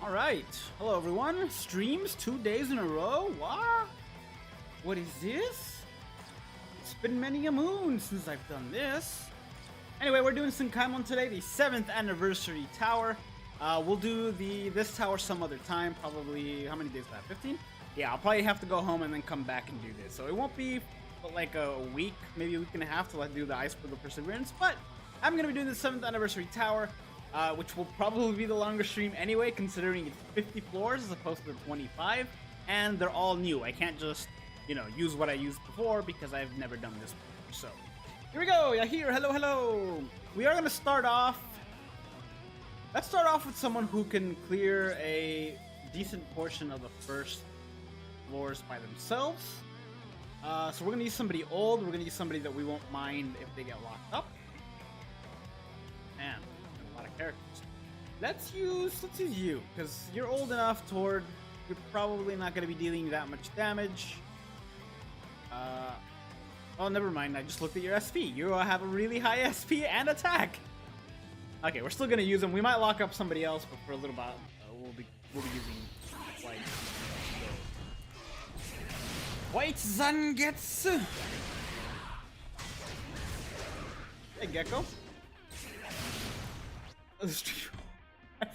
Alright, hello everyone. Streams 2 days in a row? What is this? It's been many a moon since I've done this. Anyway, we're doing Senkaimon today, the 7th anniversary tower. We'll do this tower some other time, probably, how many days is that, 15? Yeah, I'll probably have to go home and then come back and do this. So it won't be like a week, maybe a week and a half till I do the Ice for the Perseverance, but I'm going to be doing the 7th anniversary tower. Which will probably be the longer stream anyway, considering it's 50 floors as opposed to 25, and they're all new. I can't just, use what I used before because I've never done this before. So, here we go. Yeah, here. Hello, hello. We are going to start off. Let's start off with someone who can clear a decent portion of the first floors by themselves. So we're going to use somebody old. We're going to use somebody that we won't mind if they get locked up. Man. Characters. Let's use you, because you're old enough toward you're probably not going to be dealing that much damage. Oh, never mind. I just looked at your SP. You have a really high SP and attack. Okay, we're still going to use them. We might lock up somebody else, but for a little while, we'll be using White Zangetsu. Hey, Gecko. I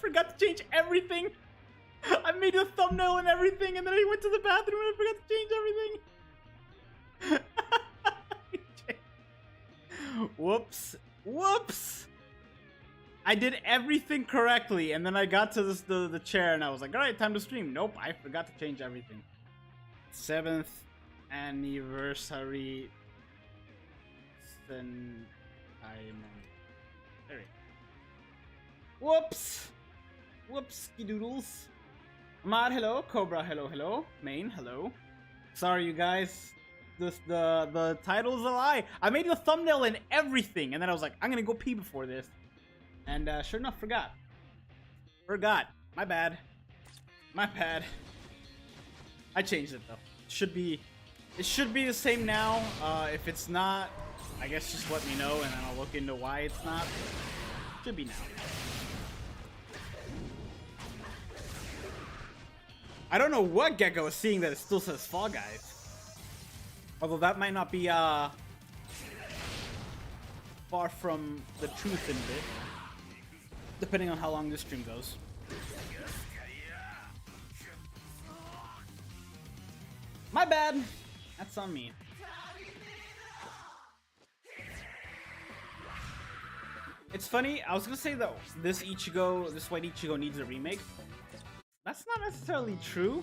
forgot to change everything. I made a thumbnail and everything, and then I went to the bathroom and I forgot to change everything. Whoops. I did everything correctly, and then I got to the chair, and I was like, all right, time to stream. Nope, I forgot to change everything. 7th anniversary. Senkaimon. There we go. Whoops, doodles. Ahmad, hello. Cobra, hello. Main, hello. Sorry, you guys. The title's a lie. I made the thumbnail and everything, and then I was like, I'm gonna go pee before this. And sure enough, forgot. My bad. I changed it though. It should be the same now. If it's not, I guess just let me know, and then I'll look into why it's not. Should be now. I don't know what Gecko is seeing that it still says Fall Guys. Although that might not be far from the truth in it, depending on how long this stream goes. My bad. That's on me. It's funny, I was gonna say that this white Ichigo needs a remake. That's not necessarily true,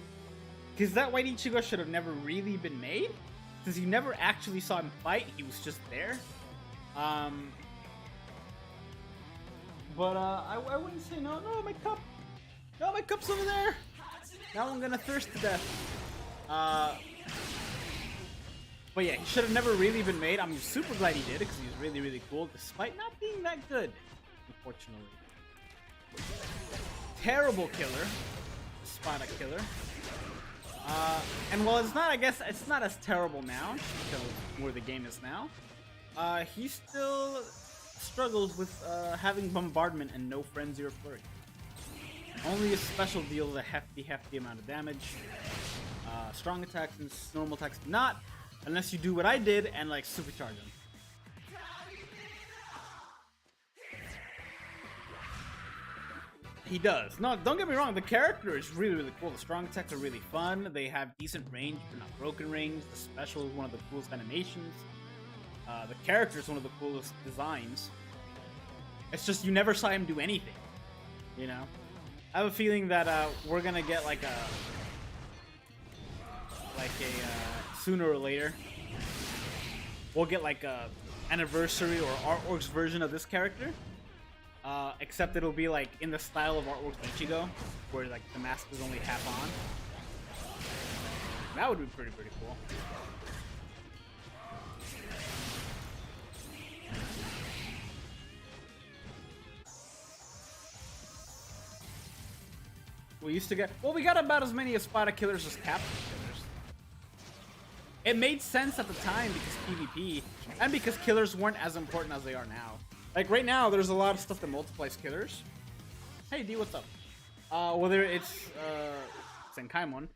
because that white Ichigo should have never really been made, because you never actually saw him fight, he was just there. I wouldn't say no, my cup! No, my cup's over there! Now I'm gonna thirst to death. But yeah, he should have never really been made. I'm super glad he did, because he was really, really cool, despite not being that good, unfortunately. Terrible killer. Spada killer. And while it's not, I guess, it's not as terrible now, because of where the game is now, he still struggles with having bombardment and no frenzy or flurry. Only his special deals a hefty amount of damage. Strong attacks and normal attacks do not, unless you do what I did and like supercharge him. He does. No, don't get me wrong, the character is really, really cool. The strong attacks are really fun. They have decent range, but not broken range. The special is one of the coolest animations. The character is one of the coolest designs. It's just you never saw him do anything. I have a feeling that we're gonna get like a sooner or later, we'll get like a anniversary or artworks version of this character. Except it'll be like in the style of artwork Ichigo, where like the mask is only half on. That would be pretty cool. We used to get, well, we got about as many Espada killers as Captain killers. It made sense at the time because PvP, and because killers weren't as important as they are now. Like right now, there's a lot of stuff that multiplies killers. Hey D, what's up? Whether it's Senkaimon,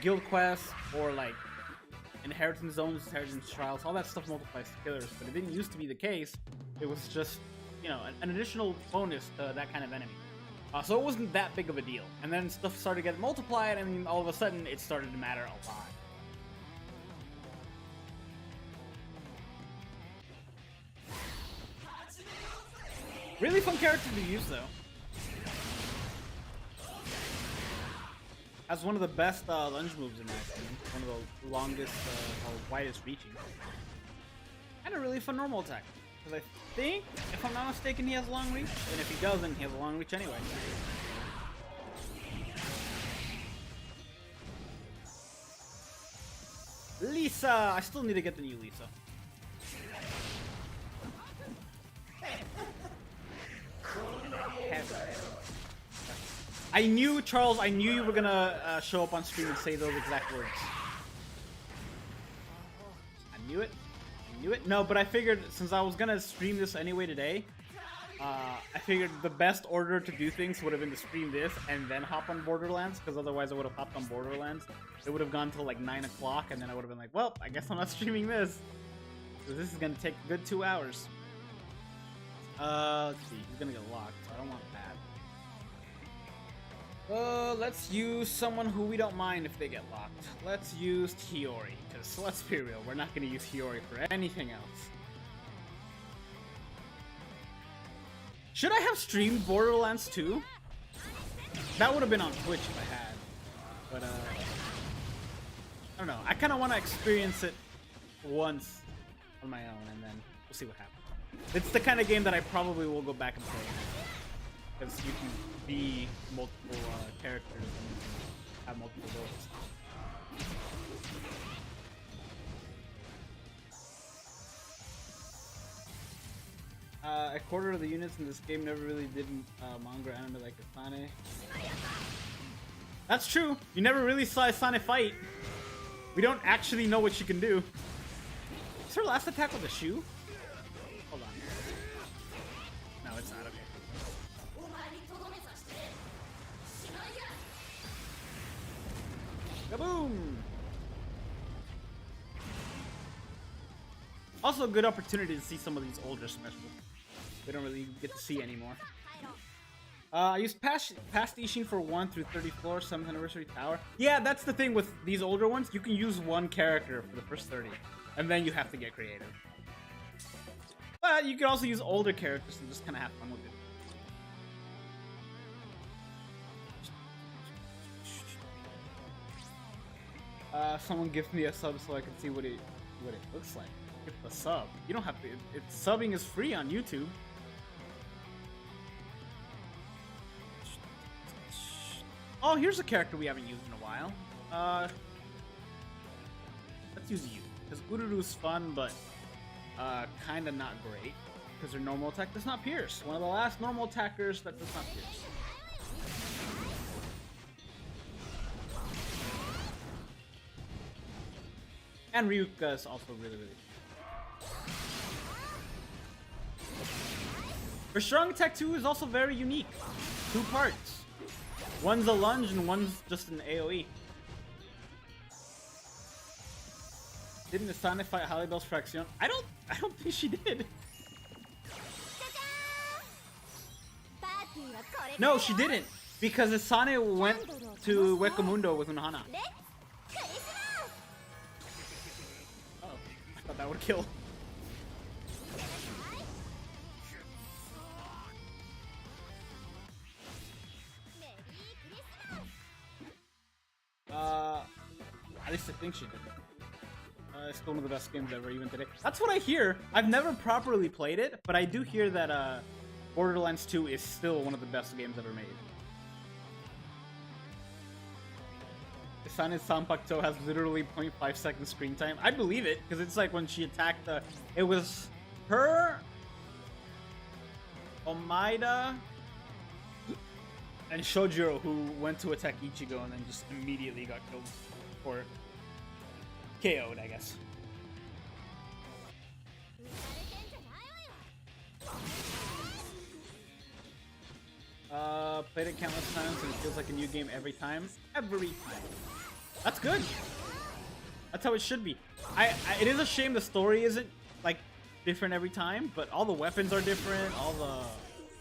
guild quests, or like inheritance zones, inheritance trials, all that stuff multiplies to killers. But it didn't used to be the case. It was just, you know, an additional bonus to that kind of enemy. So it wasn't that big of a deal. And then stuff started getting multiplied, and all of a sudden it started to matter a lot. Really fun character to use, though. Has one of the best lunge moves in my opinion. One of the longest, widest reaching. And a really fun normal attack. Because I think, if I'm not mistaken, he has long reach. And if he doesn't, he has a long reach anyway. Lisa! I still need to get the new Lisa. I knew, Charles, I knew you were gonna show up on stream and say those exact words. I knew it. I knew it. No, but I figured since I was gonna stream this anyway today, I figured the best order to do things would have been to stream this and then hop on Borderlands, because otherwise I would have hopped on Borderlands. It would have gone till like 9 o'clock, and then I would have been like, well, I guess I'm not streaming this. So this is gonna take a good 2 hours. Let's see, he's gonna get locked, so I don't want that. Let's use someone who we don't mind if they get locked. Let's use Hiyori, because let's be real, we're not gonna use Hiyori for anything else. Should I have streamed Borderlands 2? That would have been on Twitch if I had. But, I don't know. I kind of want to experience it once on my own, and then we'll see what happens. It's the kind of game that I probably will go back and play. Because you can be multiple characters and have multiple builds. A quarter of the units in this game never really did manga or anime like Asane. That's true. You never really saw Asane fight. We don't actually know what she can do. Is her last attack with a shoe? Hold on. No, it's not. Okay. Kaboom! Also a good opportunity to see some of these older specials. We don't really get to see anymore. I used past Ishin for 1 through 34, 7th Anniversary Tower. Yeah, that's the thing with these older ones. You can use one character for the first 30, and then you have to get creative. But you can also use older characters and just kind of have fun with it. Someone give me a sub so I can see what it looks like. Get the sub. You don't have to. Subbing is free on YouTube. Oh, here's a character we haven't used in a while. Let's use you. Because Ururu's fun, but kind of not great. Because her normal attack does not pierce. One of the last normal attackers that does not pierce. And Ryuka is also really, really good. Her strong attack 2 is also very unique. 2 parts. One's a lunge and one's just an AoE. Didn't Asane fight Halibel's Fraction? I don't think she did. No, she didn't. Because Asane went to Wekamundo with Unohana. Oh, I thought that would kill. At least I think she did. It's still one of the best games ever, even today. That's what I hear. I've never properly played it, but I do hear that Borderlands 2 is still one of the best games ever made. Asane's Sanpakuto has literally 0.5 seconds screen time. I believe it, because it's like when she attacked the... It was her, Omaida, and Shojiro who went to attack Ichigo and then just immediately got killed. Or KO'd, I guess. Played it countless times and it feels like a new game every time. Every time. That's good. That's how it should be. It is a shame the story isn't like different every time, but all the weapons are different.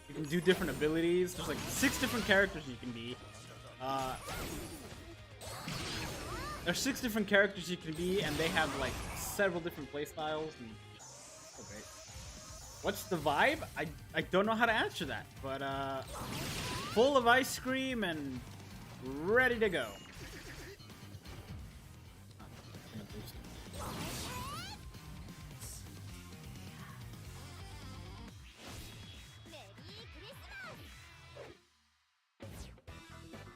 You can do different abilities. There's like 6 different characters you can be. There's 6 different characters you can be, and they have like several different playstyles. And okay. What's the vibe? I don't know how to answer that, but full of ice cream and ready to go.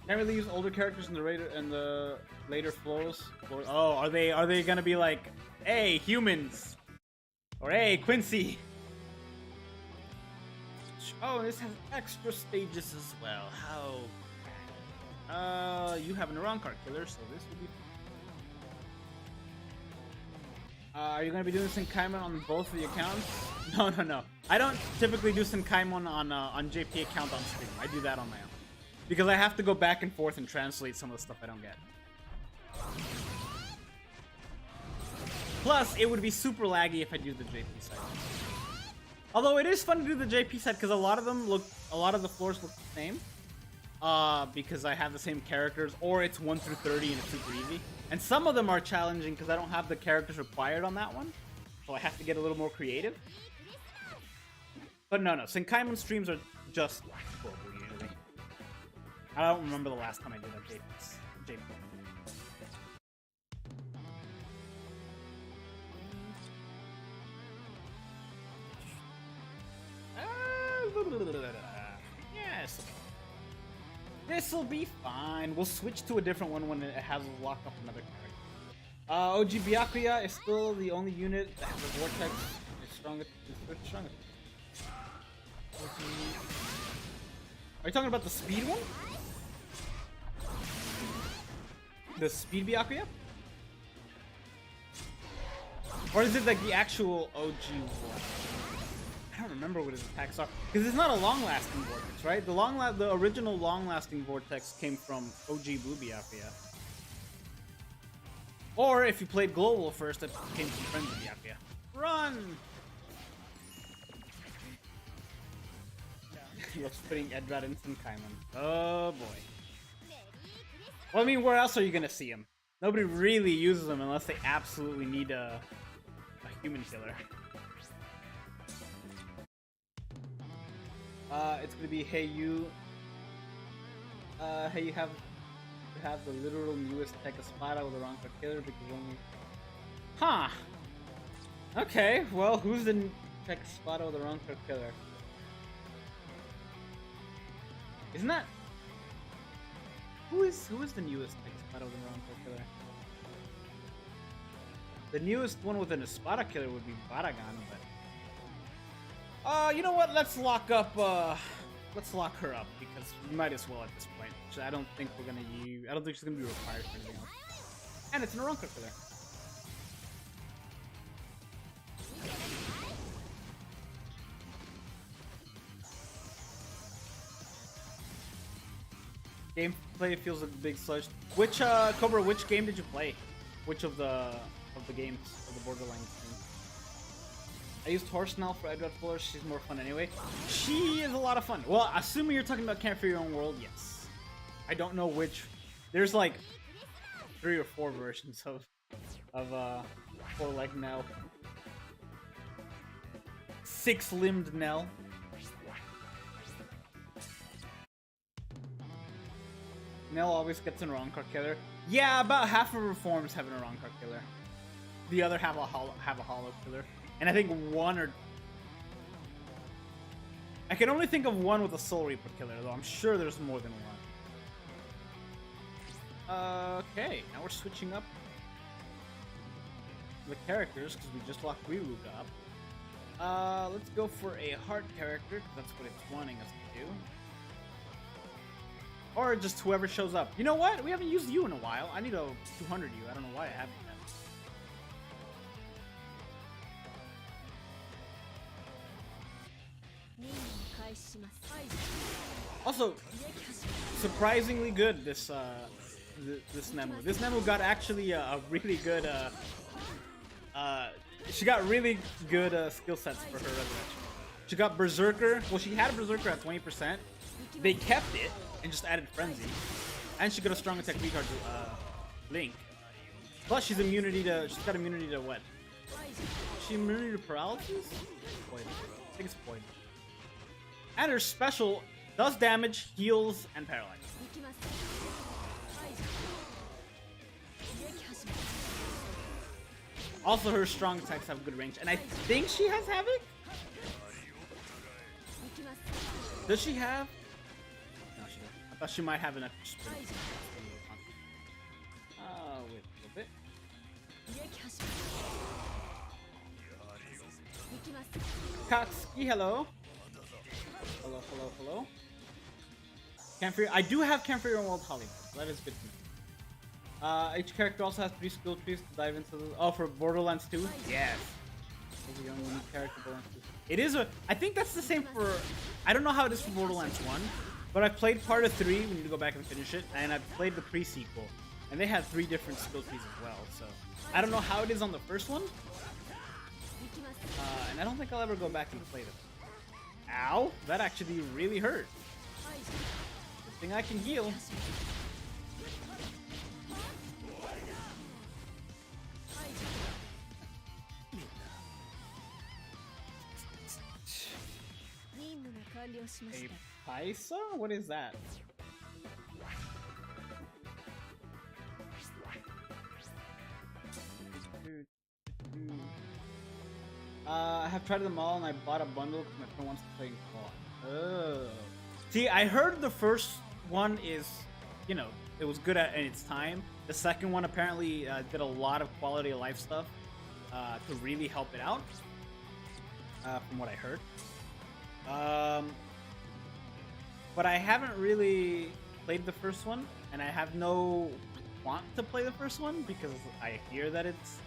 Can't really use older characters in the later floors. Oh, are they gonna be like, hey, humans, or hey, Quincy? Oh, this has extra stages as well. How? You have an Arankar killer, so this will be. Are you gonna be doing Senkaimon on both of the accounts? No. I don't typically do Senkaimon on JP account on stream. I do that on my own. Because I have to go back and forth and translate some of the stuff I don't get. Plus, it would be super laggy if I do the JP side. Although it is fun to do the JP side because a lot of the floors look the same. Because I have the same characters, or it's 1 through 30 and it's super easy. And some of them are challenging because I don't have the characters required on that one. So I have to get a little more creative. But no, Senkaimon streams are just horrible usually. I don't remember the last time I did a JP. Yes. This'll be fine. We'll switch to a different one when it has locked up another character. OG Byakuya is still the only unit that has a Vortex. It's strongest. It's strongest. Are you talking about the speed one? The speed Byakuya? Or is it like the actual OG one? I don't remember what his attacks are. Because it's not a long-lasting Vortex, right? The original long-lasting Vortex came from OG Blue Byakuya. Or if you played Global first, it came from Friends of Byakuya. Run! You're putting Edrad in Senkaimon. Oh boy. Well, I mean, where else are you gonna see him? Nobody really uses them unless they absolutely need a human killer. It's gonna be hey you have the literal newest tech Espada with a Ranka killer because only. Huh. Okay. Well, who's the tech Espada with a Ranka killer? Isn't that who is the newest tech Espada with a Ranka killer? The newest one with an Espada killer would be Baragan, but you know what? Let's lock her up because we might as well at this point. Which I don't think we're gonna use. I don't think she's gonna be required for anything else. And it's an Aronka killer. Gameplay feels like a big sludge. Which Cobra? Which game did you play? Which of the games of the Borderlands games? I used Horse now for Edward Fuller. She's more fun anyway. She is a lot of fun. Well, assuming you're talking about Camp for Your Own World, yes. I don't know which. There's like 3 or 4 versions of four-legged Nell, 6-limbed Nell. Nell always gets an Aronka killer. Yeah, about half of her forms have an Aronka killer. The other have a hollow killer. And I think I can only think of one with a Soul Reaper killer, though I'm sure there's more than one. Okay, now we're switching up the characters because we just locked Ryuga up. Let's go for a heart character because that's what it's wanting us to do. Or just whoever shows up. You know what? We haven't used you in a while. I need a 200 you. I don't know why I haven't. Also, surprisingly good this this Nemu. This Nemu got actually a really good she got really good skill sets for her resurrection. She got Berserker. Well, she had Berserker at 20%. They kept it and just added Frenzy, and she got a strong attack recard to Link. Plus, she's got immunity to what? Is she immunity to paralysis? Poison. I think it's poison. And her special does damage, heals, and paralyzes. Also, her strong attacks have good range, and I think she has Havoc? Does she have? No, she doesn't. I thought she might have an extra sprint. Wait a little bit. Katsuki, hello. Hello. Camphor, I do have Camphor and World Hollywood. So that is good to know. Each character also has 3 skill trees to dive into the... Oh, for Borderlands 2? Yes. The young unique character Borderlands 2. It is a... I think that's the same for... I don't know how it is for Borderlands 1, but I played part of 3. We need to go back and finish it. And I played the pre-sequel. And they had 3 different skill trees as well, so... I don't know how it is on the first one. And I don't think I'll ever go back and play them. Ow! That actually really hurt. Good thing I can heal. A Paisa? What is that? I have tried them all and I bought a bundle because my friend wants to play in co-op. Oh. See, I heard the first one is, you know, it was good in its time. The second one apparently did a lot of quality of life stuff to really help it out, from what I heard. But I haven't really played the first one, and I have no want to play the first one because I hear that it's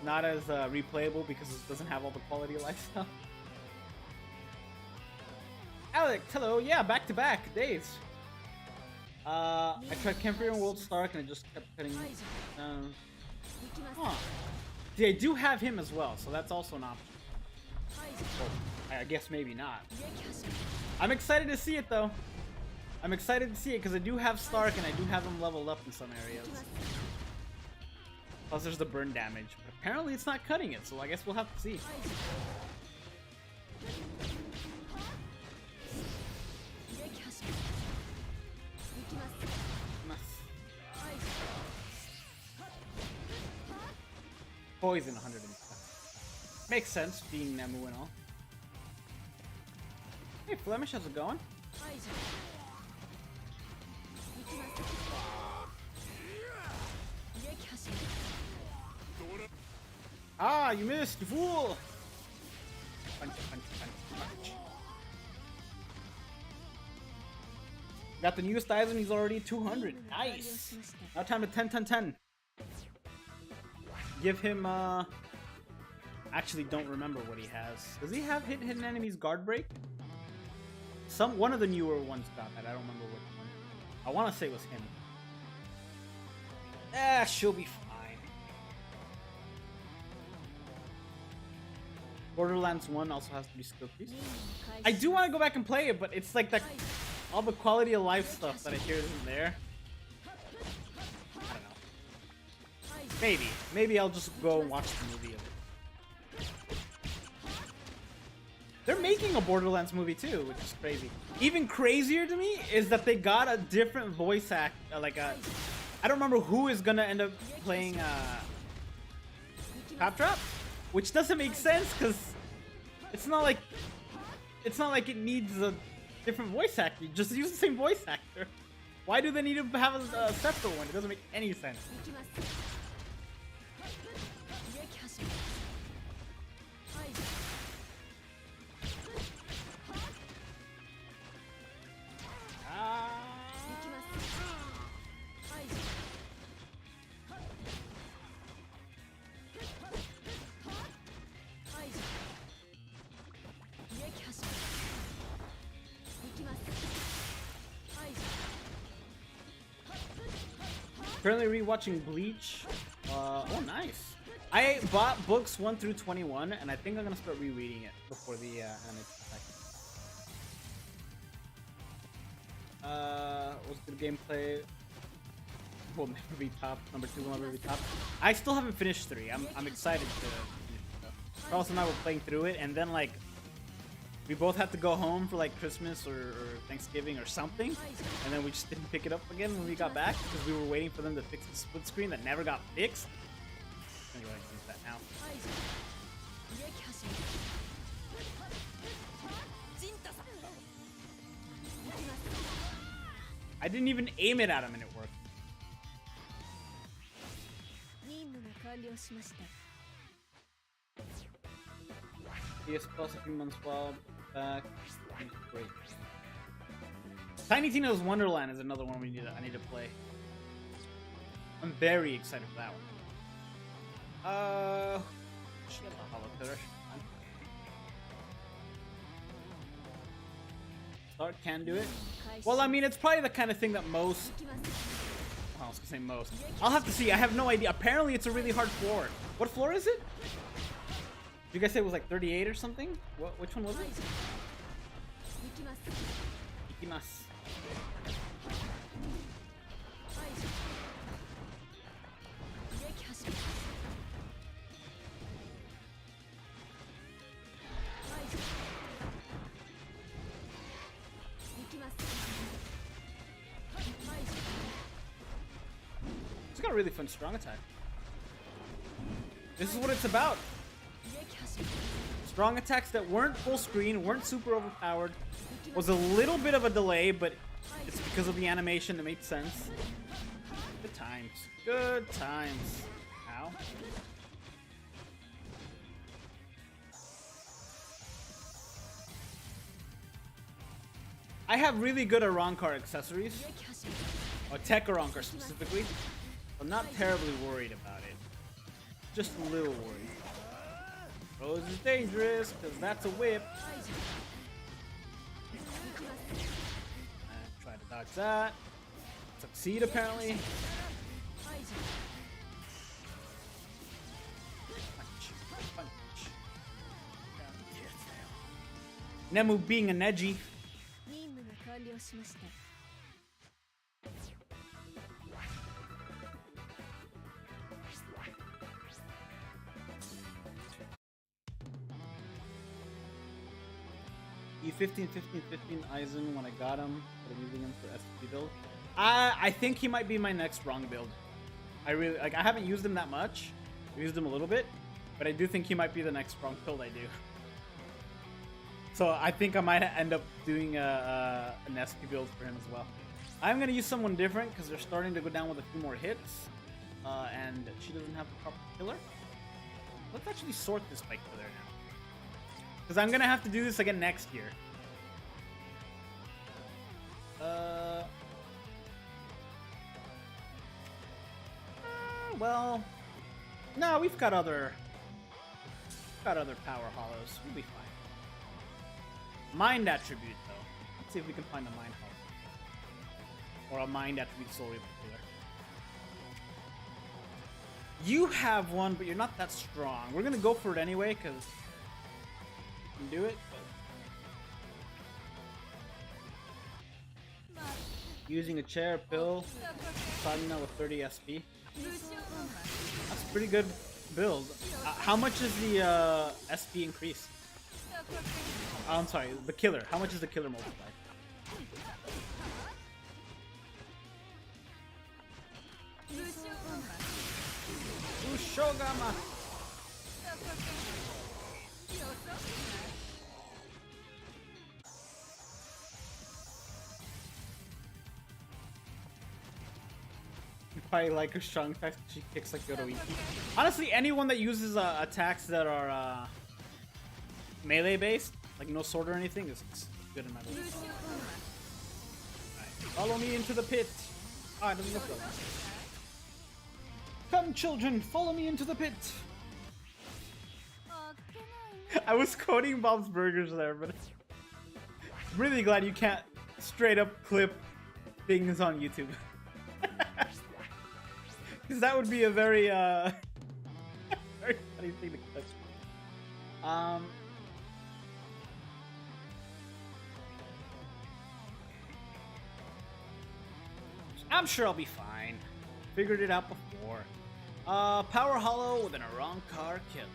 not as replayable because it doesn't have all the quality of life stuff. Alex, hello. Yeah, back-to-back days. I tried Camphor and World Stark and it just kept cutting down. Huh. See, I do have him as well, so that's also an option. Well, I guess maybe not. I'm excited to see it though. I'm excited to see it because I do have Stark and I do have him leveled up in some areas. Plus there's the burn damage, but apparently it's not cutting it, so I guess we'll have to see. Poison 110. Makes sense, being Nemu and all. Hey Flemish, how's it going? Ah, you missed, you fool! Punch. Got the newest Aizen, he's already 200. Nice! Now time to 10. Give him, actually don't remember what he has. Does he have hidden enemies guard break? One of the newer ones got that, I don't remember which one. I want to say it was him. She'll be fine. Borderlands 1 also has to be skill trees. I do want to go back and play it, but it's like that all the quality of life stuff that I hear isn't there. I don't know. Maybe I'll just go and watch the movie of it. They're making a Borderlands movie too, which is crazy. Even crazier to me is that they got a different voice act, I don't remember who is gonna end up playing Claptrap, which doesn't make sense because it's not like it needs a different voice actor. Just use the same voice actor. Why do they need to have a separate one? It doesn't make any sense. Currently rewatching Bleach. Oh, nice. I bought books 1 through 21, and I think I'm gonna start rereading it before the anime. Was good gameplay. Will never be top. Number 2 will never be top. I still haven't finished 3. I'm excited to finish it. Carlos and I were playing through it, and then like we both had to go home for like Christmas or Thanksgiving or something, and then we just didn't pick it up again when we got back because we were waiting for them to fix the split screen that never got fixed. Anyway, I can use that now. I didn't even aim it at him and it worked. PS Plus a few months while back. Great. Tiny Tina's Wonderland is another one I need to play. I'm very excited for that one. Shit, Hollow Pillar. Start can do it. Well, I mean, it's probably the kind of thing that most. Oh, I was gonna say most. I'll have to see. I have no idea. Apparently, it's a really hard floor. What floor is it? Did you guys say it was like 38 or something? What? Which one was it? Ikimasu. It's got a really fun strong attack. This is what it's about. Strong attacks that weren't full screen, weren't super overpowered. Was a little bit of a delay, but it's because of the animation that made sense. Good times. Good times. Ow. I have really good Arankar accessories. Or Tech Arankar specifically. I'm not terribly worried about it. Just a little worried. Rose is dangerous, because that's a whip. Try to dodge that. Succeed, apparently. Punch. Punch. Nemu being an edgy. E15, 15, 15 Aizen when I got him, but I'm using him for SP build. I think he might be my next wrong build. I haven't used him that much. I used him a little bit, but I do think he might be the next wrong build I do. So I think I might end up doing an SP build for him as well. I'm gonna use someone different because they're starting to go down with a few more hits, and she doesn't have the proper killer. Let's actually sort this by killer now. Because I'm gonna have to do this again next year. Well, no, we've got other power hollows. We'll be fine. Mind attribute though. Let's see if we can find a mind hollow or a mind attribute soul reaper killer. You have one, but you're not that strong. We're gonna go for it anyway because we can do it. But using a chair pill, Sadina with 30 SP. That's a pretty good build. How much is the SP increase? Oh, I'm sorry, the killer. How much is the killer multiplied? Ushogama! You probably like her strong attacks, she kicks like Yoroiki. Honestly, anyone that uses attacks that are melee based, like no sword or anything, is good in my book. Right. Follow me into the pit. Ah, it doesn't look good. Come, children, follow me into the pit. I was quoting Bob's Burgers there, but I'm really glad you can't straight up clip things on YouTube. Because that would be a very, very funny thing to clip. I'm sure I'll be fine. Figured it out before. Power Hollow with an Arankar kill.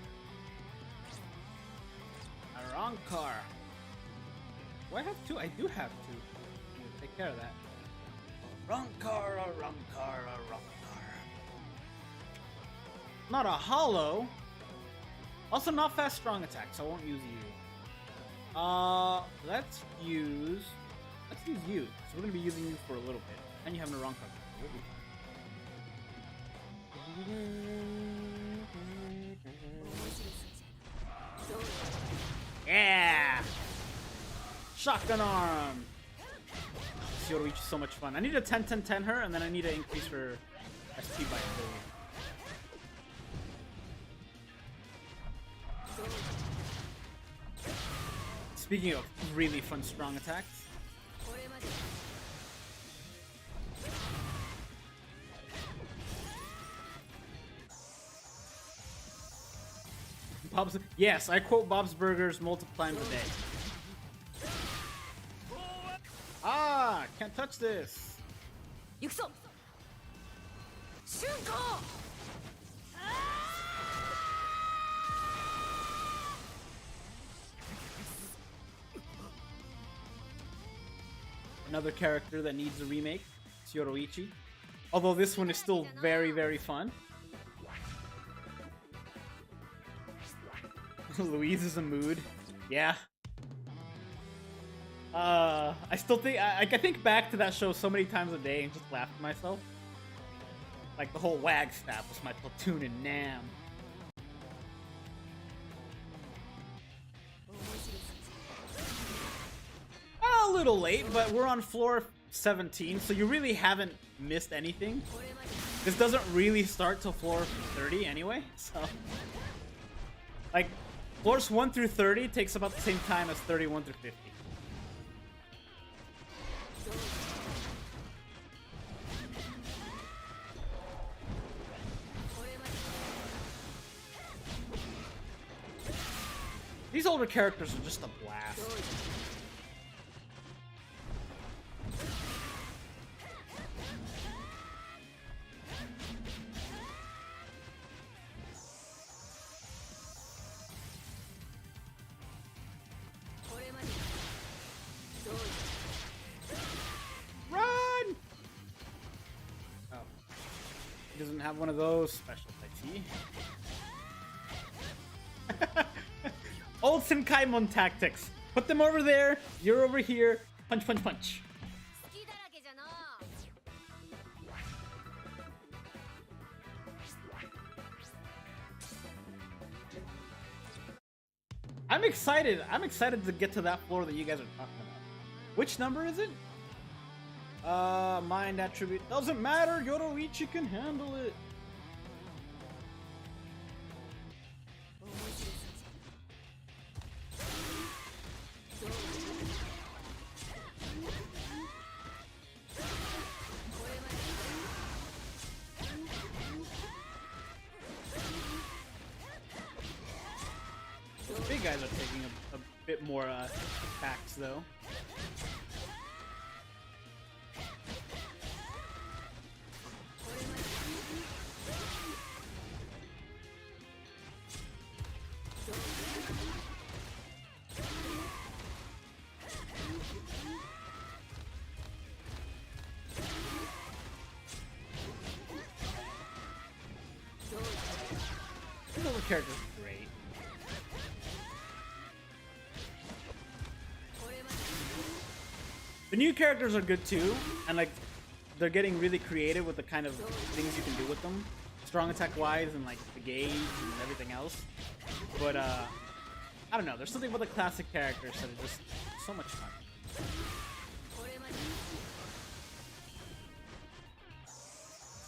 Arankar. Do I have two? I do have two. Take care of that. Arankar. Not a Hollow. Also not fast strong attack, so I won't use you. Let's use you. So we're gonna be using you for a little bit. And you have an Arankar. We'll be fine. Yeah! Shotgun arm! Yoruichi's so much fun. I need a 10-10-10 her, and then I need to increase her SP by 30. Speaking of really fun strong attacks. Yes, I quote Bob's Burgers multiple times a day. Ah, can't touch this. Another character that needs a remake, it's Yoruichi. Although this one is still very, very fun. Louise is a mood. Yeah. I still think I think back to that show so many times a day and just laugh at myself. Like the whole wag staff was my platoon in Nam. A little late, but we're on floor 17, so you really haven't missed anything. This doesn't really start till floor 30 anyway, so like floors 1 through 30 takes about the same time as 31 through 50. These older characters are just a blast. Run! Oh. He doesn't have one of those special types, Old Senkaimon tactics. Put them over there, you're over here. Punch, punch, punch. I'm excited. I'm excited to get to that floor that you guys are talking about. Which number is it? Mind attribute. Doesn't matter. Yoruichi can handle it. The big guys are taking a bit more attacks though. These other characters are great. The new characters are good too, and like they're getting really creative with the kind of things you can do with them, strong attack wise and like the gauge and everything else. But I don't know, there's something about the classic characters that are just so much fun.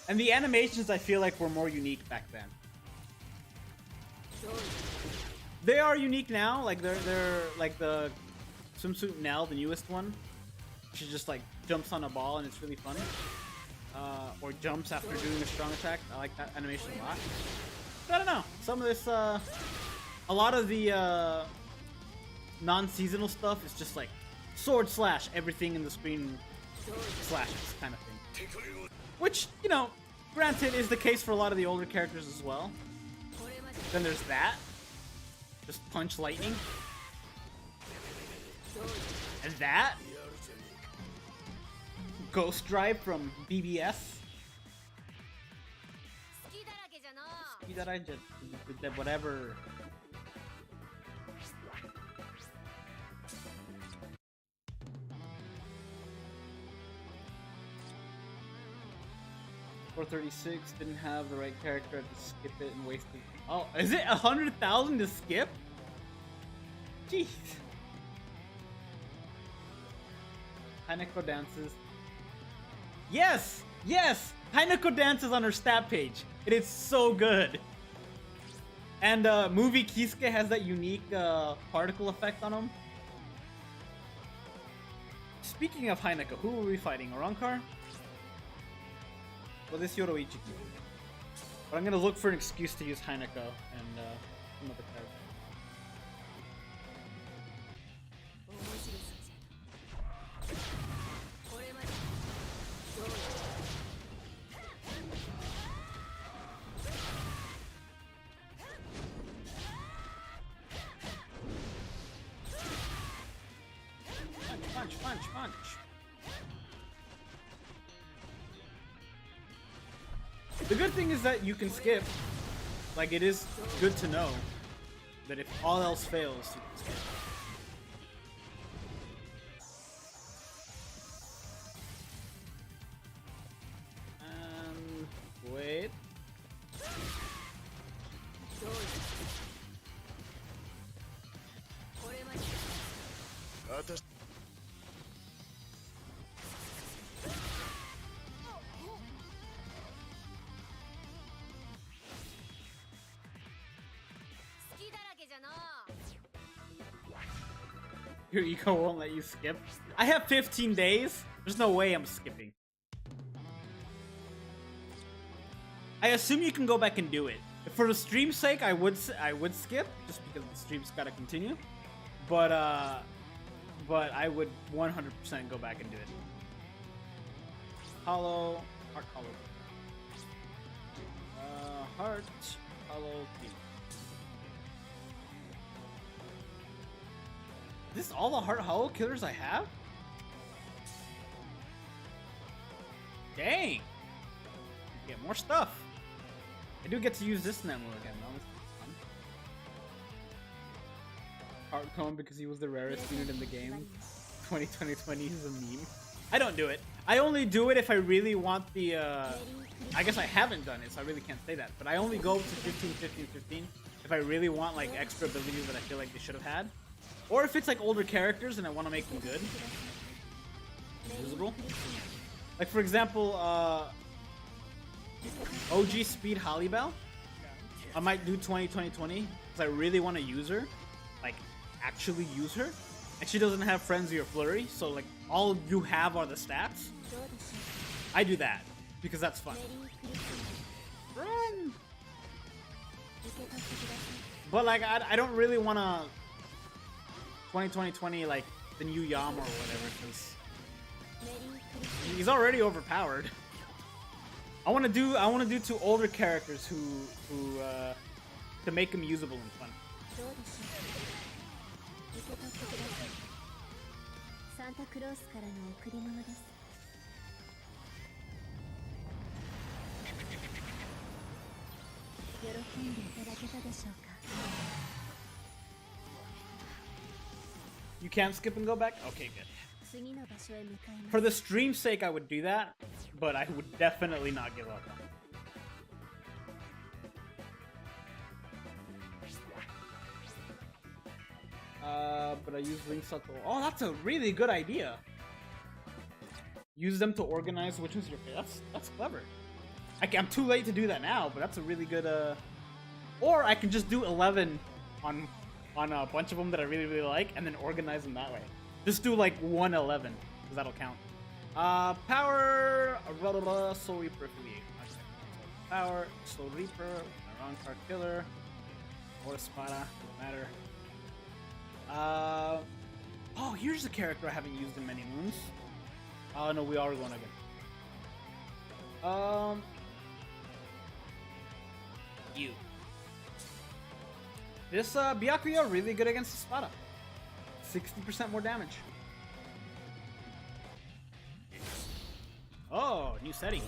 And the animations I feel like were more unique back then. They are unique now, like they're like the swimsuit Nell, the newest one. She just like jumps on a ball and it's really fun. or jumps after doing a strong attack. I like that animation a lot. But I don't know. Some of this, a lot of the non-seasonal stuff is just like sword slash, everything in the screen slashes kind of thing. Which, you know, granted is the case for a lot of the older characters as well. Then there's that. Just punch lightning. And that. Ghost Drive from BBS. Whatever. $436 didn't have the right character. I had to skip it and wasted. Oh, is it 100,000 to skip? Jeez. Hanako dances. Yes! Yes! Hanako dances on her stat page. It is so good. And movie Kisuke has that unique particle effect on him. Speaking of Hanako, who are we fighting? Orankar? Well, this Yoroichi. But I'm gonna look for an excuse to use Hanako and some other character. Punch. The good thing is that you can skip. Like, it is good to know that if all else fails, you can skip. Wait. Your eco won't let you skip. I have 15 days. There's no way I'm skipping. I assume you can go back and do it. For the stream's sake, I would skip just because the stream's gotta continue. But I would 100% go back and do it. Heart hollow. Is this all the Heart Hollow killers I have? Dang! Get more stuff. I do get to use this Nemo again, though. This is fun. Heart Cone because he was the rarest unit in the game. 2020 is a meme. I don't do it. I only do it if I really want the, I guess I haven't done it, so I really can't say that. But I only go to 15 if I really want, like, extra abilities that I feel like they should have had. Or if it's like older characters and I want to make them good. Usable. Like for example, OG Speed Hallibell. I might do 20 because I really want to use her. Like, actually use her. And she doesn't have Frenzy or Flurry, so like all you have are the stats. I do that because that's fun. Run! But like I don't really want to 20 like the new Yam or whatever, because he's already overpowered. I want to do two older characters who to make him usable and fun. You can't skip and go back? Okay, good. For the stream's sake, I would do that, but I would definitely not give up on it. But I use links up to... Oh, that's a really good idea. Use them to organize which one's your favorite. That's clever. I'm too late to do that now, but that's a really good... Or I can just do 11 on a bunch of them that I really like, and then organize them that way. Just do like 111, because that'll count. Power Soul Reaper affiliate. Power, Soul Reaper, Iron Card Killer, or Espada, doesn't matter. Oh, here's a character I haven't used in many moons. Oh no, we are going again. You. This Byakuya really good against Espada. 60% more damage. Oh, new setting.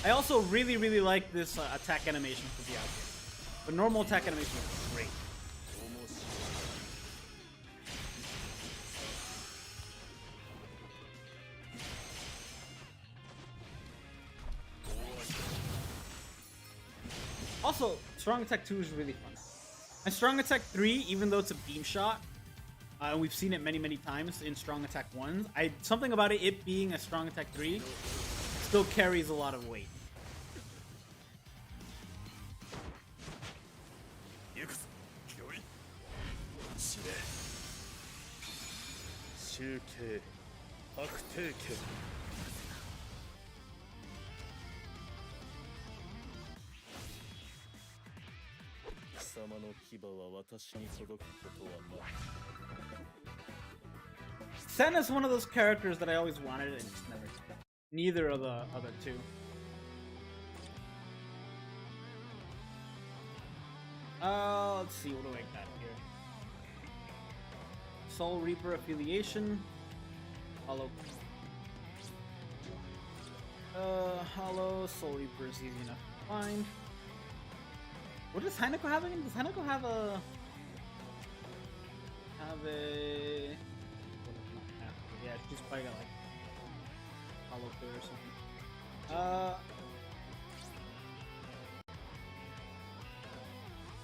I also really like this attack animation for Byakuya. The normal attack animation is great. Also, Strong Attack 2 is really fun. And Strong Attack 3, even though it's a beam shot, and we've seen it many times in Strong Attack 1, something about it being a Strong Attack 3 still carries a lot of weight. Sen is one of those characters that I always wanted and just never did. Neither of the other two. Let's see, what do I got here? Soul Reaper affiliation. Hollow. Hollow. Soul Reaper is easy enough to find. What does Hanako have again? Does Hanako have a... Yeah, she's probably got like Hollow Clear or something.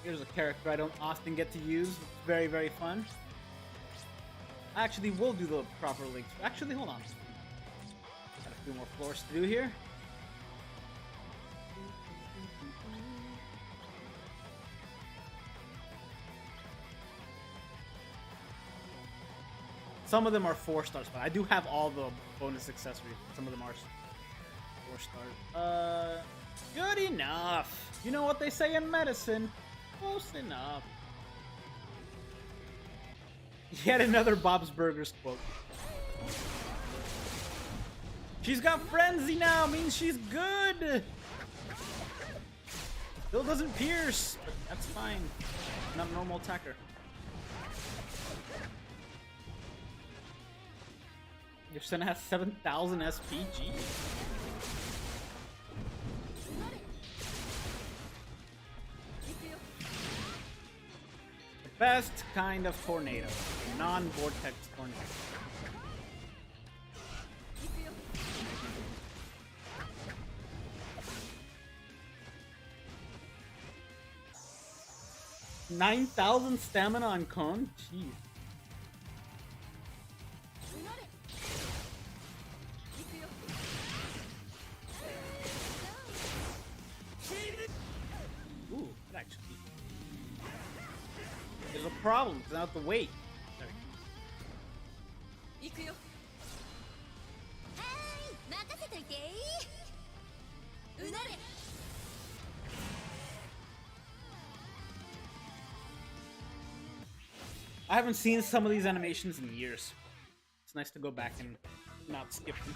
Here's a character I don't often get to use. It's very fun. Actually, we'll do the proper links. Actually, hold on. Got a few more floors to do here. Some of them are 4-stars, but I do have all the bonus accessories. Some of them are 4-stars. Good enough. You know what they say in medicine? Close enough. Yet another Bob's Burgers quote. She's got frenzy now, means she's good. Still doesn't pierce, but that's fine. Not a normal attacker. Your son has 7,000 SPG. The best kind of tornado. Non-vortex tornado. $9,000 stamina on Kon? Jeez. Ooh, that actually there's a problem. It's not the weight. I haven't seen some of these animations in years. It's nice to go back and not skip them.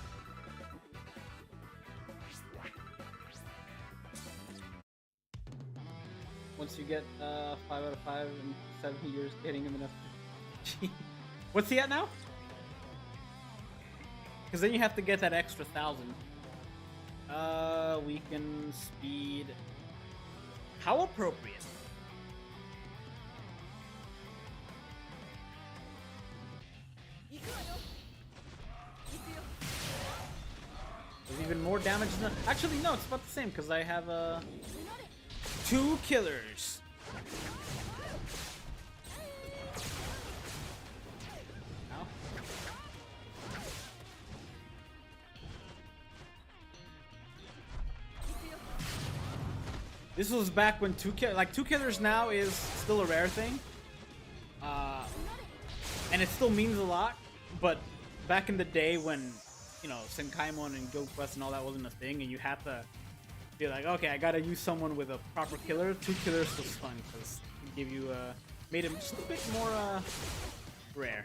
Once you get 5 out of 5 in 7 years, getting him enough. What's he at now? Because then you have to get that extra 1,000. Weaken, speed. How appropriate. There's even more damage than... Actually, no, it's about the same, because I have 2 killers. Ow. This was back when two killers now is still a rare thing. And it still means a lot, but back in the day when, you know, Senkaimon and Guild Quest and all that wasn't a thing, and you had to be like, okay, I gotta use someone with a proper killer. Two killers was fun because it gave you made him just a bit more rare.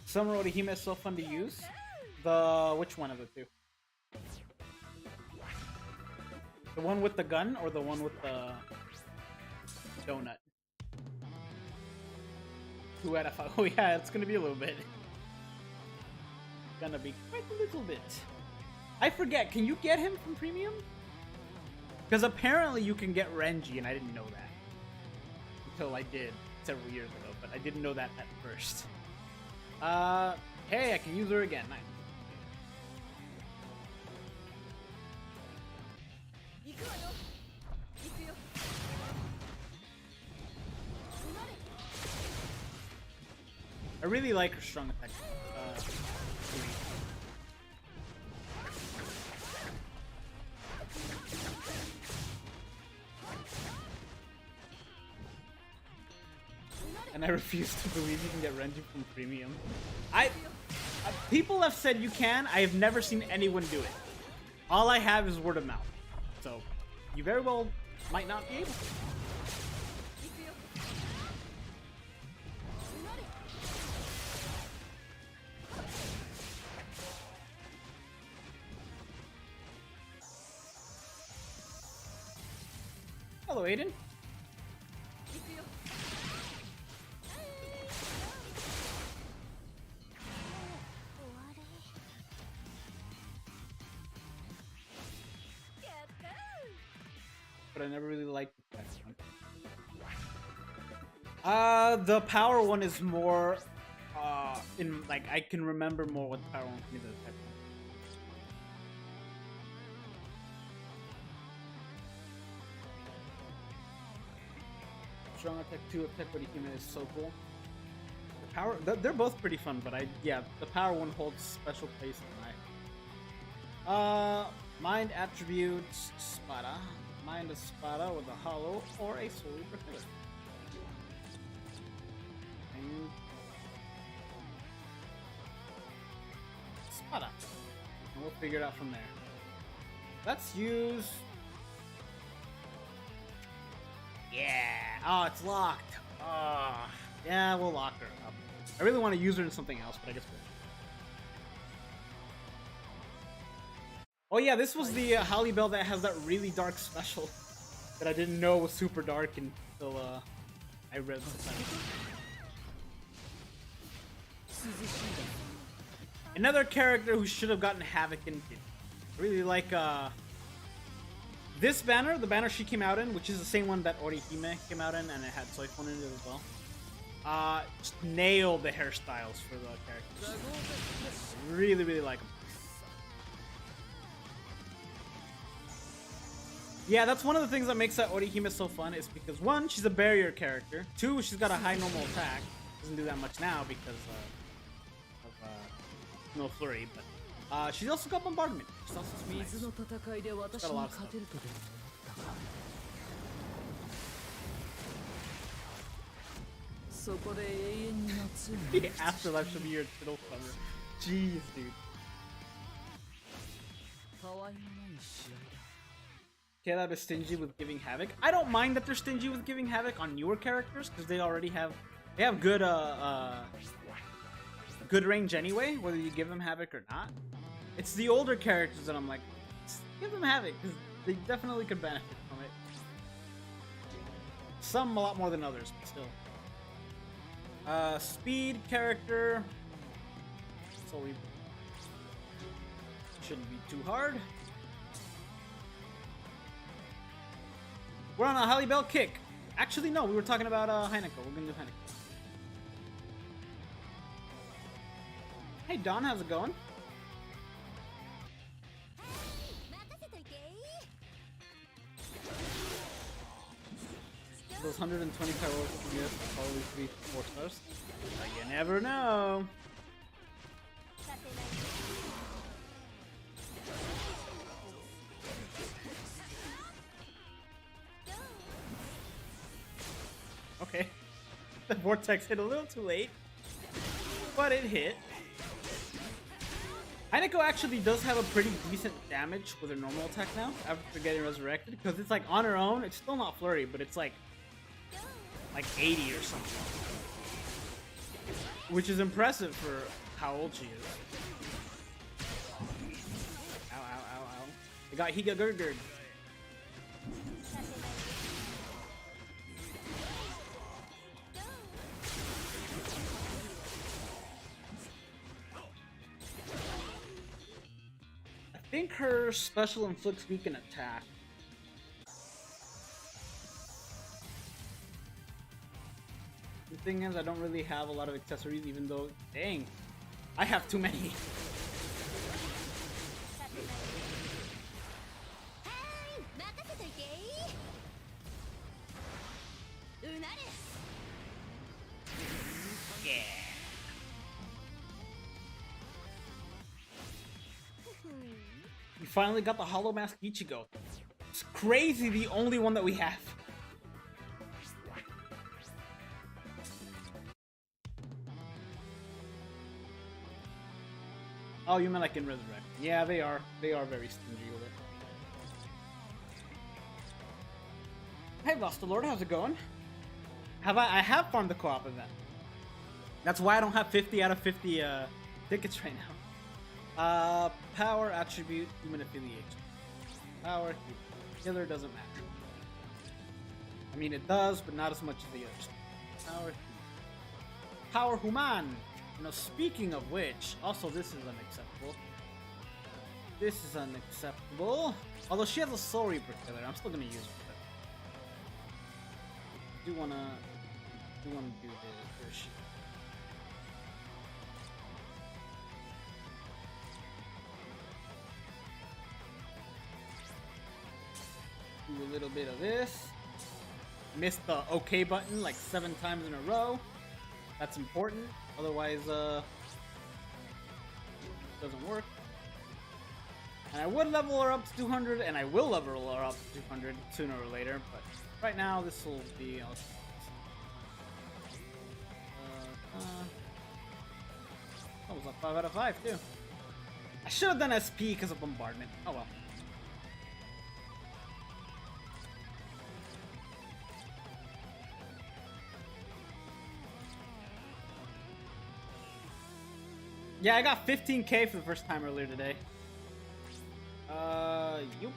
Summer Orihime is so fun to use. Which one of the two? The one with the gun or the one with the donut? 2 out of 5. Oh yeah, it's gonna be a little bit. It's gonna be quite a little bit. I forget, can you get him from premium? Because apparently you can get Renji, and I didn't know that. Until I did several years ago, but I didn't know that at first. Hey, I can use her again. Nice. I really like her strong attack. And I refuse to believe you can get Renji from premium. People have said you can. I have never seen anyone do it. All I have is word of mouth. So you very well might not be able to. Hello, Aiden. But I never really liked the next one. The power one is more, in like I can remember more what the power one can do than the type one. Strong attack 2 attack Orihime is so cool. The power, they're both pretty fun, but yeah, the power one holds special place in my. Mind attributes Spada. Mind a Spada with a hollow or a soul repeater. And Spada. And we'll figure it out from there. Let's use. Yeah. Oh, it's locked. Yeah, we'll lock her up. I really want to use her in something else, but I guess we'll. Oh yeah, this was the Holly Bell that has that really dark special that I didn't know was super dark until I read the title. Another character who should have gotten Havoc in. I really like this banner, the banner she came out in, which is the same one that Orihime came out in, and it had Soifon in it as well. Just nailed the hairstyles for the characters. Really, really like them. Yeah, that's one of the things that makes that Orihime so fun, is because 1, she's a barrier character. 2, she's got a high normal attack. Doesn't do that much now because of no flurry, but she's also got bombardment. She's also nice. She's got a lot of stuff. The afterlife should be your fiddle cover. Jeez, dude. Caleb is stingy with giving Havoc. I don't mind that they're stingy with giving Havoc on newer characters because they already have good good range anyway, whether you give them Havoc or not. It's the older characters that I'm like, give them Havoc because they definitely could benefit from it. Some a lot more than others, but still. Speed character. So we shouldn't be too hard. We're on a Holly Bell kick. Actually, no, we were talking about Heineken. We're gonna do Heineken. Hey Don, how's it going? Those 120 heroics yes, probably 3-4 stars. But you never know. Okay. The Vortex hit a little too late, but it hit. Heineko actually does have a pretty decent damage with her normal attack now after getting resurrected, because it's like on her own, it's still not flurry, but it's like 80 or something, which is impressive for how old she is. Ow, ow, ow, ow. I got Higa Gurgurd. I think her special inflicts weaken attack. The thing is, I don't really have a lot of accessories, even though, dang, I have too many. Yeah. We finally got the Hollow Mask Ichigo. It's crazy, the only one that we have. Oh, you meant like in Resurrect. Yeah, they are. They are very stingy with it. Hey, Lost Lord, how's it going? I have farmed the co-op event. That's why I don't have 50 out of 50 tickets right now. Power, attribute, human affiliation. Power, healer doesn't matter. I mean, it does, but not as much as the others. Power, power, human. You know, speaking of which, also this is unacceptable. This is unacceptable. Although she has a Soul Reaper killer, I'm still gonna use her. I do wanna do this. Where is she? Do a little bit of this. Missed the OK button like 7 times in a row. That's important. Otherwise, it doesn't work. And I would level her up to 200, and I will level her up to 200 sooner or later. But right now, this will be. That was a 5 out of 5 too. I should have done SP because of bombardment. Oh well. Yeah, I got 15k for the first time earlier today. Yup.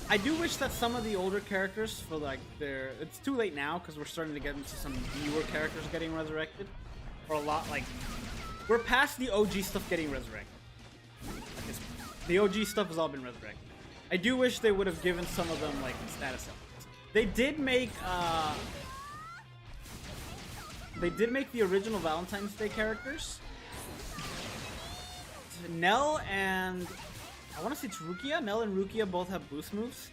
I do wish that some of the older characters for like their... It's too late now because we're starting to get into some newer characters getting resurrected. Or a lot like... We're past the OG stuff getting resurrected. The OG stuff has all been resurrected. I do wish they would have given some of them like status updates. They did make the original Valentine's Day characters. Nell and... I want to say it's Rukia. Nell and Rukia both have boost moves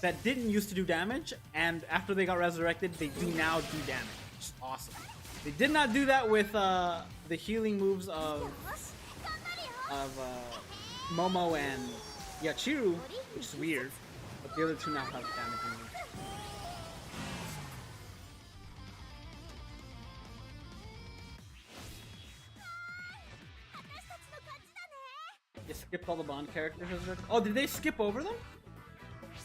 that didn't used to do damage, and after they got resurrected, they do now do damage, which is awesome. They did not do that with the healing moves of Momo and Yachiru, which is weird, but the other two now have damage moves. You skipped all the Bond characters? Oh, did they skip over them?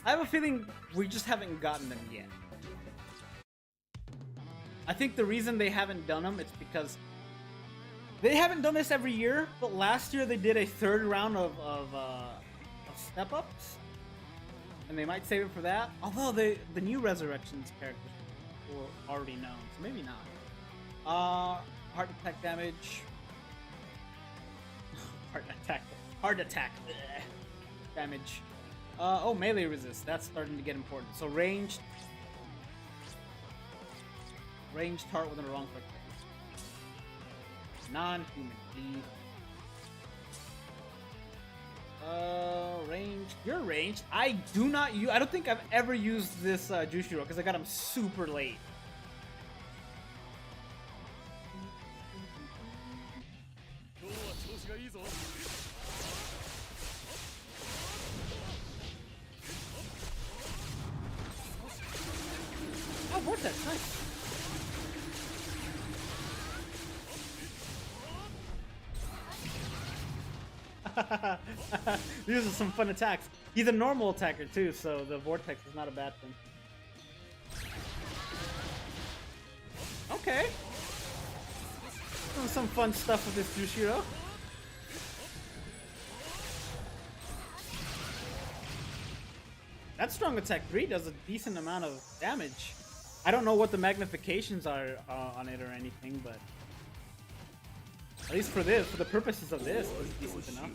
I have a feeling we just haven't gotten them yet. I think the reason they haven't done them is because they haven't done this every year, but last year they did a 3rd round of step-ups, and they might save it for that. Although the new Resurrections characters were already known, so maybe not. Heart attack damage. Heart attack. Ugh. Damage. Oh, melee resist. That's starting to get important. So ranged heart with a wrong click. Non-human, please. Ranged. You're ranged. I don't think I've ever used this Jushiro because I got him super late. Oh, Vortex, nice. These are some fun attacks. He's a normal attacker too, so the Vortex is not a bad thing. Okay. Doing some fun stuff with this Jushiro. That strong attack 3 does a decent amount of damage. I don't know what the magnifications are on it or anything, but at least for the purposes of this, it's decent enough.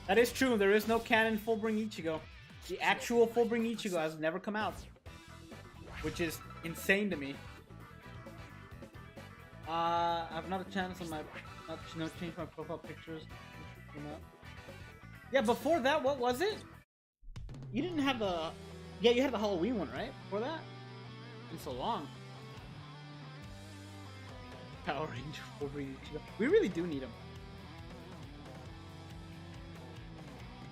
That is true, there is no canon Fullbring Ichigo. The actual Fullbring Ichigo has never come out, which is insane to me. I've not a chance on my, change my profile pictures. Yeah, before that, what was it? You didn't have the, yeah, you had the Halloween one, right? Before that? It's been so long. Power Ranger Fullbring Ichigo. We really do need him.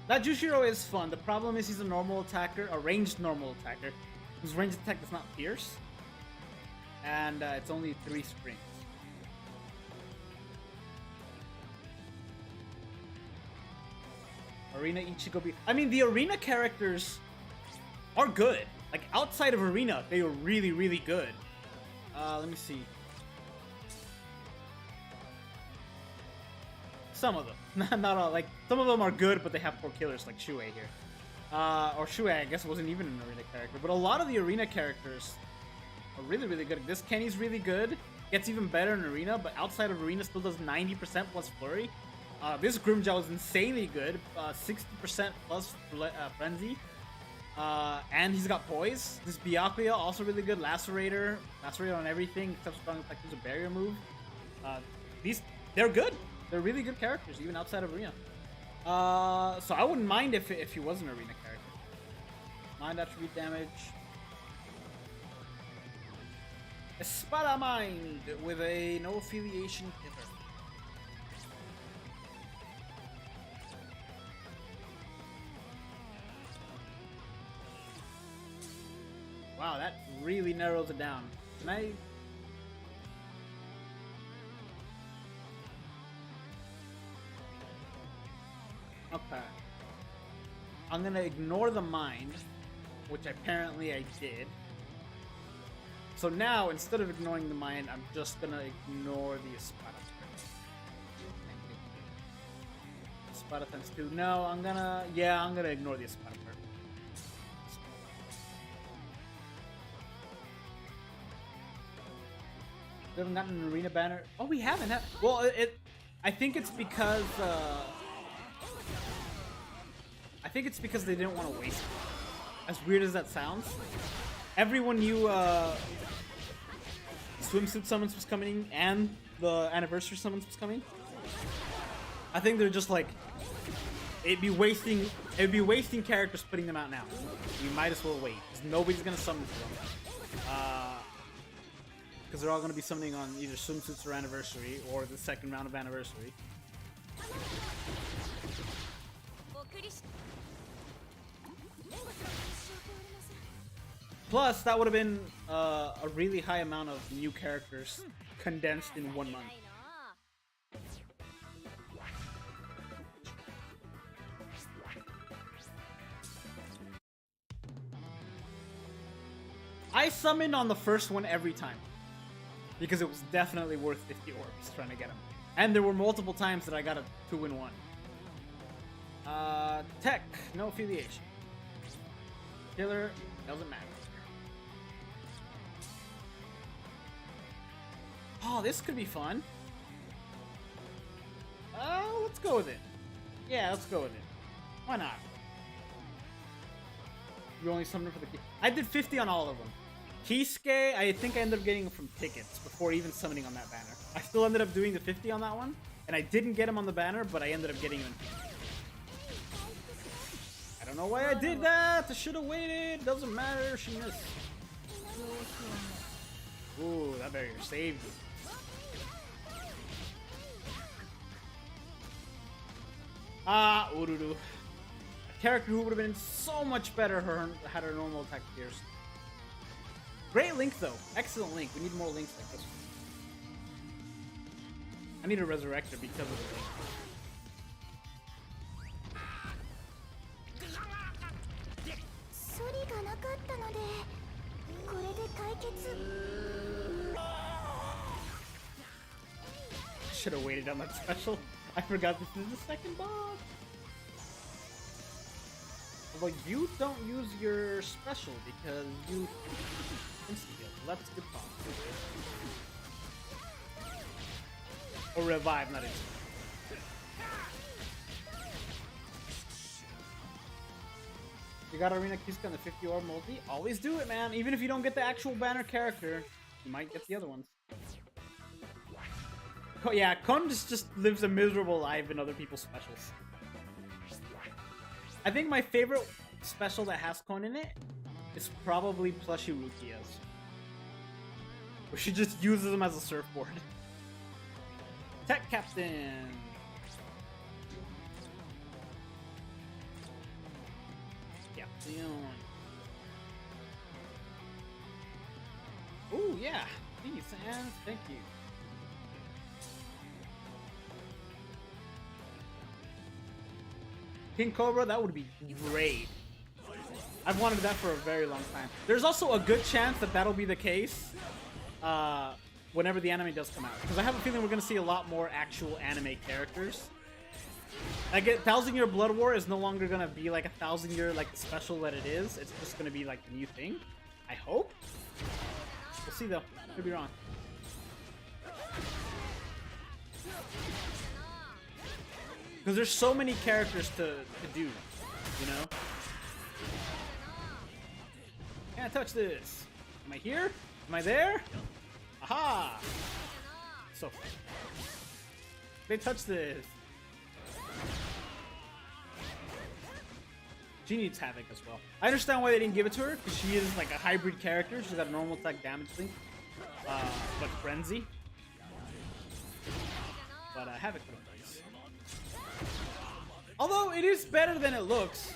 That Jushiro is fun. The problem is he's a normal attacker, a ranged normal attacker, whose ranged attack does not pierce. And it's only 3 springs. Arena Ichigo. I mean, the Arena characters are good. Like, outside of Arena, they are really, really good. Let me see. Some of them. Not all. Like, some of them are good, but they have poor killers, like Shuei here. Or Shuei, I guess, wasn't even an Arena character. But a lot of the Arena characters are really, really good. This Kenny's really good. Gets even better in Arena, but outside of Arena still does 90% plus Flurry. This Grimmjow is insanely good. 60% plus Frenzy. And he's got Poise. This Byakuya, also really good. Lacerator. Lacerator on everything except strong attack. Use a barrier move. They're good. They're really good characters, even outside of Arena. So I wouldn't mind if he was an Arena character. Mind attribute damage. Espada Mind with a no affiliation hitter. Wow, that really narrows it down. Can I... Okay. I'm gonna ignore the mind, which apparently I did. So now, instead of ignoring the mind, I'm just gonna ignore the Espada. Espada times 2. No, I'm gonna ignore the Espada part. We haven't gotten an Arena banner. Oh, we haven't. Well, I think it's because they didn't want to waste it. As weird as that sounds. Everyone knew swimsuit summons was coming and the anniversary summons was coming. I think they're just like, it'd be wasting characters putting them out now. You might as well wait, because nobody's gonna summon for them. Because they're all gonna be summoning on either swimsuits or anniversary or the second round of anniversary. Plus, that would have been a really high amount of new characters condensed in 1 month. I summoned on the first one every time. Because it was definitely worth 50 orbs trying to get him. And there were multiple times that I got a 2-in-1. Tech, no affiliation. Killer, doesn't matter. Oh, this could be fun. Let's go with it. Yeah, let's go with it. Why not? You only summoned for the key. I did 50 on all of them. Kisuke, I think I ended up getting him from tickets before even summoning on that banner. I still ended up doing the 50 on that one, and I didn't get him on the banner, but I ended up getting him. I don't know why I did that. I should have waited. Doesn't matter. She missed. Ooh, that barrier saved me. Ururu. A character who would have been so much better had her normal attack pierced. Great link though. Excellent link. We need more links like this one. I need a resurrector because of the link. Should have waited on that special. I forgot this is the second boss. Well, you don't use your special because you instant heal. So that's good talk. Or revive, not instant. You got Arena Kisuke on the 50 orb multi? Always do it, man. Even if you don't get the actual banner character, you might get the other ones. Oh, yeah, Kon just lives a miserable life in other people's specials. I think my favorite special that has Kon in it is probably Plushy Rukia's. Where she just uses them as a surfboard. Tech Captain! Captain. Ooh, yeah. Please, and thank you. King Cobra, that would be great. I've wanted that for a very long time. There's also a good chance that that'll be the case whenever the anime does come out. Because I have a feeling we're going to see a lot more actual anime characters. Like, 1,000 Year Blood War is no longer going to be like 1,000 year like special that it is. It's just going to be like the new thing. I hope. We'll see though. Could be wrong. Because there's so many characters to do, you know? Can't touch this. Am I here? Am I there? Aha! So, they touch this. She needs Havoc as well. I understand why they didn't give it to her, because she is like a hybrid character. She's got a normal attack damage thing, but Frenzy. But Havoc would be nice. Although it is better than it looks.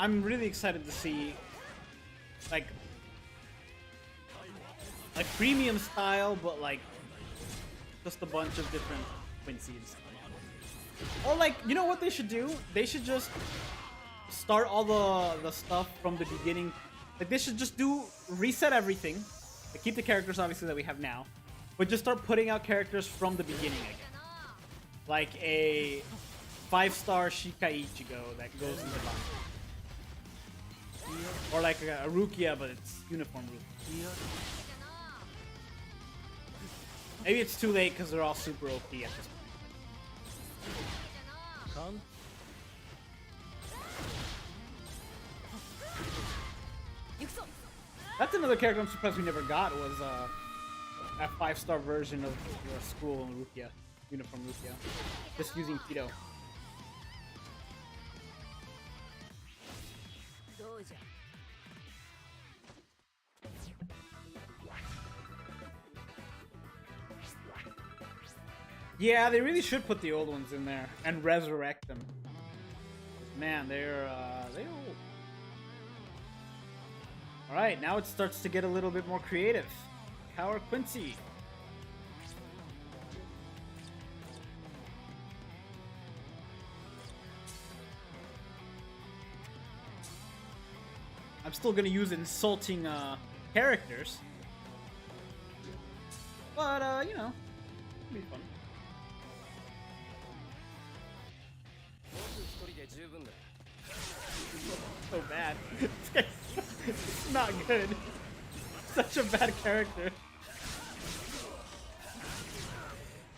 I'm really excited to see like premium style, but like just a bunch of different Quincy's. Or like, you know what they should do? They should just start all the stuff from the beginning. Like they should just reset everything. Like, keep the characters obviously that we have now, but just start putting out characters from the beginning again. Like a 5-star Shikai Ichigo that goes into Bankai. Or like a Rukia, but it's uniform Rukia. Maybe it's too late because they're all super OP at this point. That's another character I'm surprised we never got, was that 5-star version of the school in Rukia. Uniform Rukia. Just using Keto. Yeah, they really should put the old ones in there and resurrect them. Man, they're old. All right, now it starts to get a little bit more creative. Power Quincy. I'm still gonna use insulting characters, but you know, it'll be fun. So bad. It's not good. Such a bad character.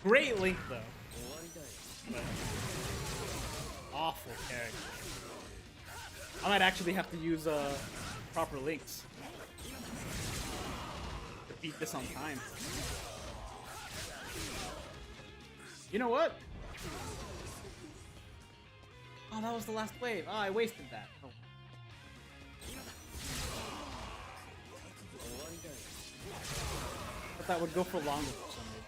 Great Link though. But awful character. I might actually have to use proper links to beat this on time. You know what? Oh, that was the last wave. Oh, I wasted that. Oh. But that would go for longer for some reason.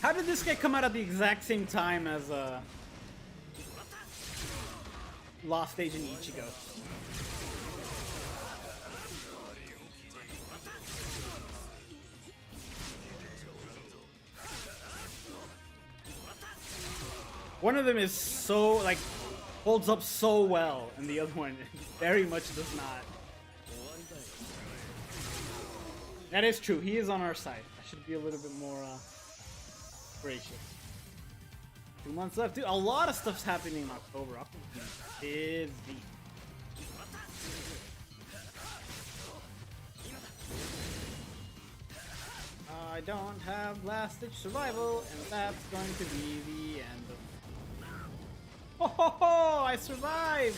How did this guy come out at the exact same time as Lost Agent Ichigo? One of them is so, like, holds up so well, and the other one very much does not. That is true. He is on our side. I should be a little bit more gracious. 2 months left. Dude, a lot of stuff's happening in October. October's busy. I don't have last-ditch survival, and that's going to be the end of... Ho ho ho! I survived!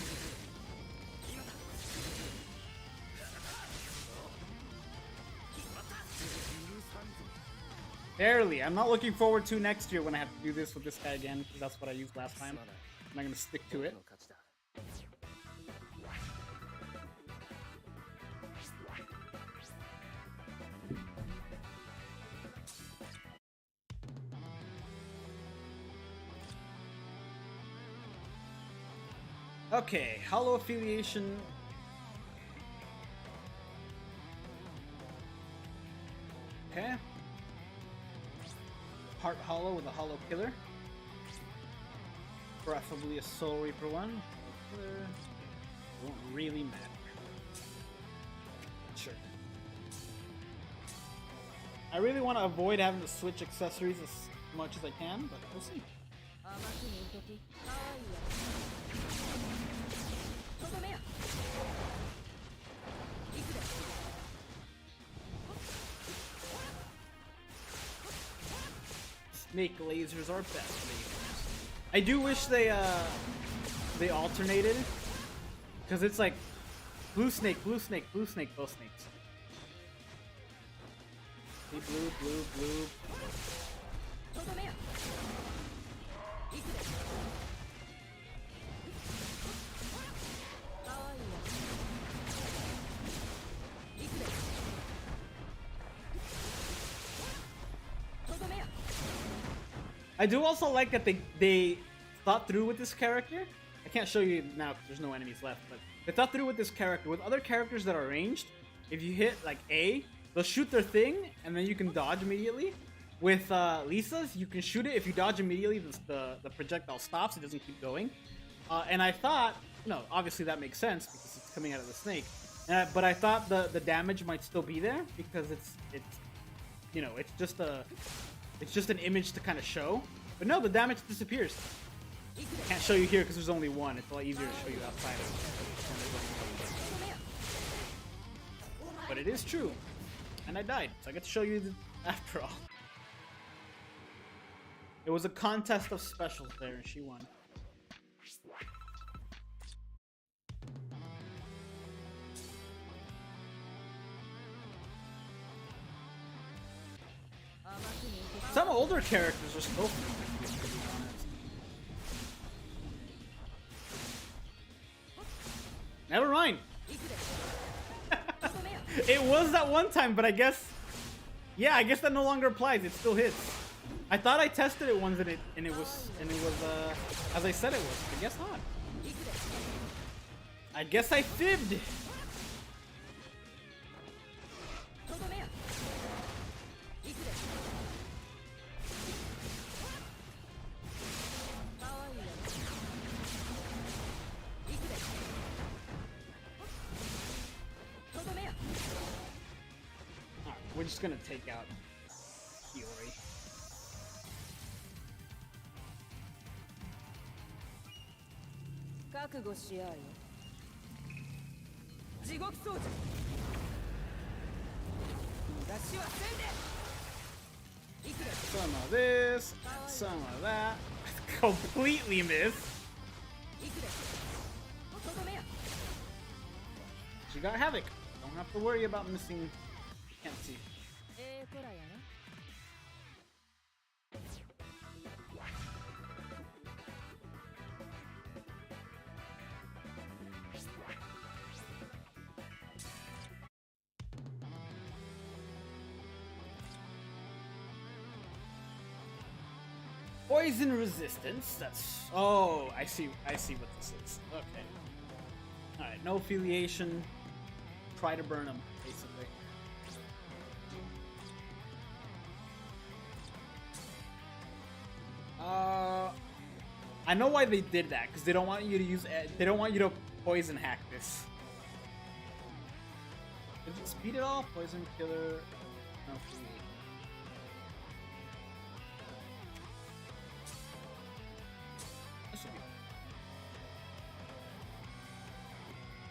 Barely. I'm not looking forward to next year when I have to do this with this guy again, because that's what I used last time. I'm not gonna stick to it. Okay, hollow affiliation. Okay. Heart hollow with a hollow killer. Preferably a Soul Reaper one. Killer won't really matter. Sure. I really want to avoid having to switch accessories as much as I can, but we'll see. Snake lasers are best lasers. I do wish they alternated, because it's like blue snake, blue snake, blue snake, both snakes. See, blue, blue, blue. I do also like that they thought through with this character. I can't show you now because there's no enemies left, but they thought through with this character. With other characters that are ranged, if you hit like A, they'll shoot their thing and then you can dodge immediately. With Lisa's, you can shoot it. If you dodge immediately, the projectile stops. It doesn't keep going. And I thought, no, obviously that makes sense because it's coming out of the snake. But I thought the damage might still be there because it's you know, it's just an image to kind of show. But no, the damage disappears. I can't show you here because there's only one. It's a lot easier to show you outside of it. But it is true. And I died, so I get to show you after all. It was a contest of specials there, and she won. Some older characters are still pretty good, to be honest. Never mind. It was that one time, but I guess... Yeah, I guess that no longer applies. It still hits. I thought I tested it once and it was as I said it was. I guess not. I guess I fibbed. We're just gonna take out Hiyori. Some of this, some of that. Completely missed. She got Havoc. Don't have to worry about missing. Can't see. Poison resistance. That's... Oh, I see what this is. Okay. Alright, no affiliation. Try to burn them, basically. I know why they did that, because they don't want you to use... They don't want you to poison hack this. Does it speed it all? Poison killer... No affiliation.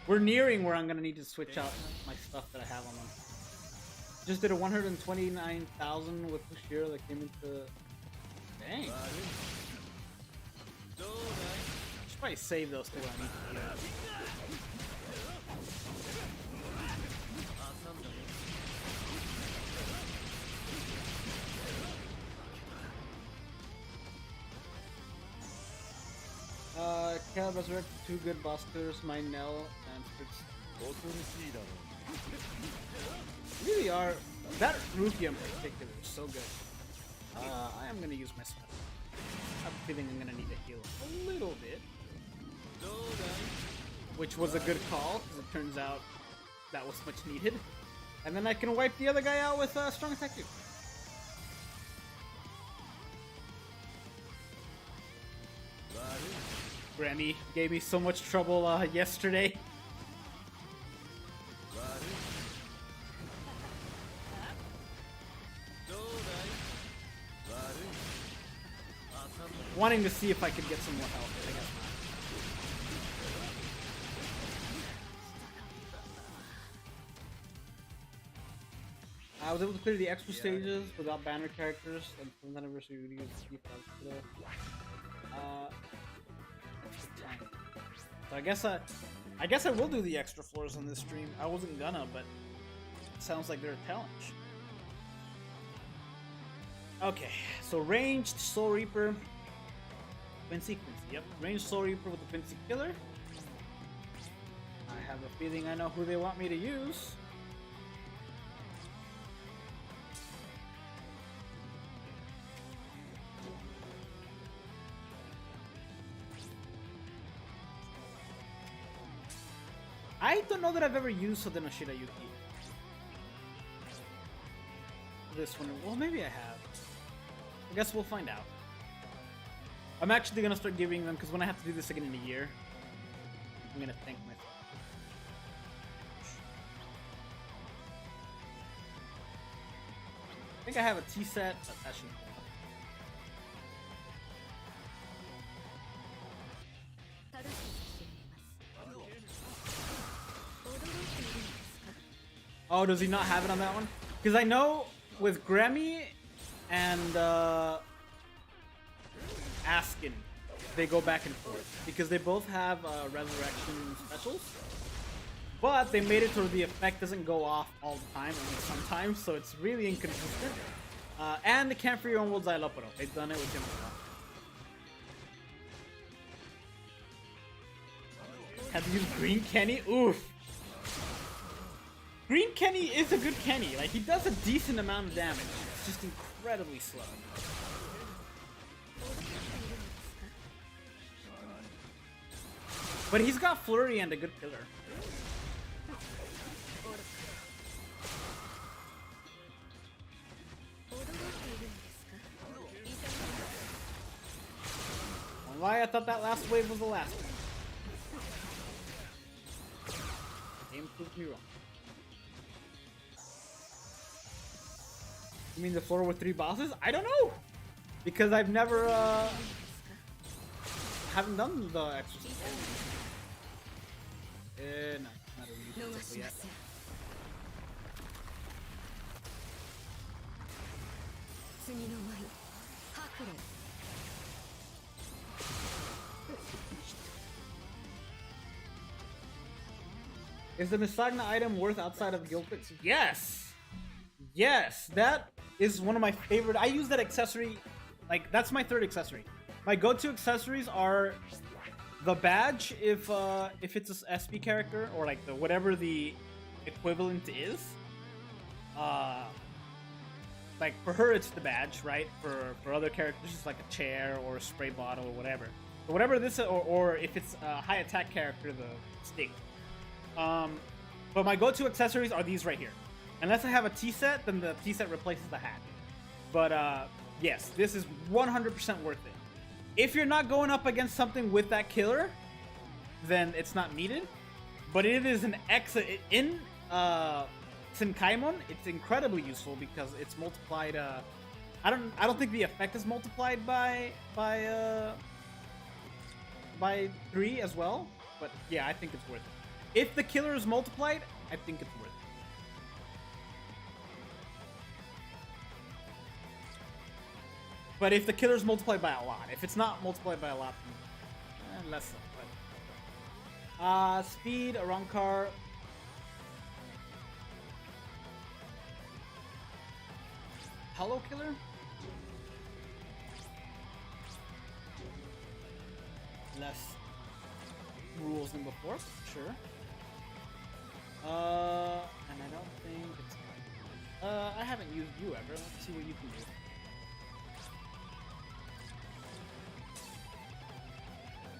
We're nearing where I'm gonna need to switch out my stuff that I have on them. Just did a 129,000 with Fushiro that came into... Dang. Should probably save those to what I need to do. Caleb resurrected 2 good boss killers, my Nell and Fritz. Really are. That Rukia in particular is so good. I am gonna use my spell. I have a feeling I'm gonna need to heal a little bit. Which was a good call, because it turns out that was much needed. And then I can wipe the other guy out with strong attack too. Grammy gave me so much trouble yesterday. Wanting to see if I could get some more health, I guess not. I was able to clear the extra stages without banner characters, and from that anniversary we used today. So I guess I will do the extra floors on this stream. I wasn't gonna, but it sounds like they're a challenge. Okay, so ranged Soul Reaper. Quincy, yep. Ranged Soul Reaper with the Quincy Killer. I have a feeling I know who they want me to use. I don't know that I've ever used Sodeno Shirayuki. This one, well, maybe I have. I guess we'll find out. I'm actually gonna start giving them, because when I have to do this again in a year, I'm gonna thank myself. I think I have a T set, but that shouldn't be enough. Oh, does he not have it on that one? Because I know with Grammy and Askin, they go back and forth. Because they both have resurrection specials. But they made it so the effect doesn't go off all the time, only sometimes, so it's really inconsistent. And the Camp for Your Own World Xylopero. They've done it with him as well. Had to use Green Kenny? Oof. Green Kenny is a good Kenny. Like, he does a decent amount of damage. It's just incredibly slow. But he's got Flurry and a good killer. Why I thought that last wave was the last one. The game proved me wrong. You mean the floor with 3 bosses? I don't know! Because I've never, haven't done the exorcism. No, not a reason yet. Is the Misogna item worth outside of guild picks? Yes! Yes! That is one of my favorite. I use that accessory, like, that's my 3rd accessory. My go-to accessories are the badge if it's a SP character, or like the whatever the equivalent is. Like for her it's the badge, right? For other characters it's like a chair or a spray bottle or whatever. But whatever this, or if it's a high attack character, the stick. But my go-to accessories are these right here. Unless I have a T-set, then the T-set replaces the hat. But yes, this is 100% worth it. If you're not going up against something with that killer, then it's not needed. But it is an in Senkaimon, it's incredibly useful because it's multiplied. I don't think the effect is multiplied by 3 as well. But yeah, I think it's worth it. If the killer is multiplied, I think it's worth it. But if the killer is multiplied by a lot, if it's not multiplied by a lot, then less so. But speed, Arankar. Hello, killer. Less rules than before, sure. And I don't think it's. I haven't used you ever. Let's see what you can do.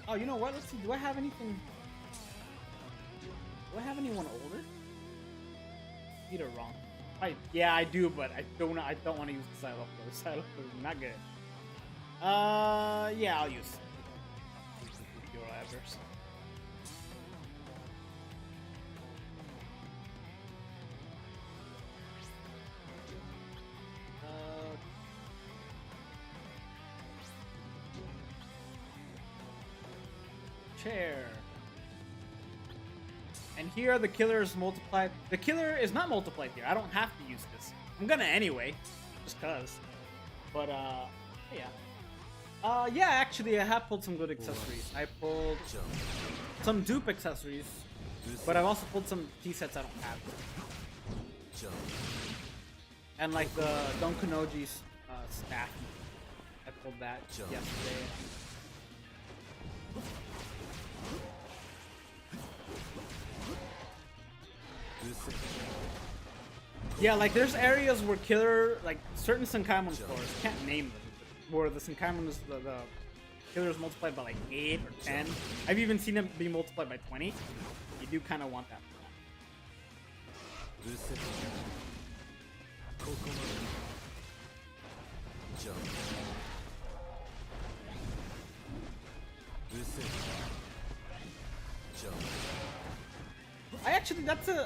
Oh, you know what? Let's see. Do I have anything? Do I have anyone older? Either wrong. Yeah, I do, but I don't want to use the silo flow. Silo flow is not good. Yeah, I'll use your Evers. Chair. And here the killer is multiplied. The killer is not multiplied here. I don't have to use this. I'm gonna anyway, just cause. But yeah. Yeah, actually I have pulled some good accessories. I pulled some dupe accessories, but I've also pulled some T-sets I don't have. And like the Don Kunoji's staff. I pulled that yesterday. Yeah, like there's areas where killer, like certain Senkaimon floors, can't name them, where the Senkaimon is the killer is multiplied by like 8 or 10. I've even seen them be multiplied by 20. You do kind of want that.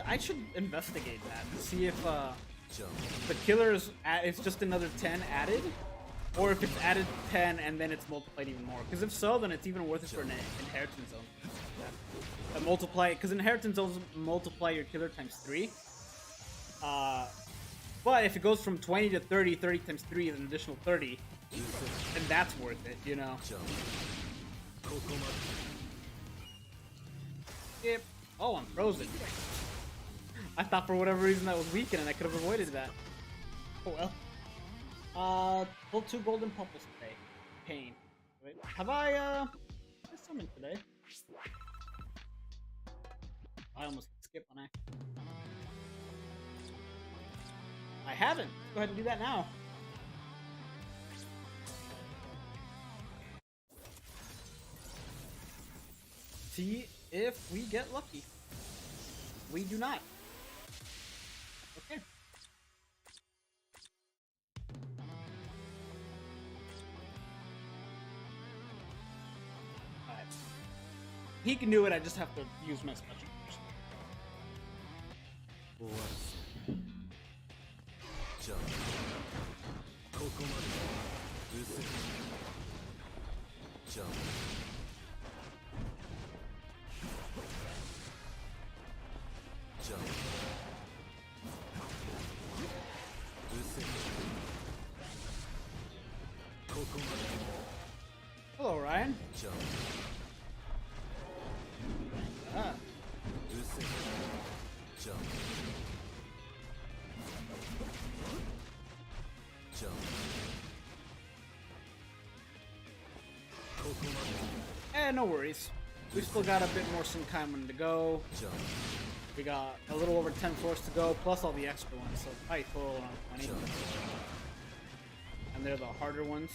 I should investigate that to see if the killer is it's just another 10 added, or if it's added 10 and then it's multiplied even more. Because if so, then it's even worth it for an inheritance zone. Yeah. Multiply, because inheritance zones multiply your killer times 3. But if it goes from 20 to 30, 30 times 3 is an additional 30, and that's worth it, you know. Yep. Oh, I'm frozen. I thought for whatever reason that was weakened and I could have avoided that. Oh well. Pull 2 golden pulples today. Pain. Wait, have I summoned today? skip on accident. I haven't. Go ahead and do that now. See if we get lucky. We do not. Okay. Alright. He can do it, I just have to use my special first. Hello, Ryan. Ah. No worries. We still got a bit more Senkaimon to go. We got a little over 10 floors to go, plus all the extra ones, so probably total around 20. And they're the harder ones.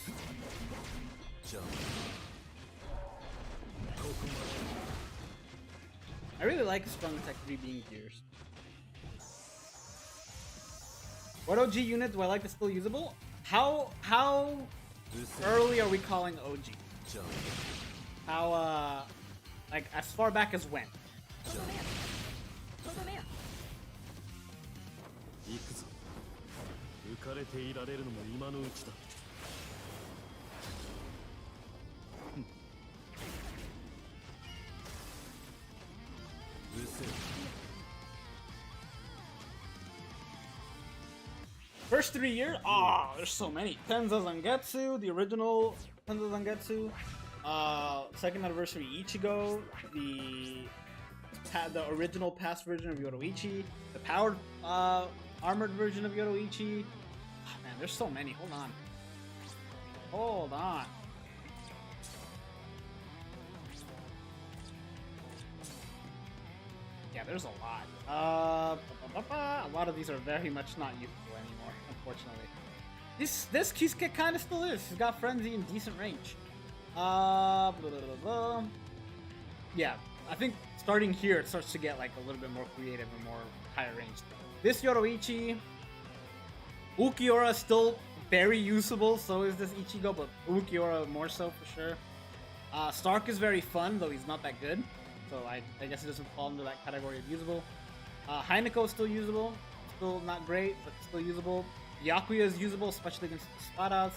I really like Strong Attack 3 being gears. What OG unit do I like that's still usable? How early are we calling OG? How like as far back as when? First 3 years? Ah, there's so many. Tenza Zangetsu, the original Tenza Zangetsu, second anniversary Ichigo, the original past version of Yoruichi, the powered armored version of Yoruichi. Oh, man, there's so many. Hold on. Hold on. Yeah, there's a lot. A lot of these are very much not useful anymore, unfortunately. This Kisuke kind of still is. He's got frenzy in decent range. Yeah, I think starting here it starts to get like a little bit more creative and more higher range. This Yoruichi, Ukiura is still very usable. So is this Ichigo, but Ukiura more so for sure. Stark is very fun, though he's not that good. So I guess it doesn't fall into that category of usable. Heineko is still usable. Still not great, but still usable. Yakuya is usable, especially against the Spadas.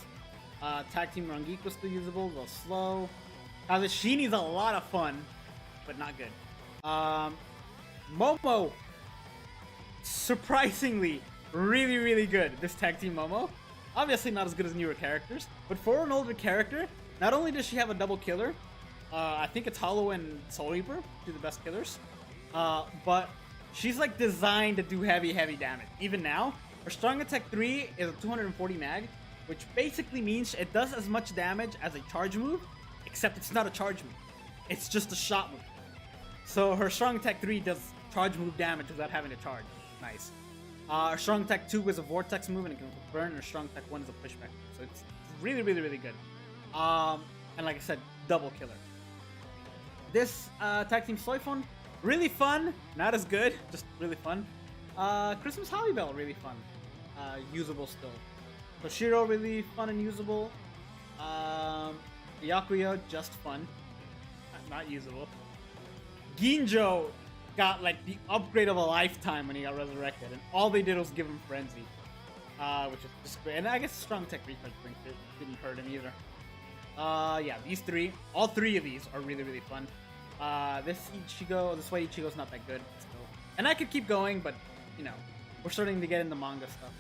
Tag Team Rangiku is still usable, though slow. Kazashini's a lot of fun, but not good. Momo, surprisingly, really, really good. This Tag Team Momo. Obviously not as good as newer characters, but for an older character, not only does she have a double killer, I think it's Hollow and Soul Reaper, two of the best killers. But she's like designed to do heavy damage. Even now, her Strong Attack 3 is a 240 mag, which basically means it does as much damage as a charge move, except it's not a charge move. It's just a shot move. So her Strong Attack 3 does charge move damage without having to charge. Nice. Her Strong Attack 2 is a Vortex move and it can burn, and her Strong Attack 1 is a pushback. So it's really, really, really good. And like I said, double killer. This Tag Team Soifon, really fun, not as good, just really fun. Christmas Holly Bell, really fun, usable still. Toshiro, really fun and usable. Yakuya, just fun, not usable. Ginjo got like the upgrade of a lifetime when he got resurrected, and all they did was give him Frenzy, which is just great. And I guess Strong Tech Refresh didn't hurt him either. Yeah, these three, all three of these are really, really fun. This way Ichigo's not that good still. And I could keep going, but, you know, we're starting to get into manga stuff.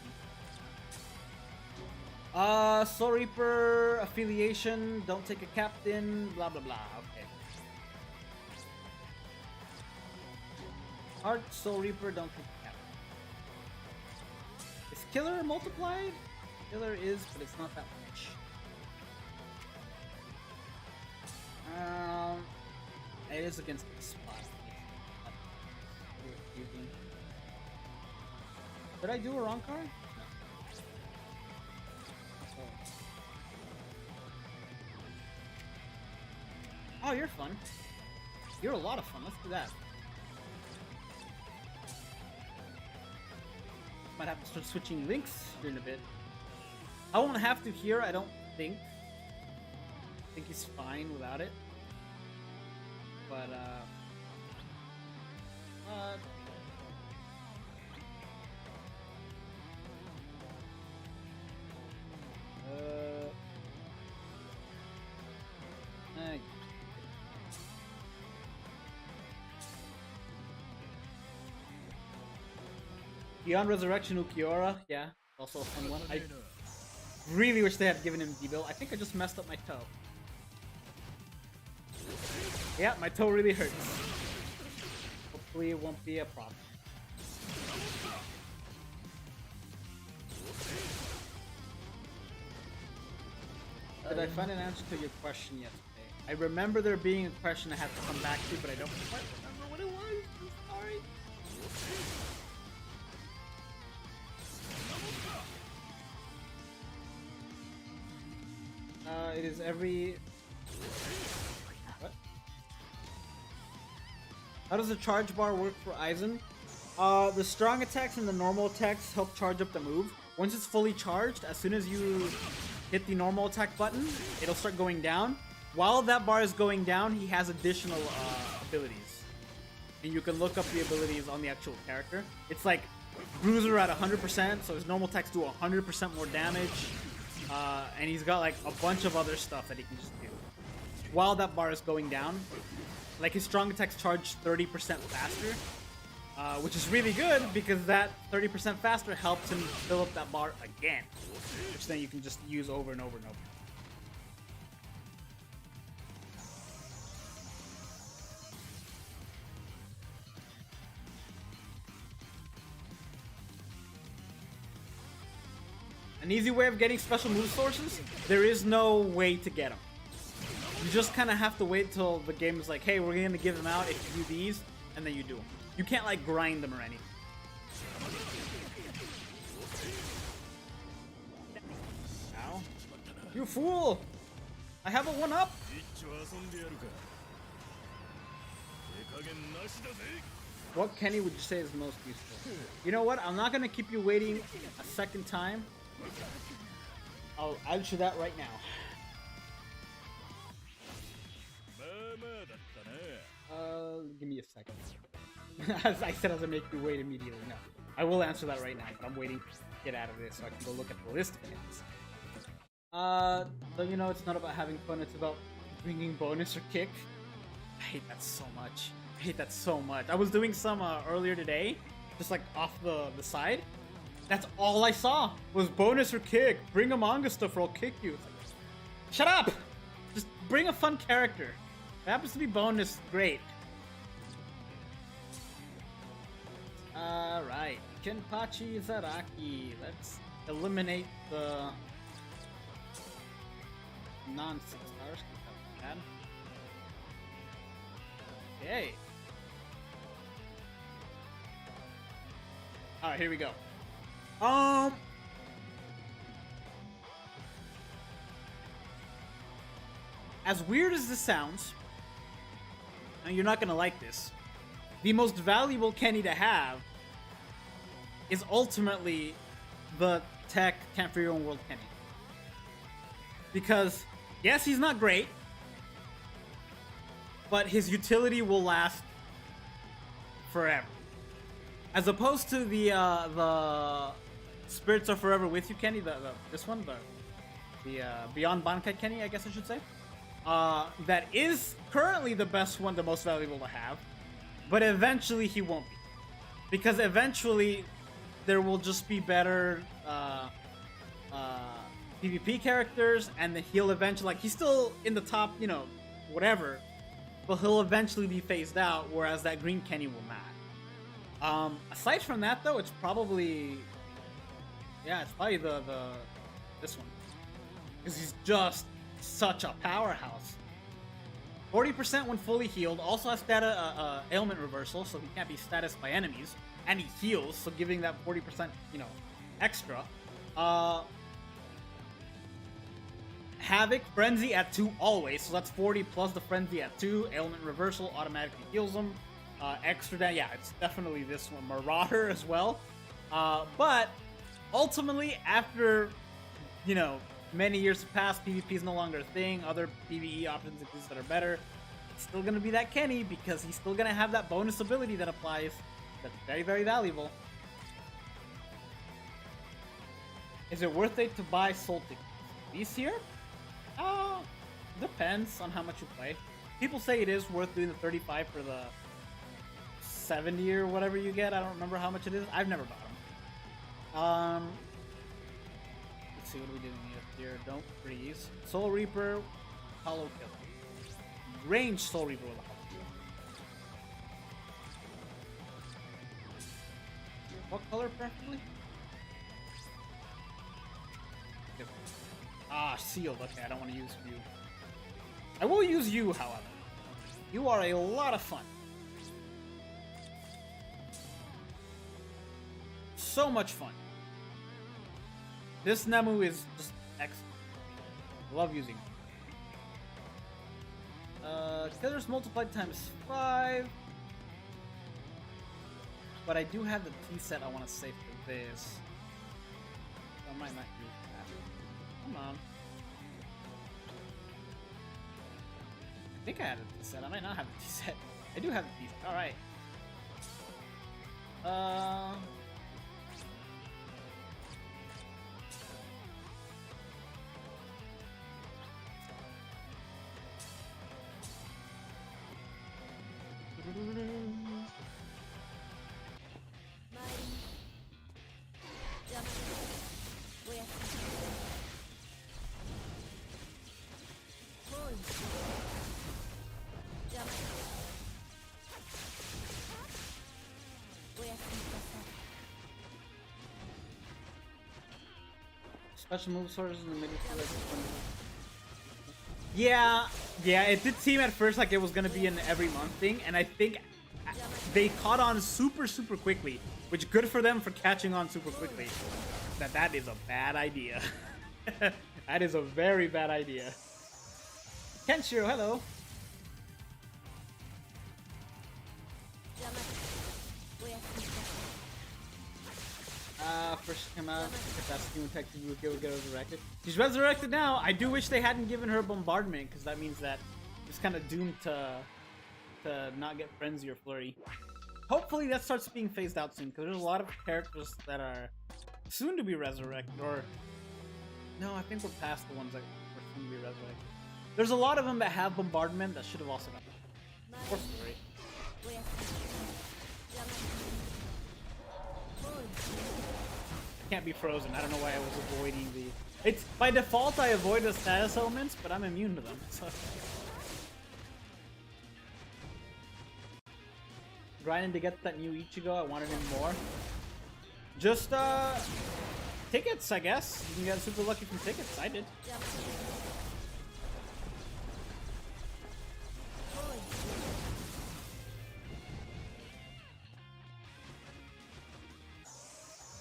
Soul Reaper, affiliation, don't take a captain, blah, blah, blah. Okay. Heart, Soul Reaper, don't take a captain. Is Killer multiplied? Killer is, but it's not that much. It is against the spot. confusing. Did I do a wrong card? No. Oh, you're fun. You're a lot of fun. Let's do that. Might have to start switching links here in a bit. I won't have to here, I don't think. I think he's fine without it. But, Beyond Resurrection Ukiora, yeah, also a fun one. I really wish they had given him debuild. I think I just messed up my toe. Yeah, my toe really hurts. Hopefully it won't be a problem. Did I find an answer to your question yesterday? I remember there being a question I had to come back to, but I don't quite remember what it was. I'm sorry. It is every... What? How does the charge bar work for Aizen? The strong attacks and the normal attacks help charge up the move. Once it's fully charged, as soon as you hit the normal attack button, it'll start going down. While that bar is going down, he has additional abilities. And you can look up the abilities on the actual character. It's like Bruiser at 100%, so his normal attacks do 100% more damage. And he's got like a bunch of other stuff that he can just do while that bar is going down. Like his strong attacks charge 30% faster, which is really good because that 30% faster helps him fill up that bar again, which then you can just use over and over and over. An easy way of getting special move sources? There is no way to get them. You just kind of have to wait till the game is like, hey, we're going to give them out if you do these, and then you do them. You can't like grind them or anything. Ow. You fool! I have a 1-up! What Kenny would you say is most useful? You know what? I'm not going to keep you waiting a second time. I'll answer that right now. Give me a second. As I said, as I make you wait immediately. No, I will answer that right now, but I'm waiting to get out of this so I can go look at the list of things. So you know, it's not about having fun, it's about bringing bonus or kick. I hate that so much. I hate that so much. I was doing some earlier today, just like off the side. That's all I saw was bonus or kick. Bring a manga stuff or I'll kick you. It's like, shut up! Just bring a fun character. It happens to be bonus, great. Alright, Kenpachi Zaraki. Let's eliminate the non-6 stars. Okay. Alright, here we go. As weird as this sounds, and you're not gonna like this, the most valuable Kenny to have is ultimately the Tech Can't For Your Own World Kenny. Because, yes, he's not great, but his utility will last forever. As opposed to the Spirits Are Forever With You Kenny, this one, the Beyond Bankai Kenny, I guess I should say. That is currently the best one, the most valuable to have, but eventually he won't be. Because eventually there will just be better PvP characters, and he'll eventually, like, he's still in the top, you know, whatever, but he'll eventually be phased out, whereas that green Kenny will not. Aside from that, though, it's probably, yeah, it's probably this one, because he's just such a powerhouse. 40% when fully healed. Also has ailment reversal, so he can't be status by enemies. And he heals, so giving that 40%, you know, extra. Havoc, Frenzy at 2 always, so that's 40 plus the Frenzy at 2. Ailment reversal automatically heals him. Extra damage, yeah, it's definitely this one. Marauder as well. But ultimately, after, you know, many years have passed, PvP is no longer a thing. Other PvE options exist that are better. It's still going to be that Kenny because he's still going to have that bonus ability that applies. That's very, very valuable. Is it worth it to buy Soul Tickets? These here? Depends on how much you play. People say it is worth doing the 35 for the 70 or whatever you get. I don't remember how much it is. I've never bought them. Let's see, what are we doing here? Don't freeze. Soul Reaper, Hollow Kill. Range Soul Reaper with a Hollow Kill. What color preferably? Ah, sealed. Okay, I don't want to use you. I will use you, however. You are a lot of fun. So much fun. This Nemu is just excellent. I love using it. Killers multiplied times 5. But I do have the T set I want to save for this. I might not use that. Come on. I think I have the T set. I might not have the T set. I do have the T set. Alright. Special move sources in the middle. Yeah, it did seem at first like it was gonna be an every month thing, and I think they caught on super quickly, which good for them for catching on super quickly. That is a bad idea. That is a very bad idea. Kenshiro, hello. First come out, if that's Steam Tech, will get resurrected. She's resurrected now. I do wish they hadn't given her bombardment, because that means that it's kind of doomed to not get Frenzy or Flurry. Hopefully that starts being phased out soon, because there's a lot of characters that are soon to be resurrected, or... No, I think we're past the ones that were soon to be resurrected. There's a lot of them that have bombardment that should have also gotten it. Or Flurry. Can't be frozen. I don't know why I was avoiding the... It's by default I avoid the status elements, but I'm immune to them. So. Grinding to get that new Ichigo. I wanted him more. Just tickets, I guess. You can get super lucky from tickets. I did.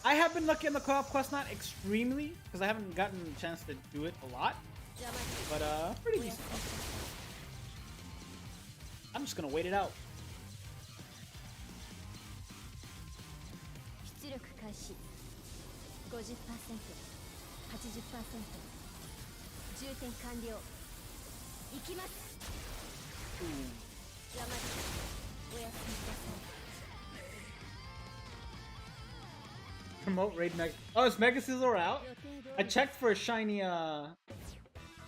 I have been lucky on the co-op quest, not extremely, because I haven't gotten a chance to do it a lot, but pretty decent. I'm just gonna wait it out. Promote raid Meg. Oh, is Mega Sizzler out? I checked for a shiny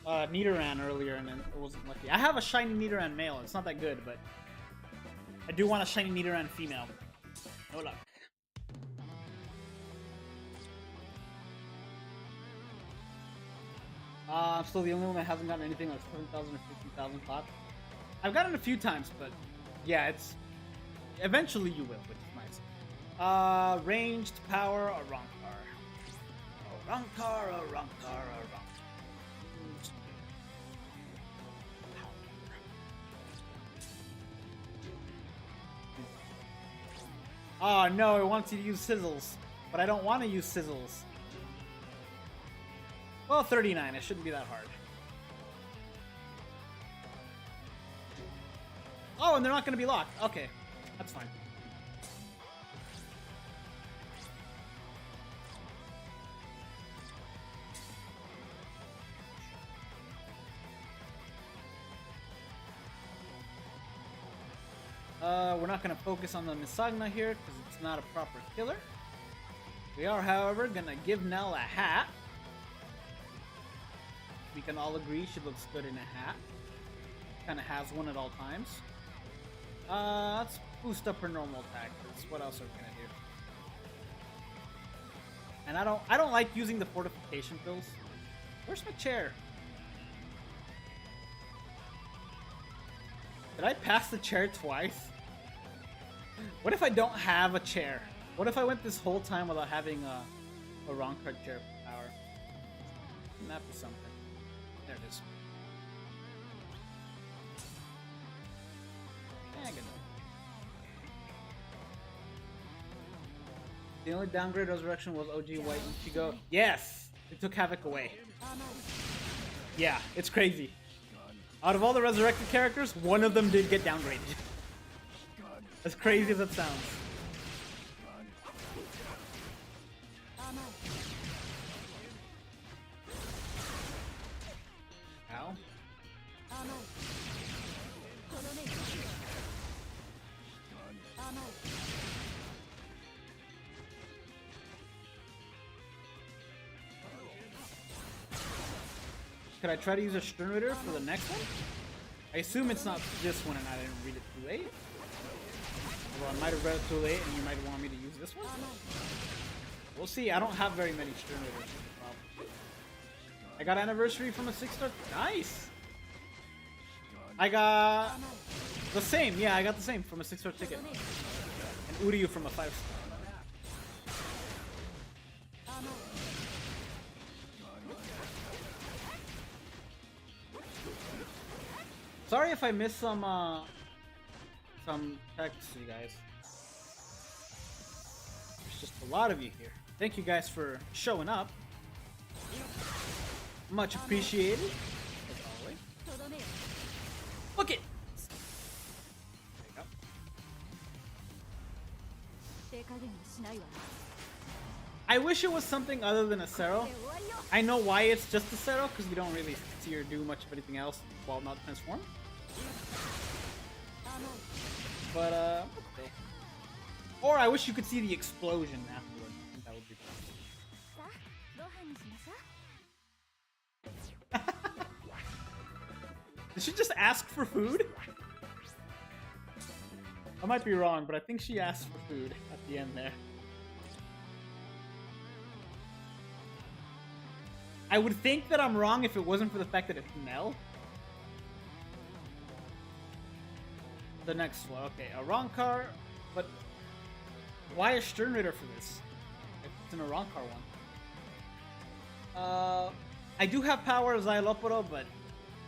Nidoran earlier and it wasn't lucky. I have a shiny Nidoran male. It's not that good, but I do want a shiny Nidoran female. No luck. I'm still the only one that hasn't gotten anything like 7,000 or 15,000 pots. I've gotten a few times, but yeah, it's eventually you will, which is nice. Ranged power or Rankar. Rankar. Oh no, it wants you to use sizzles. But I don't want to use sizzles. Well, 39. It shouldn't be that hard. Oh, and they're not going to be locked. Okay, that's fine. We're not going to focus on the Misagna here because it's not a proper killer. We are, however, going to give Nell a hat. We can all agree she looks good in a hat. Kind of has one at all times. Let's boost up her normal attack. What else are we gonna do? And I don't like using the fortification pills. Where's my chair? Did I pass the chair twice? What if I don't have a chair? What if I went this whole time without having a wrong card chair power? Wouldn't that be something? There it is. Yeah, good. The only downgrade resurrection was OG White Ichigo. Yes! It took Havoc away. Yeah, it's crazy. Out of all the resurrected characters, one of them did get downgraded. As crazy as it sounds. Ow. Could I try to use a Stern Ritter for the next one? I assume it's not this one and I didn't read it too late. Although I might have read it too late and you might want me to use this one. We'll see. I don't have very many Stern Ritters. I got Anniversary from a 6-star. Nice! I got the same. Yeah, I got the same from a 6-star ticket. And Uryu from a 5-star. Sorry if I missed some texts, you guys. There's just a lot of you here. Thank you guys for showing up. Much appreciated. As always. Look it! There you go. I wish it was something other than a Cero. I know why it's just a Cero, because we don't really see or do much of anything else while not transformed. But, okay. Or I wish you could see the explosion afterwards. I think that would be fun. Did she just ask for food? I might be wrong, but I think she asked for food at the end there. I would think that I'm wrong if it wasn't for the fact that it's Nell. The next one, okay, a Ronkar, but why a Stern Ritter for this? If it's an Ronkar one. I do have power as Xyloporo, but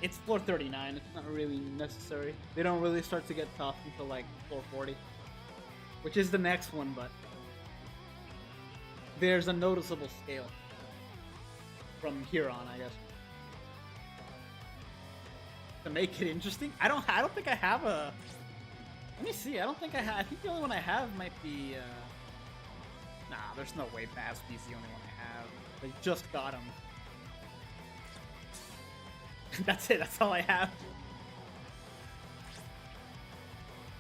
it's floor 39. It's not really necessary. They don't really start to get tough until like floor 40, which is the next one, but there's a noticeable scale from here on, I guess. To make it interesting, I don't think I have a. Let me see. I don't think I have. I think the only one I have might be. Nah, there's no way Basby's the only one I have. They just got him. That's it. That's all I have.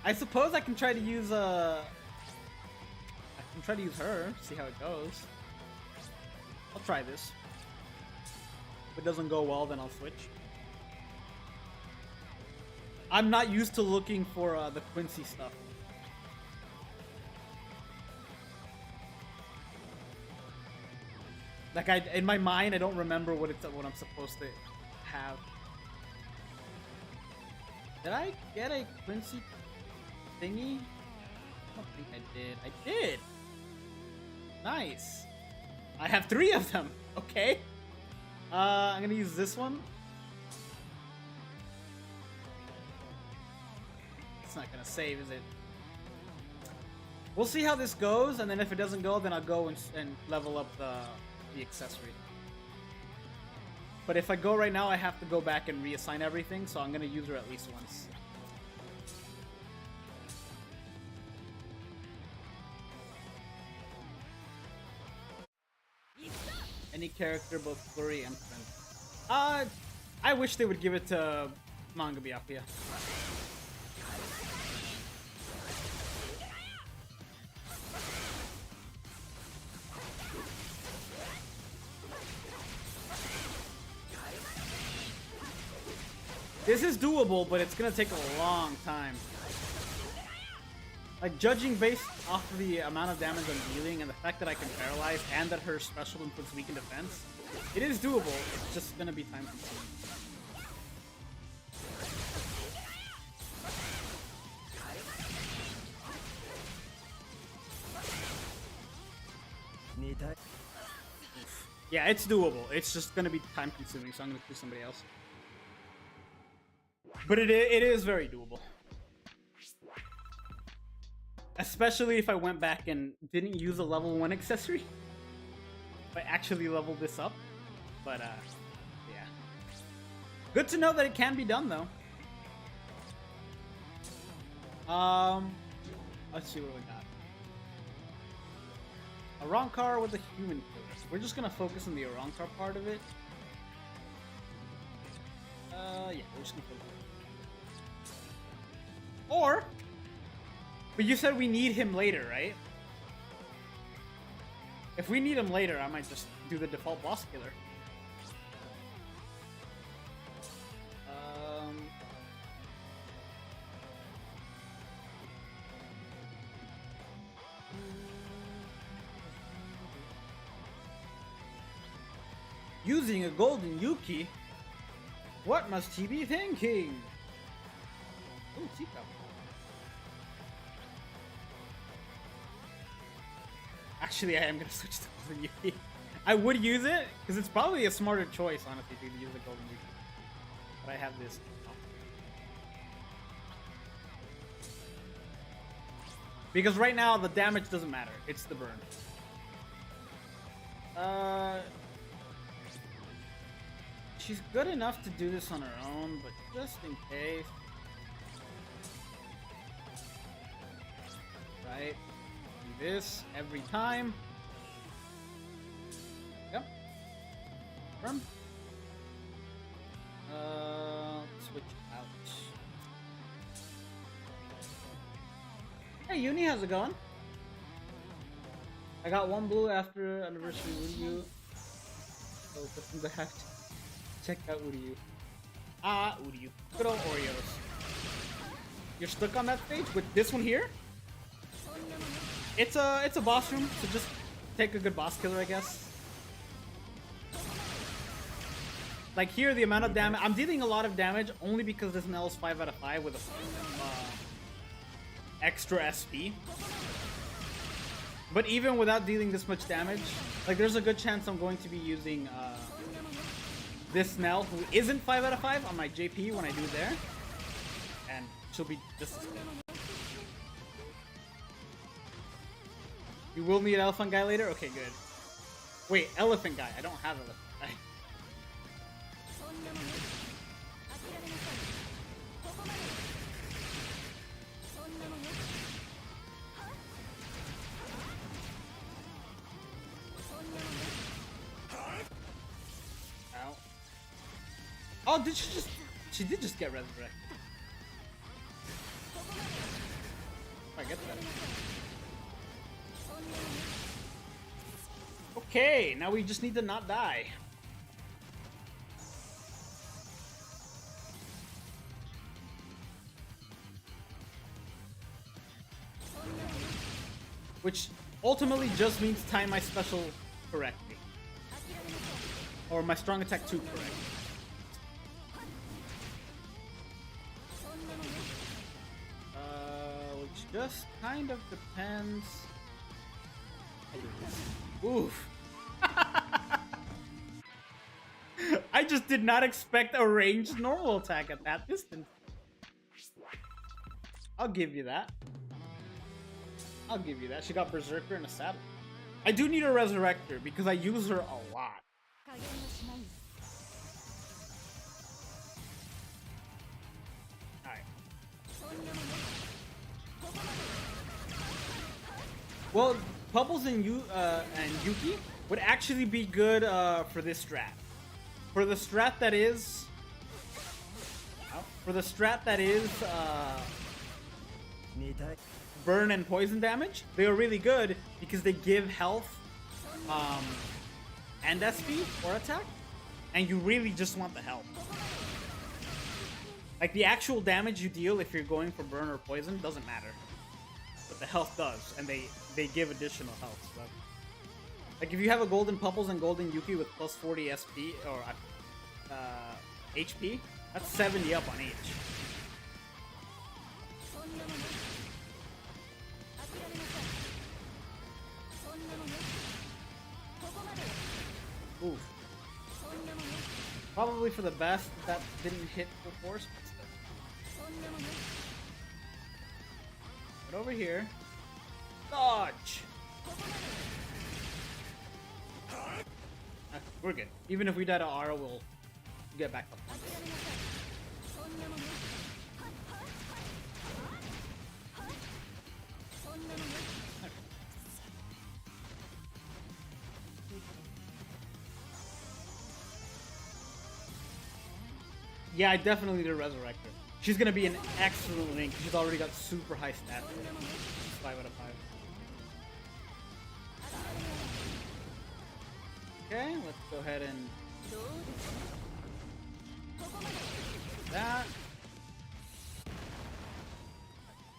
I suppose I can try to use I can try to use her. See how it goes. I'll try this. If it doesn't go well, then I'll switch. I'm not used to looking for the Quincy stuff. Like in my mind, I don't remember what I'm supposed to have. Did I get a Quincy thingy? I don't think I did. I did. Nice. I have 3 of them. Okay. I'm gonna use this one. It's not gonna save, is it? We'll see how this goes, and then if it doesn't go, then I'll go and level up the accessory. But if I go right now, I have to go back and reassign everything, so I'm gonna use her at least once. Any character, both flurry and friend. I wish they would give it to Manga Byakuya. This is doable, but it's gonna take a long time. Like, judging based off of the amount of damage I'm dealing and the fact that I can paralyze and that her special inputs weaken defense, it is doable. It's just gonna be time consuming. Yeah, it's doable. It's just gonna be time consuming, so I'm gonna choose somebody else. But it is very doable. Especially if I went back and didn't use a level 1 accessory. If I actually leveled this up. But, yeah. Good to know that it can be done, though. Let's see what we got. A Rankar with a human killer. We're just gonna focus on the Rankar part of it. Yeah, we're just gonna focus on it. Or, but you said we need him later, right? If we need him later, I might just do the default boss killer. Using a golden Yuki? What must he be thinking? Ooh, teacup. Actually, I am gonna switch to golden Yuki. I would use it, because it's probably a smarter choice, honestly, to use the golden Yuki. But I have this. Because right now, the damage doesn't matter. It's the burn. She's good enough to do this on her own, but just in case. Right? Do this every time. Yep. Confirm. Switch out. Hey, Uni, how's it going? I got one blue after anniversary Uryu. So I'm gonna have to check out Uryu. Uryu. Good old Oreos. You're stuck on that stage with this one here? It's a boss room, so just take a good boss killer, I guess. Like here, the amount of damage I'm dealing a lot of damage only because this Nell is 5 out of 5 with a extra SP. But even without dealing this much damage, like there's a good chance I'm going to be using this Nell, who isn't 5 out of 5 on my JP when I do there, and she'll be just as good. You will meet Elephant Guy later? Okay, good. Wait, Elephant Guy. I don't have Elephant Guy. Ow. Oh, did she just... She did just get resurrected. If I get that. Okay, now we just need to not die. Which ultimately just means time my special correctly. Or my strong attack 2 correct. Which just kind of depends. Oof. I just did not expect a ranged normal attack at that distance. I'll give you that. I'll give you that. She got Berserker and a saddle. I do need a Resurrector because I use her a lot. Alright. Well, Bubbles and Yuki would actually be good for this strat. For the strat that is... burn and poison damage, they are really good because they give health and SP or attack, and you really just want the health. Like, the actual damage you deal if you're going for burn or poison doesn't matter, but the health does, and they give additional health. So, like, if you have a golden Pupples and golden Yuki with plus 40 SP or HP, that's 70 up on each. Oof. Probably for the best that didn't hit full force, but still. But over here, dodge! We're good. Even if we die to Ara, we'll get back up. Yeah, I definitely need a Resurrector. She's gonna be an excellent link. She's already got super high stats. 5 out of 5. Okay, let's go ahead and that.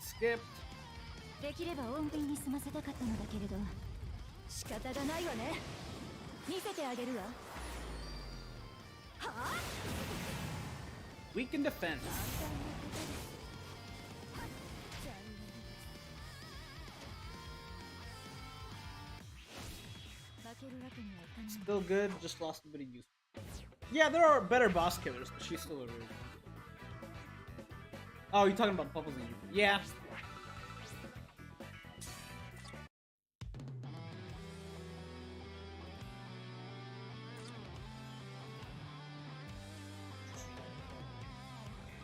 Skipped. Weaken defense. Still good, just lost a bit of use. Yeah, there are better boss killers, but she's still a rude. Oh, you're talking about Bubbles and you? Yeah.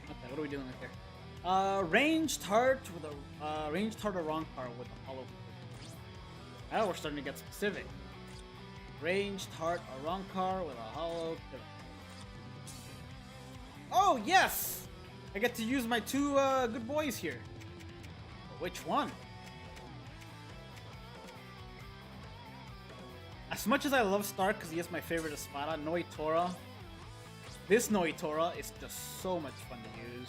Okay, what are we doing right here? Ranged heart with a ranged heart or wrong card with a hollow. Now we're starting to get specific. Ranged heart or wrong card with a hollow. Oh yes! I get to use my two good boys here. But which one? As much as I love Stark because he is my favorite Espada, Noitora. This Noitora is just so much fun to use.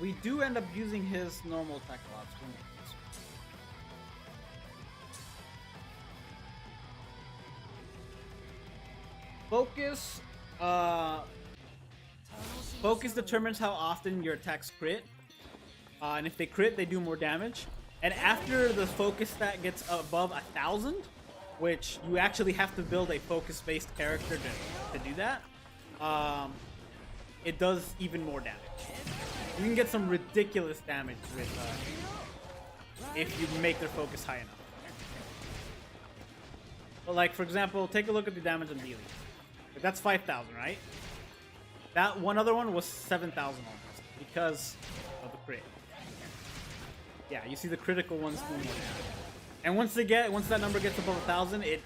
We do end up using his normal attack a lot. Focus. Focus determines how often your attacks crit. And if they crit, they do more damage. And after the focus stat gets above 1,000, which you actually have to build a focus-based character to do that, it does even more damage. You can get some ridiculous damage with if you make their focus high enough. But like, for example, take a look at the damage on dealing. Like, that's 5,000, right? That one other one was 7,000 almost because of the crit. Yeah, you see the critical ones doing more damage. And once that number gets above 1,000, it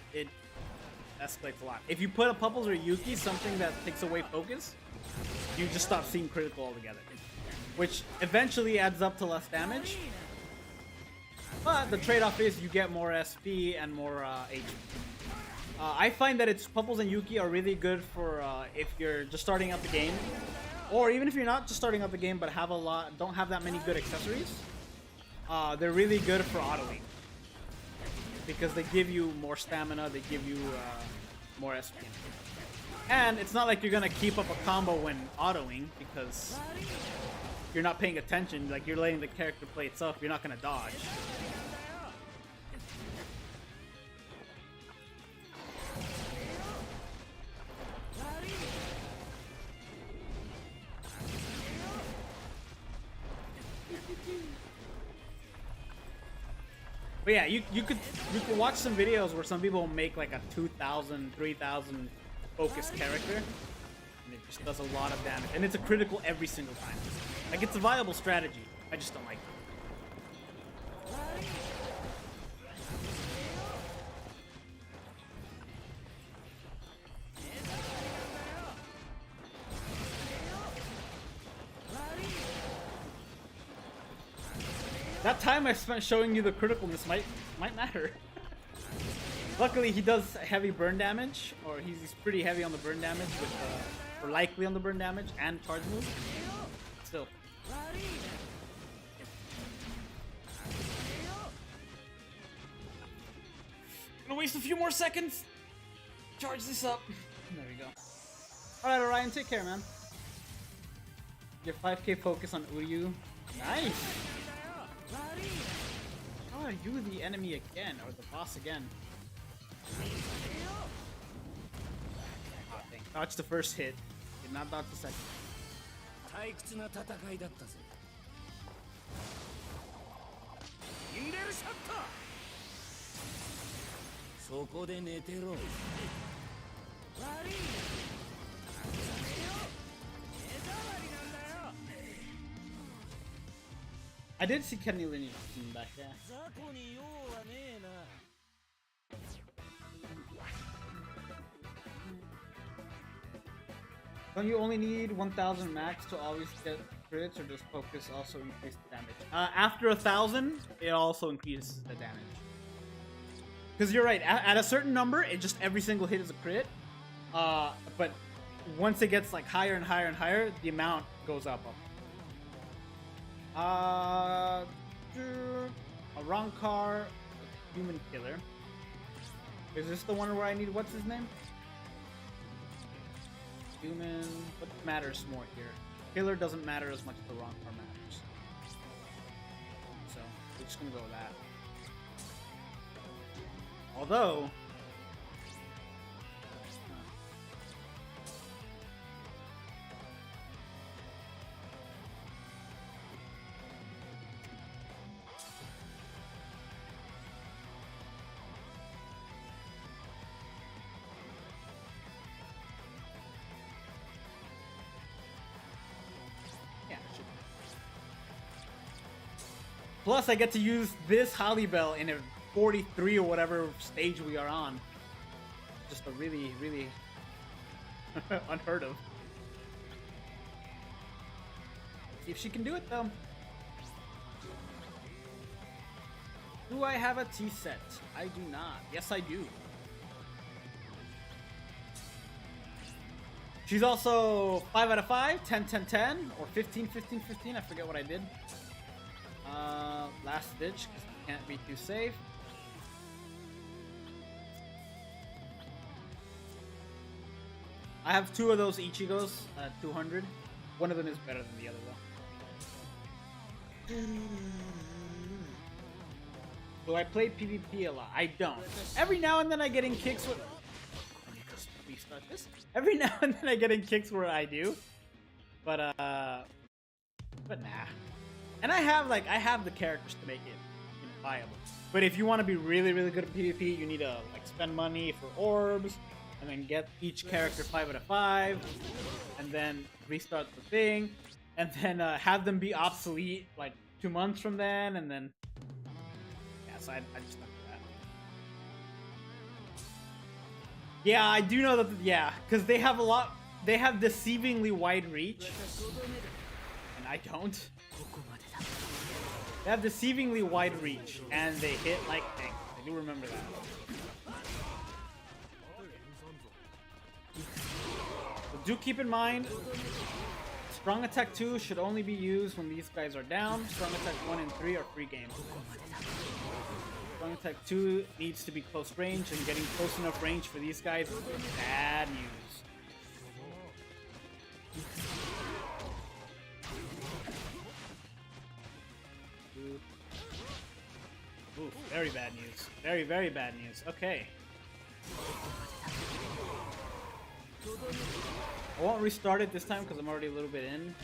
escalates a lot. If you put a Pupples or Yuki, something that takes away focus, you just stop seeing critical altogether. Which eventually adds up to less damage. But the trade-off is you get more SP and more HP. I find that Pupples and Yuki are really good for if you're just starting out the game. Or even if you're not just starting out the game but don't have that many good accessories. They're really good for autoing. Because they give you more stamina, they give you more SP. And it's not like you're gonna keep up a combo when autoing, because you're not paying attention. Like, you're letting the character play itself. You're not gonna dodge. But yeah, you could watch some videos where some people make like a 2,000, 3,000 focus character, and it just does a lot of damage, and it's a critical every single time. Like, it's a viable strategy. I just don't like it. That time I spent showing you the criticalness might matter. Luckily, he does heavy burn damage, or he's pretty heavy on the burn damage, with, or likely on the burn damage and charge move. Still. Gonna waste a few more seconds. Charge this up. There we go. Alright, Orion, take care, man. Your 5k focus on Uryu. Nice! How are you the enemy again, or the boss again? Oh, dang. Dodge the first hit. Did not dodge the second. I did see Kenny Lineage back there. Don't you only need 1,000 max to always get crits, or does focus also increase the damage? After 1,000, it also increases the damage. Because you're right, at a certain number, it just every single hit is a crit. But once it gets like higher and higher and higher, the amount goes up. A Rankar, human killer. Is this the one where I need, what's his name? Human, what matters more here? Killer doesn't matter as much as the Rankar matters. So, we're just gonna go with that. Although, plus, I get to use this Holly Bell in a 43 or whatever stage we are on. Just a really, really unheard of. See if she can do it, though. Do I have a T set? I do not. Yes, I do. She's also 5 out of 5, 10, 10, 10, or 15, 15, 15. I forget what I did. Last ditch, because you can't be too safe. I have 2 of those Ichigos at 200. One of them is better than the other, though. Do I play PvP a lot? I don't. Every now and then I get in kicks with... Restart this. Every now and then I get in kicks where I do. But nah. And I have the characters to make it, you know, viable. But if you want to be really, really good at PvP, you need to like spend money for orbs, and then get each character 5 out of 5, and then restart the thing, and then have them be obsolete like 2 months from then, and then yeah. So I just don't do that. Yeah, I do know that. Yeah, because they have a lot. They have deceivingly wide reach, and I don't. They have deceivingly wide reach, and they hit like tanks. I do remember that. So do keep in mind, Strong Attack 2 should only be used when these guys are down. Strong Attack 1 and 3 are free games. Strong Attack 2 needs to be close range, and getting close enough range for these guys is bad news. Oof, very bad news. Very, very bad news. Okay. I won't restart it this time because I'm already a little bit in.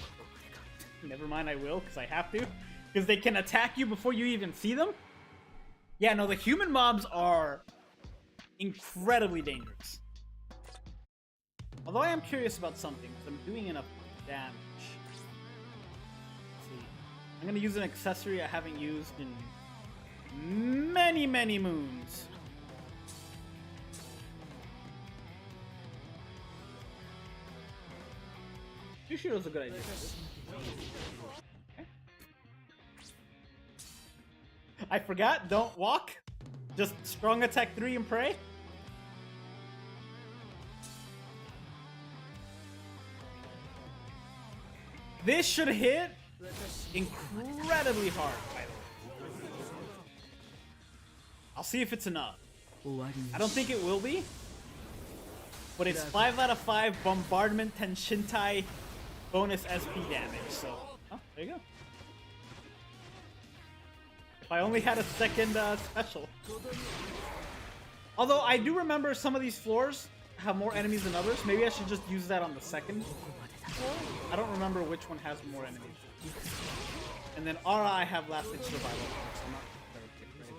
Never mind, I will because I have to. Because they can attack you before you even see them. Yeah, no, the human mobs are incredibly dangerous. Although I am curious about something because I'm doing enough damage. Let's see. I'm going to use an accessory I haven't used in many, many moons. Yushiro's a good idea. Okay. I forgot, don't walk. Just strong attack 3 and pray. This should hit incredibly hard, by the way. I'll see if it's enough. I don't think it will be. But it's 5 out of 5 bombardment Tenshintai bonus SP damage, so oh, there you go. If I only had a second special. Although I do remember some of these floors have more enemies than others. Maybe I should just use that on the second floor. I don't remember which one has more enemies. And then Aura I have last ditch survival. So I'm not very quick, right?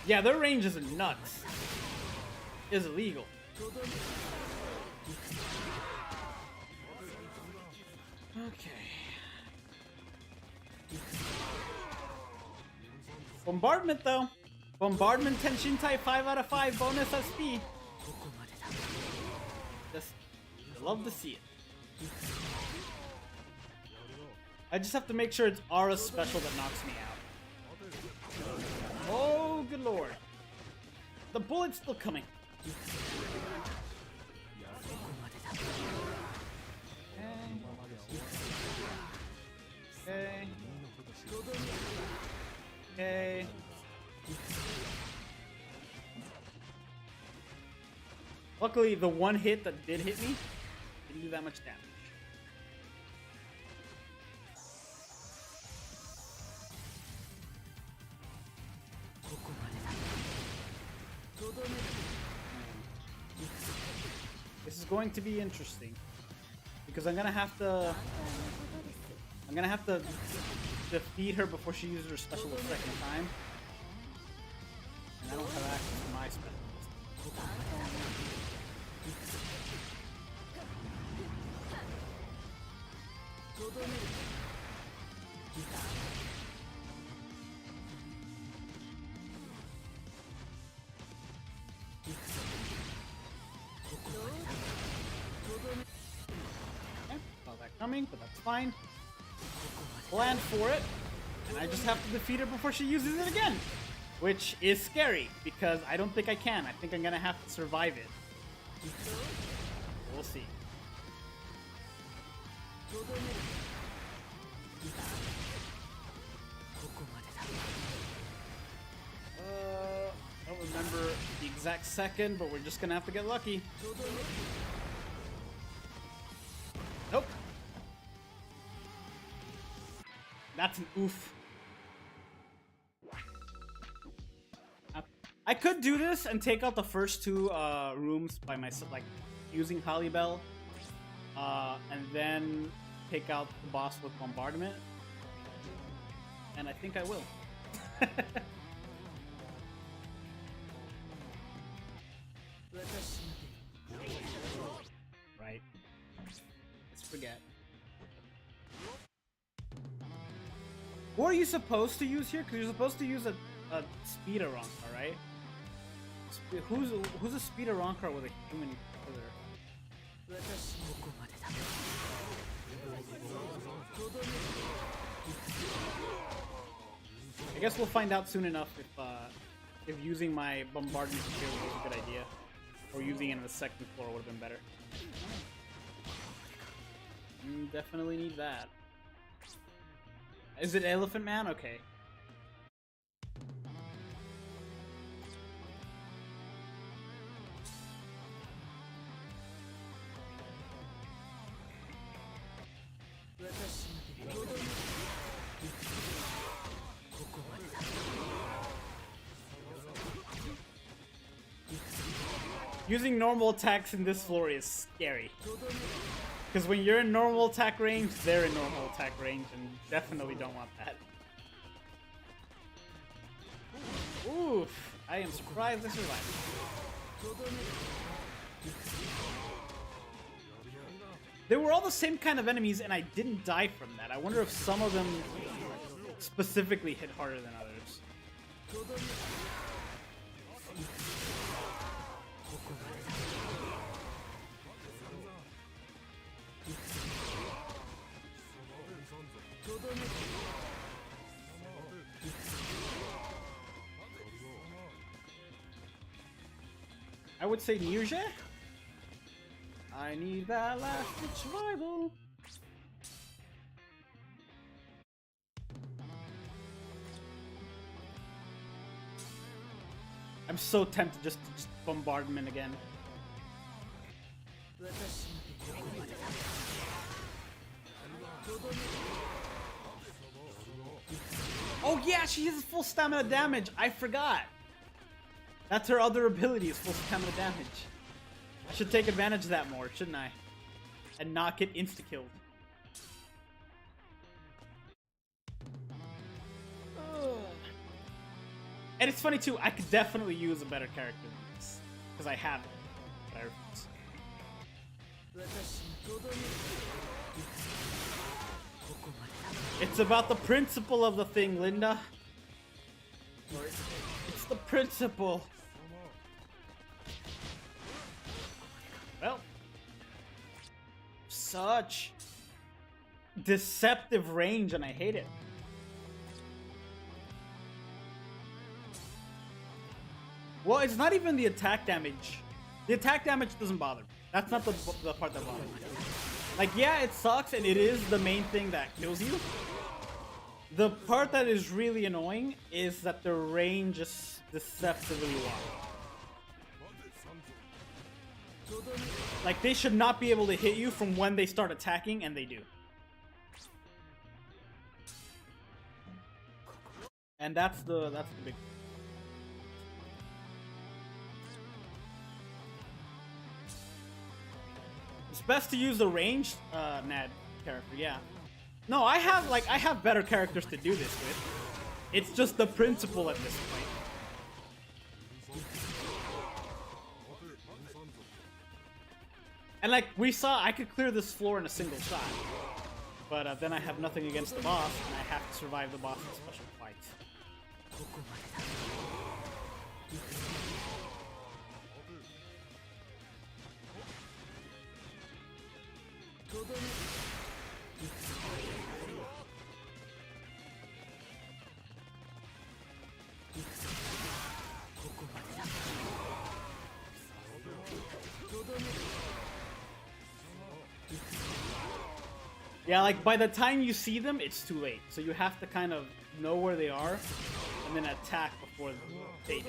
Yeah, their range is nuts. Is illegal. Okay. Bombardment though. Bombardment Tenshintai 5 out of 5 bonus SP. Just love to see it. I just have to make sure it's Aura's special that knocks me out. Oh, good lord. The bullet's still coming. Okay. Okay. Luckily, the one hit that did hit me didn't do that much damage. This is going to be interesting because I'm gonna have to defeat her before she uses her special a second time, and I don't have access to my special. Coming, but that's fine. Plan for it, and I just have to defeat her before she uses it again, which is scary because I don't think I can. I think I'm gonna have to survive it. We'll see. I don't remember the exact second, but we're just gonna have to get lucky. Nope. That's an oof. I could do this and take out the first two rooms by myself, like using Holly Bell, and then take out the boss with bombardment. And I think I will. Right. Let's forget. What are you supposed to use here? Because you're supposed to use a speed Aronka, right? Who's a speed Aronka with a human killer? I guess we'll find out soon enough if using my bombardment shield was a good idea, or using it on the second floor would have been better. Definitely need that. Is it Elephant Man? Okay. Using normal attacks in this floor is scary. Because when you're in normal attack range, they're in normal attack range, and definitely don't want that. Oof, I am surprised I survived. They were all the same kind of enemies, and I didn't die from that. I wonder if some of them specifically hit harder than others. I would say Nirja. I need that last survival. I'm so tempted just to bombard him in again. Oh yeah, she has full stamina damage. I forgot. That's her other ability, is full stamina damage. I should take advantage of that more, shouldn't I? And not get insta-killed. And it's funny too, I could definitely use a better character than this. Because I have it. It's about the principle of the thing, Linda. It's the principle. Well, such deceptive range, and I hate it. Well, it's not even the attack damage. The attack damage doesn't bother me. That's not the part that bothers me. Like, yeah, it sucks, and it is the main thing that kills you. The part that is really annoying is that the range is deceptively long. Like, they should not be able to hit you from when they start attacking, and they do. And that's the big. It's best to use the ranged Nad character, yeah. No, I have better characters to do this with. It's just the principle at this point. And like we saw, I could clear this floor in a single shot. But then I have nothing against the boss, and I have to survive the boss in special fights. Yeah, like by the time you see them, it's too late. So you have to kind of know where they are and then attack before they do.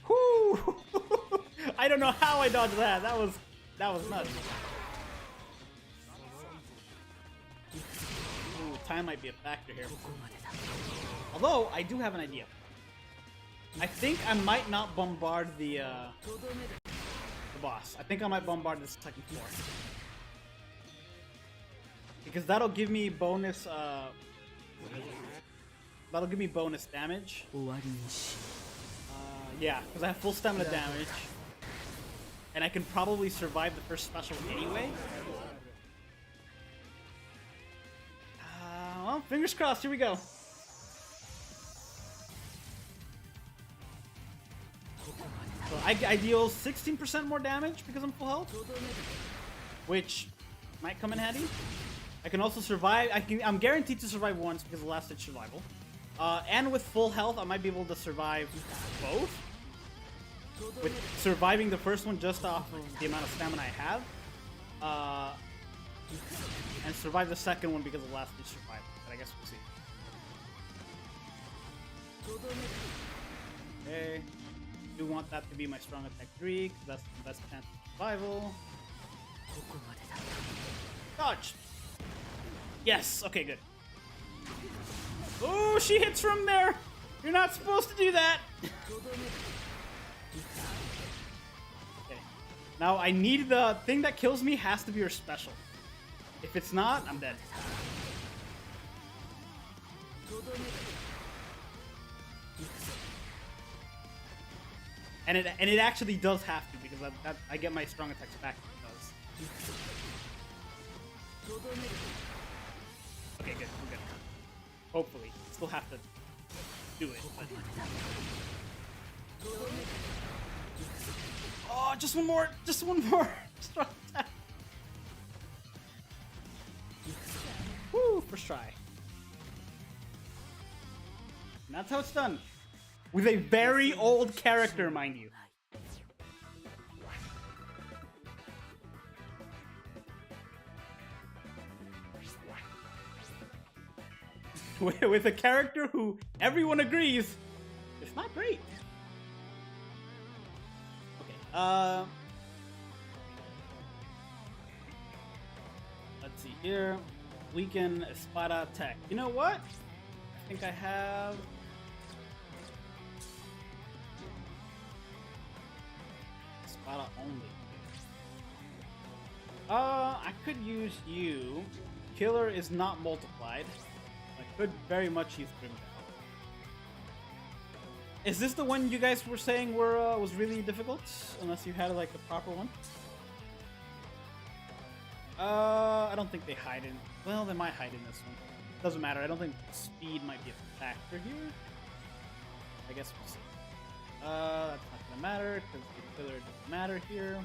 Whoo! I don't know how I dodged that. That was nuts. Ooh, time might be a factor here. Although I do have an idea. I think I might not bombard the boss. I think I might bombard the second floor. Because that'll give me bonus damage. Yeah, because I have full stamina damage. And I can probably survive the first special anyway. Well, fingers crossed, here we go. So I deal 16% more damage because I'm full health, which might come in handy. I can also survive. I'm guaranteed to survive once because of last ditch survival. And with full health, I might be able to survive both. With surviving the first one just off of the amount of stamina I have, and survive the second one because of last ditch survival. But I guess we'll see. Okay. Do want that to be my strong attack 3, because that's the best chance of survival. Dodge! Yes! Okay, good. Oh, she hits from there! You're not supposed to do that! Okay. Now, I need the thing that kills me has to be her special. If it's not, I'm dead. And it actually does have to, because I get my strong attacks back if it does. Okay, good. We're good. Hopefully. Still have to do it. But... Oh, just one more! Just one more! Strong attack! Woo! First try. And that's how it's done. With a very old character, mind you. With a character who everyone agrees is not great. Okay, let's see here. Weaken Espada Tech. You know what? I think I have... Espada only. I could use you. Killer is not multiplied. I could very much use Grim Down. Is this the one you guys were saying was really difficult? Unless you had like the proper one? I don't think they hide in. Well, they might hide in this one. Doesn't matter. I don't think speed might be a factor here. I guess we'll see. That's not gonna matter because the killer doesn't matter here.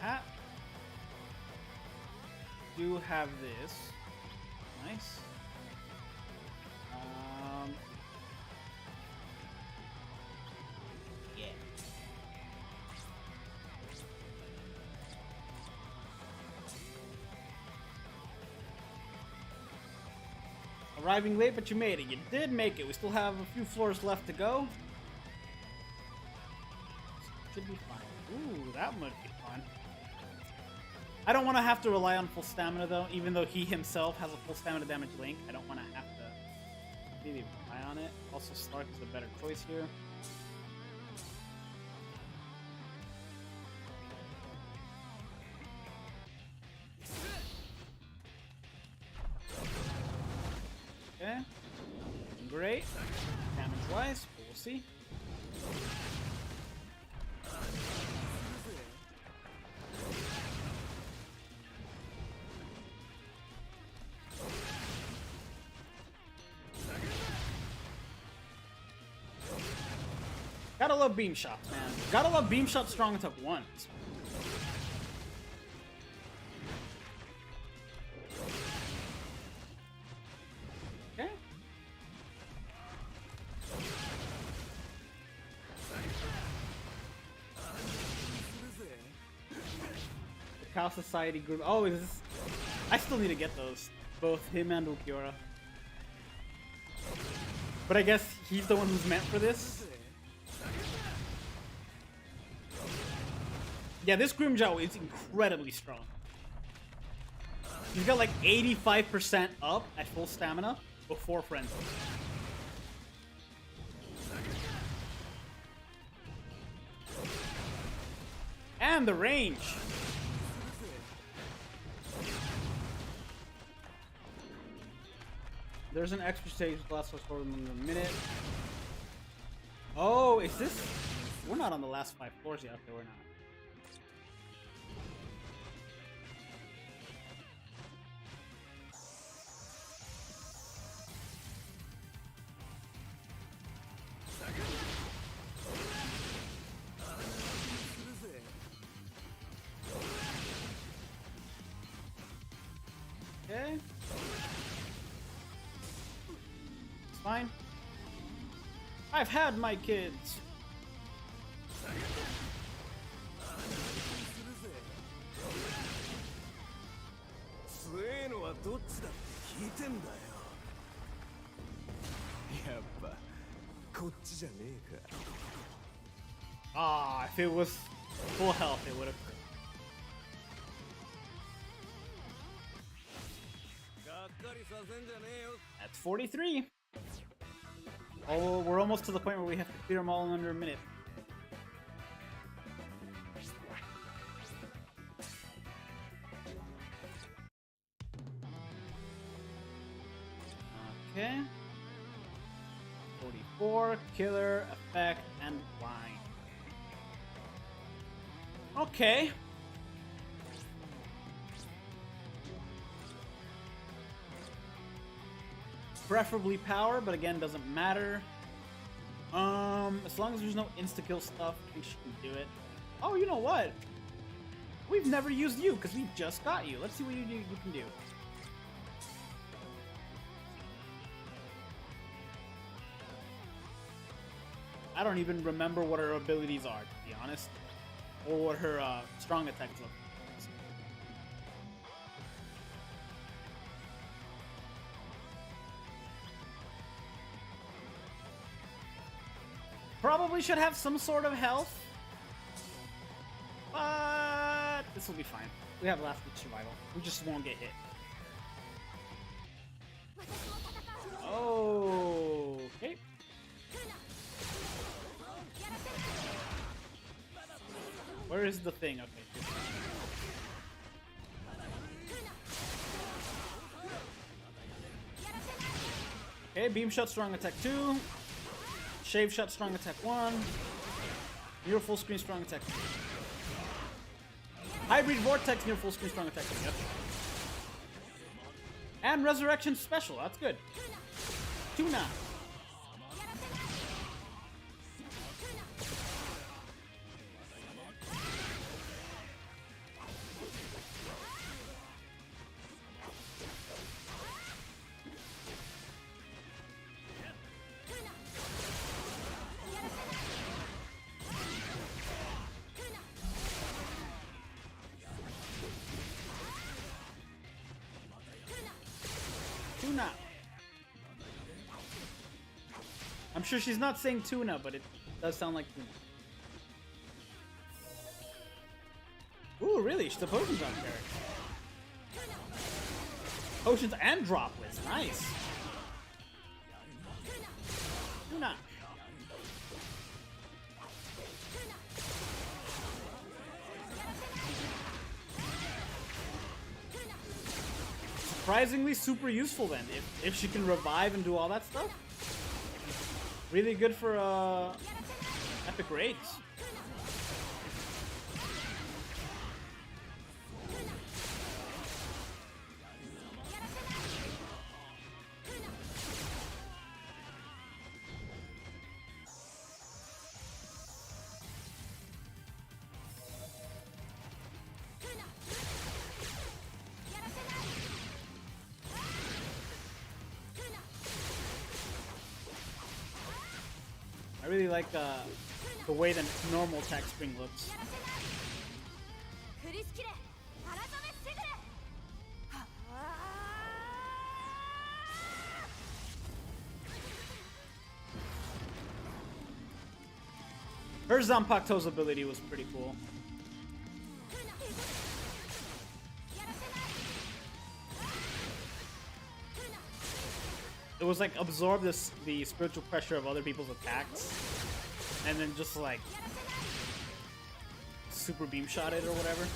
Hat. Do have this. Nice. Yeah. Arriving late, but you made it. You did make it. We still have a few floors left to go. Should be fine. Ooh, that might be fun. I don't want to have to rely on full stamina though, even though he himself has a full stamina damage link. I don't want to have to really rely on it. Also, Stark is the better choice here. Okay. Great. Damage-wise, we'll see. Gotta love beam shots, man. Gotta love beam shots strong attack 1. Okay. The Cow Society group. Oh, is this... I still need to get those. Both him and Ulquiorra. But I guess he's the one who's meant for this. Yeah, this Grimmjow is incredibly strong. He's got like 85% up at full stamina before Frenzy. And the range! There's an extra stage blast for in a minute. Oh, is this? We're not on the last 5 floors yet. Okay, we're not. Okay. It's fine. I've had my kids. Ah, if it was full health, it would have. That's 43. Oh, we're almost to the point where we have to clear them all in under a minute. Okay. 44, killer, effect, and blind. Okay. Preferably power, but again, doesn't matter. As long as there's no insta-kill stuff, I think she can do it. Oh, you know what? We've never used you, because we just got you. Let's see what you can do. I don't even remember what her abilities are, to be honest. Or what her strong attacks look like. Probably should have some sort of health. But this will be fine. We have last week's survival. We just won't get hit. Oh, okay. Where is the thing? Okay. Okay, beam shot, strong attack 2. Shave shot, strong attack 1. Near full screen, strong attack 2. Hybrid vortex, near full screen, strong attack 2. Yep. And resurrection special. That's good. Tuna. Tuna. I'm sure she's not saying tuna, but it does sound like tuna. Ooh, really? The potions on character. Potions and droplets. Nice. Tuna. Surprisingly super useful then, if she can revive and do all that stuff. Really good for epic raids. I really like the way the normal attack spring looks. Her Zanpakuto's ability was pretty cool. It was like absorb the spiritual pressure of other people's attacks, and then just like super beam shot it or whatever.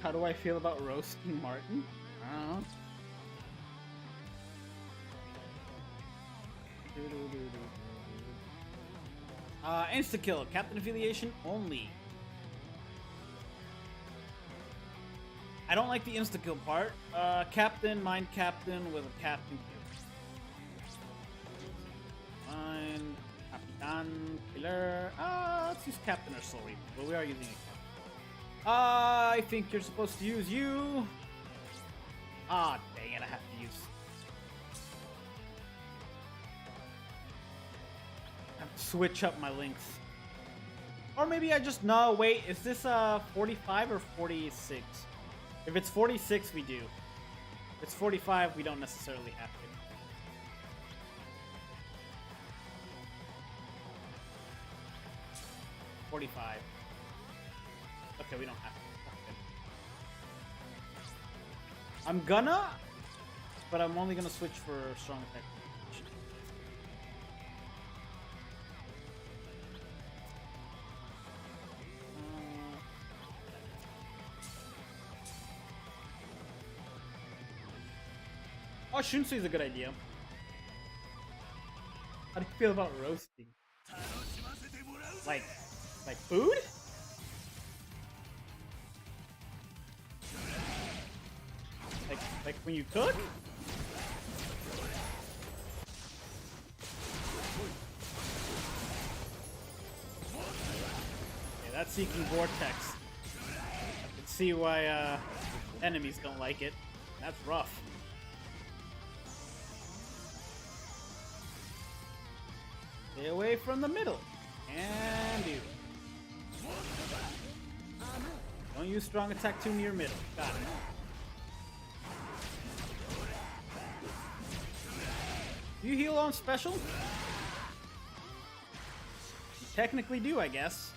How do I feel about roasting Martin? I don't know. Insta-kill. Captain affiliation only. I don't like the insta-kill part. Captain, mind captain with a captain kill. Mind, Capitan, killer. Let's use captain or soul reaper, but we are using a captain. I think you're supposed to use you. Ah, dang it, I have to switch up my links. Or maybe I just... No, wait. Is this 45 or 46? If it's 46, we do. If it's 45, we don't necessarily have to. $45. Okay, we don't have to. Okay. I'm gonna, but I'm only gonna switch for strong attack. Oh, Shunsui is a good idea. How do you feel about roasting? Like food? Like when you cook? Okay, that's seeking Vortex. I can see why enemies don't like it. That's rough. Stay away from the middle. And you. Don't use strong attack too near middle. Got it. Do you heal on special? You technically do, I guess.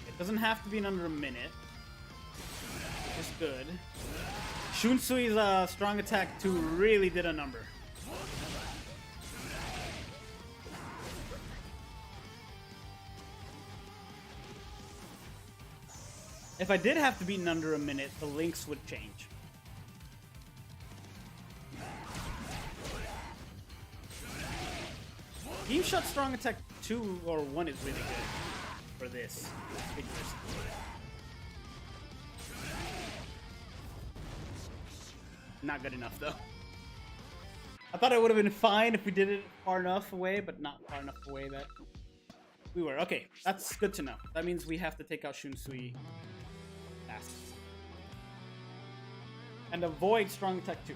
It doesn't have to be in under a minute. It's good. Shunsui's strong attack 2 really did a number. If I did have to beat in under a minute, the links would change. Game Shot strong attack 2 or 1 is really good for this. Not good enough though. I thought it would have been fine if we did it far enough away, but not far enough away that we were. Okay, that's good to know. That means we have to take out Shunsui fast. And avoid strong attack 2.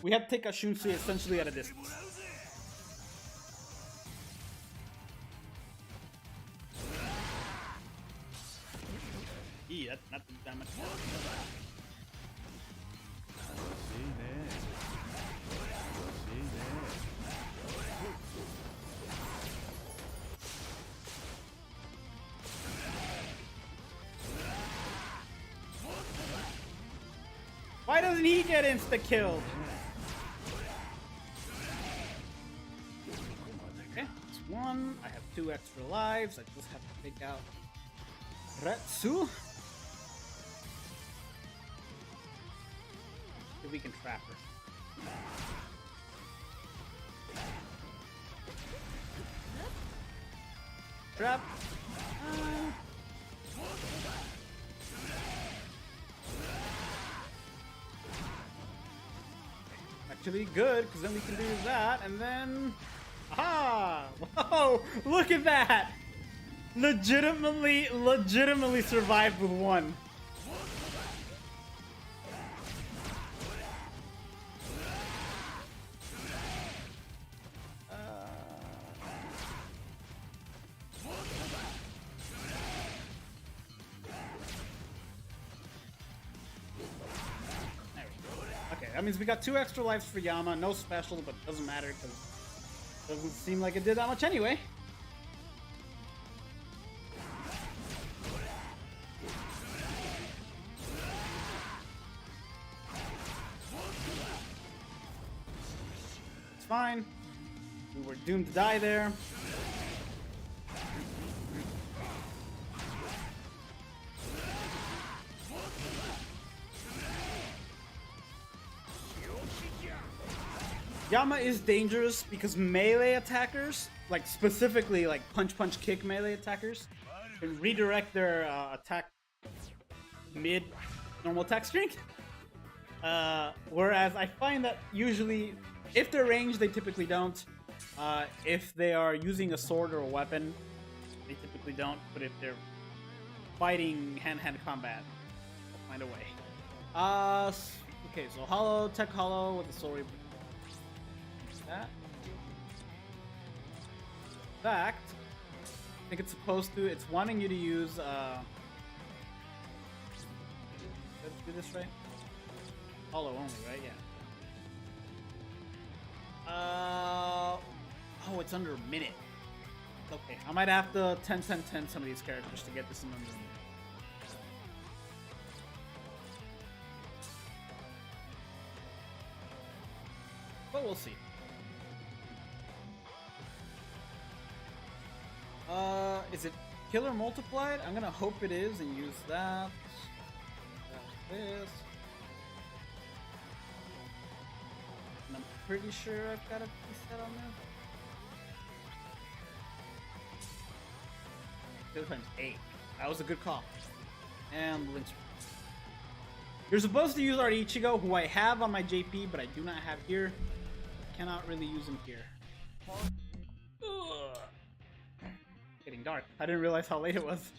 We have to take out Shunsui essentially at a distance. Yeah, that's not damage. Why doesn't he get insta-killed? Okay, that's 1. I have 2 extra lives. I just have to take out Retsu. If we can trap her. Trap. Actually good, because then we can do that, and then... Aha! Whoa! Look at that! Legitimately survived with 1. That means we got 2 extra lives for Yama. No special, but doesn't matter because it doesn't seem like it did that much anyway. It's fine. We were doomed to die there. Yama is dangerous because melee attackers, like specifically like punch kick melee attackers, can redirect their attack mid normal attack string. Whereas I find that usually, if they're ranged, they typically don't. If they are using a sword or a weapon, they typically don't. But if they're fighting hand-to-hand combat. I'll find a way. Okay, so hollow, tech hollow with the soul reaper. That. In fact, I think it's supposed to. It's wanting you to use. Let's do this right. Hollow only, right? Yeah. Oh, it's under a minute. Okay, I might have to 10-10-10 some of these characters to get this in under a minute. But we'll see. Is it killer multiplied? I'm gonna hope it is and use that. This. And I'm pretty sure I've got a preset on there. Times 8. That was a good call. And Lynch. You're supposed to use our Ichigo, who I have on my JP, but I do not have here. Cannot really use him here. Ugh. Getting dark. I didn't realize how late it was.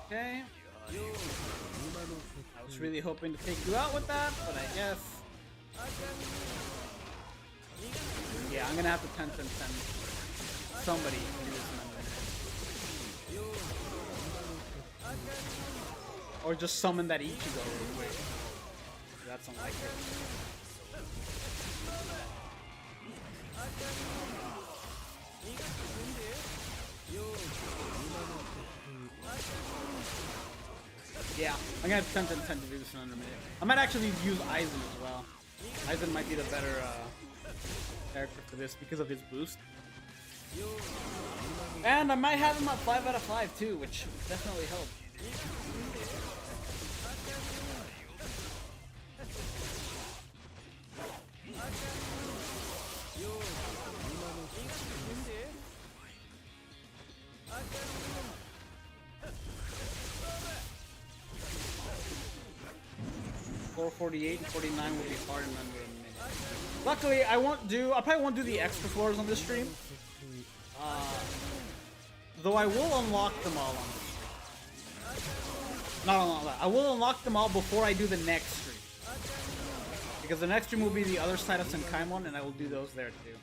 Okay. I was really hoping to take you out with that, but I guess. Yeah, I'm gonna have to 10-10-10 somebody to do this in a minute. Or just summon that Ichigo real quick. That's unlikely. Yeah, I'm gonna have 10-10-10 to do this in under a minute. I might actually use Aizen as well. Aizen might be the better character for this because of his boost. And I might have him at 5 out of 5 too, which definitely helps. .48 and 49 will be hard in under a minute. Luckily, I probably won't do the extra floors on this stream. Though I will unlock them all on this stream. Not unlock that. I will unlock them all before I do the next stream. Because the next stream will be the other side of Senkaimon, and I will do those there too.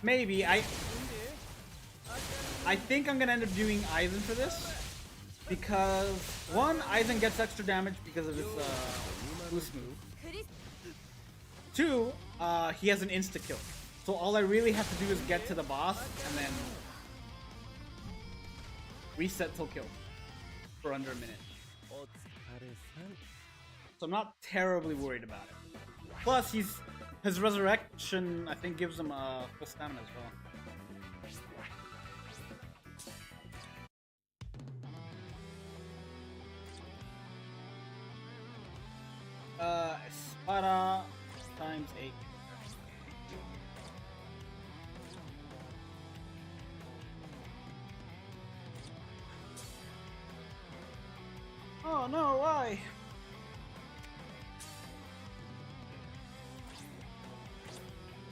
Maybe. I think I'm gonna end up doing Aizen for this. Because, one, Aizen gets extra damage because of his boost move. Two, he has an insta-kill. So all I really have to do is get to the boss and then reset till kill for under a minute. So I'm not terribly worried about it. Plus, his resurrection, I think, gives him full stamina as well. Espada times 8. Oh no, why?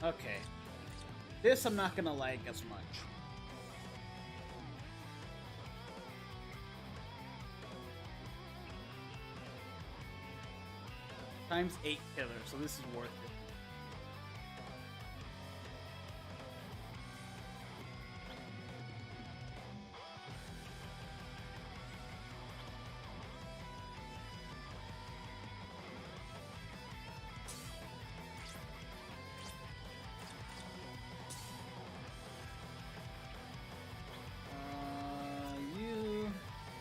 Okay. This I'm not gonna like as much. Times 8 killer, so this is worth it.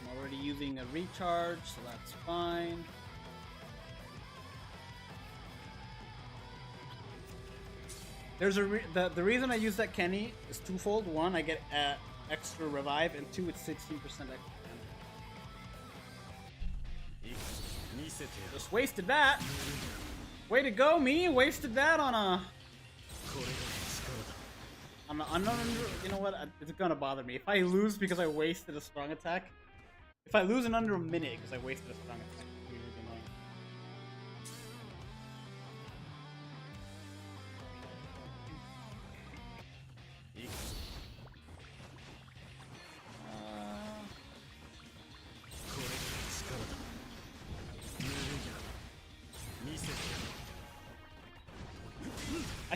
I'm already using a recharge, so that's fine. There's the reason I use that Kenny is twofold. One, I get extra revive, and two, it's 16% extra damage. Just wasted that. Way to go, me! Wasted that on a unknown. You know what? It's gonna bother me if I lose because I wasted a strong attack. If I lose in under a minute because I wasted a strong attack, it's really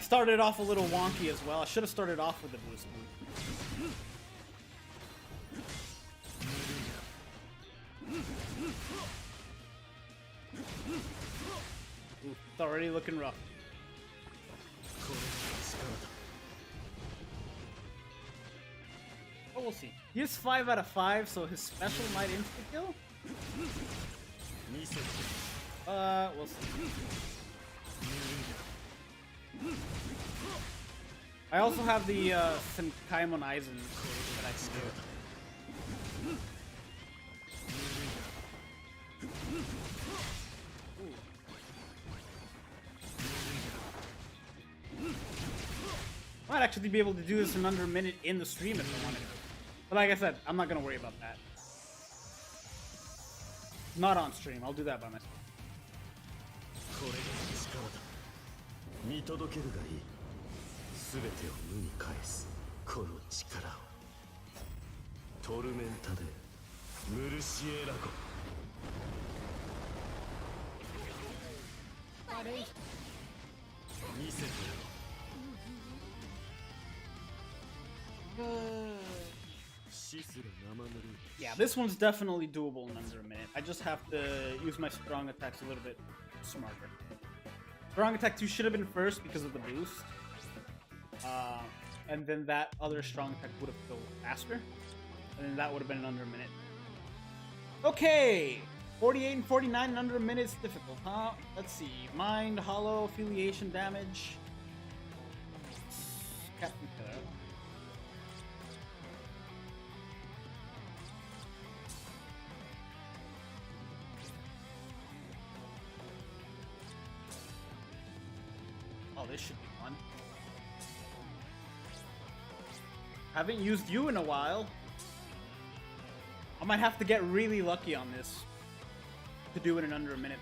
started off a little wonky as well. I should have started off with the boost move. Ooh, it's already looking rough. Oh, we'll see. He is 5 out of 5, so his special might insta-kill. We'll see. I also have the Senkaimon Aizen that I can do. Might actually be able to do this in under a minute in the stream if I wanted to. But like I said, I'm not gonna worry about that. Not on stream, I'll do that by myself. Yeah, this one's definitely doable in under a minute. I just have to use my strong attacks a little bit smarter. Strong attack 2 should have been first because of the boost. And then that other strong attack would have killed faster. And then that would have been in under a minute. Okay! 48 and 49 in under a minute is difficult, huh? Let's see. Mind, hollow, affiliation damage. Captain Killer. Oh, this should be fun. Haven't used you in a while. I might have to get really lucky on this to do it in under a minute.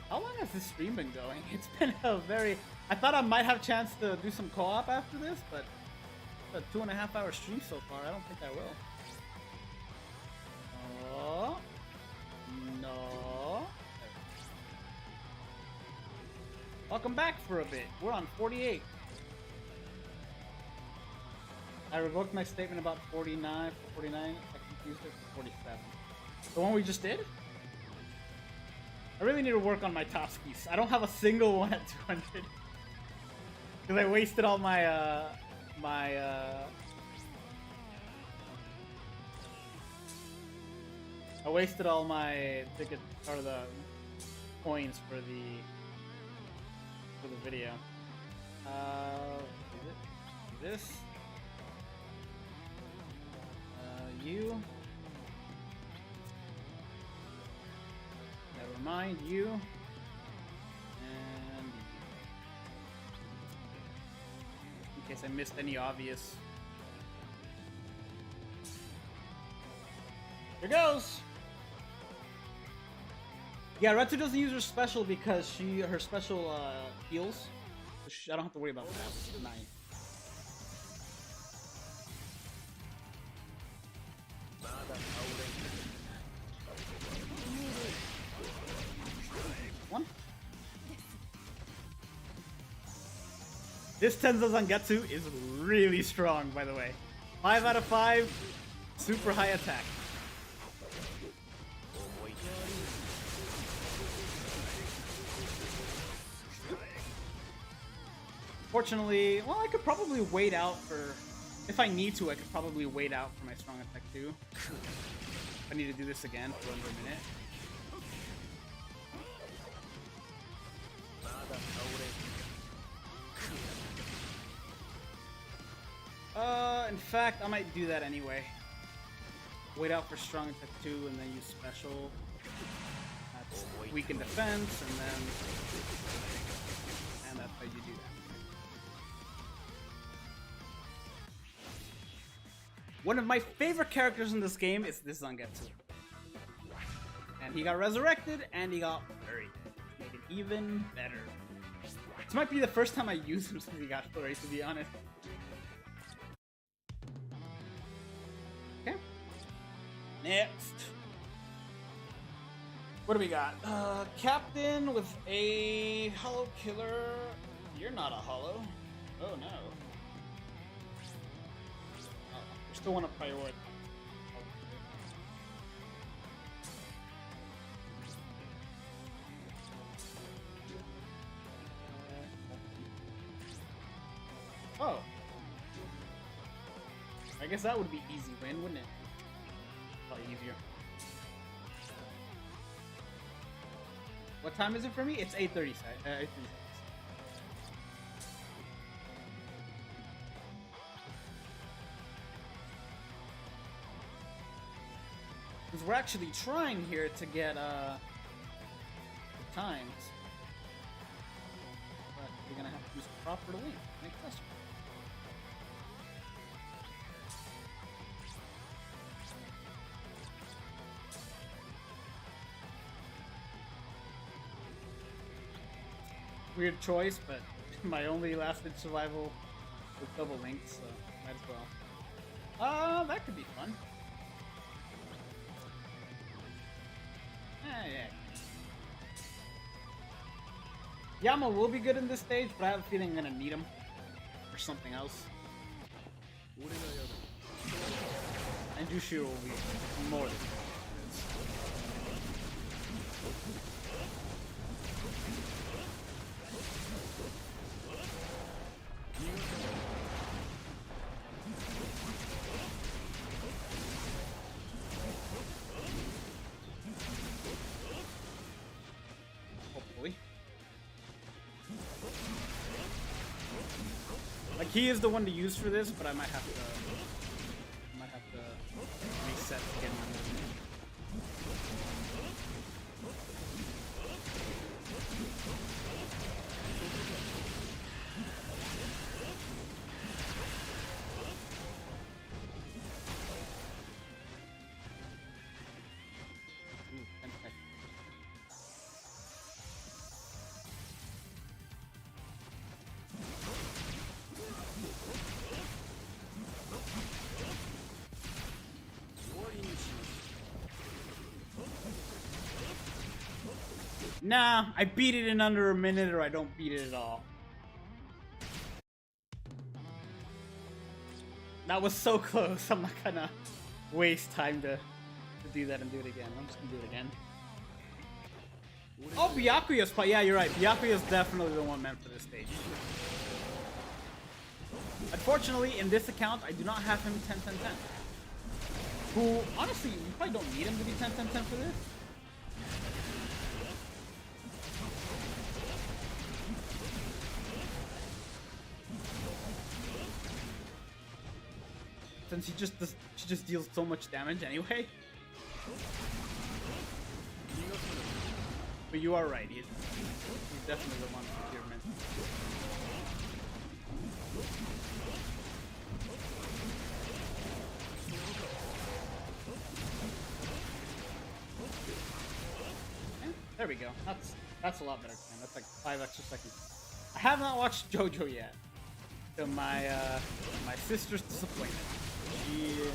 How long has this stream been going? It's been a very... I thought I might have a chance to do some co-op after this, but a 2.5 hour stream so far. I don't think I will. Oh. No. Welcome back for a bit. We're on 48. I revoked my statement about 49 for 49. I confused it for 47. The one we just did? I really need to work on my top skis. I don't have a single one at 200. Because I wasted all my, I wasted all my ticket, or the coins for the video. This. You. Never mind, you. And in case I missed any obvious. Here goes! Yeah, Retsu doesn't use her special because her special heals. So I don't have to worry about that. Nice. One. This Tenzo Zangetsu is really strong, by the way. 5 out of 5, super high attack. Fortunately, well, I could probably wait out for... If I need to, I could probably wait out for my strong attack too. If I need to do this again for under a minute. In fact, I might do that anyway. Wait out for strong attack 2 and then use special. That's weaken defense, and that's how you do that. One of my favorite characters in this game is this Zangetsu. And he got resurrected, and he got flurried. Made it even better. This might be the first time I use him since he got flurried, to be honest. Next. What do we got? Captain with a hollow killer. You're not a hollow. Oh no. We still want to prioritize. Oh. I guess that would be easy win, wouldn't it? Probably easier. What time is it for me? It's 8:30. 8:30. Because we're actually trying here to get the times. But we're gonna have to use the proper link. Make this. Weird choice, but my only lasted survival was double linked, so might as well. That could be fun. Yeah. Yama will be good in this stage, but I have a feeling I'm gonna need him for something else. And Jushiro will be more than he is the one to use for this, but I might have to reset again. Nah, I beat it in under a minute or I don't beat it at all. That was so close. I'm not gonna waste time to do that and do it again. I'm just gonna do it again. Oh, Byakuya's part. Yeah, you're right. Byakuya's definitely the one meant for this stage. Unfortunately, in this account, I do not have him 10-10-10. Who, honestly, you probably don't need him to be 10-10-10 for this. Since she just deals so much damage anyway. But you are right, he's definitely the one you're meant to. There we go. That's a lot better time. That's like 5 extra seconds. I have not watched JoJo yet. To my sister's disappointment. She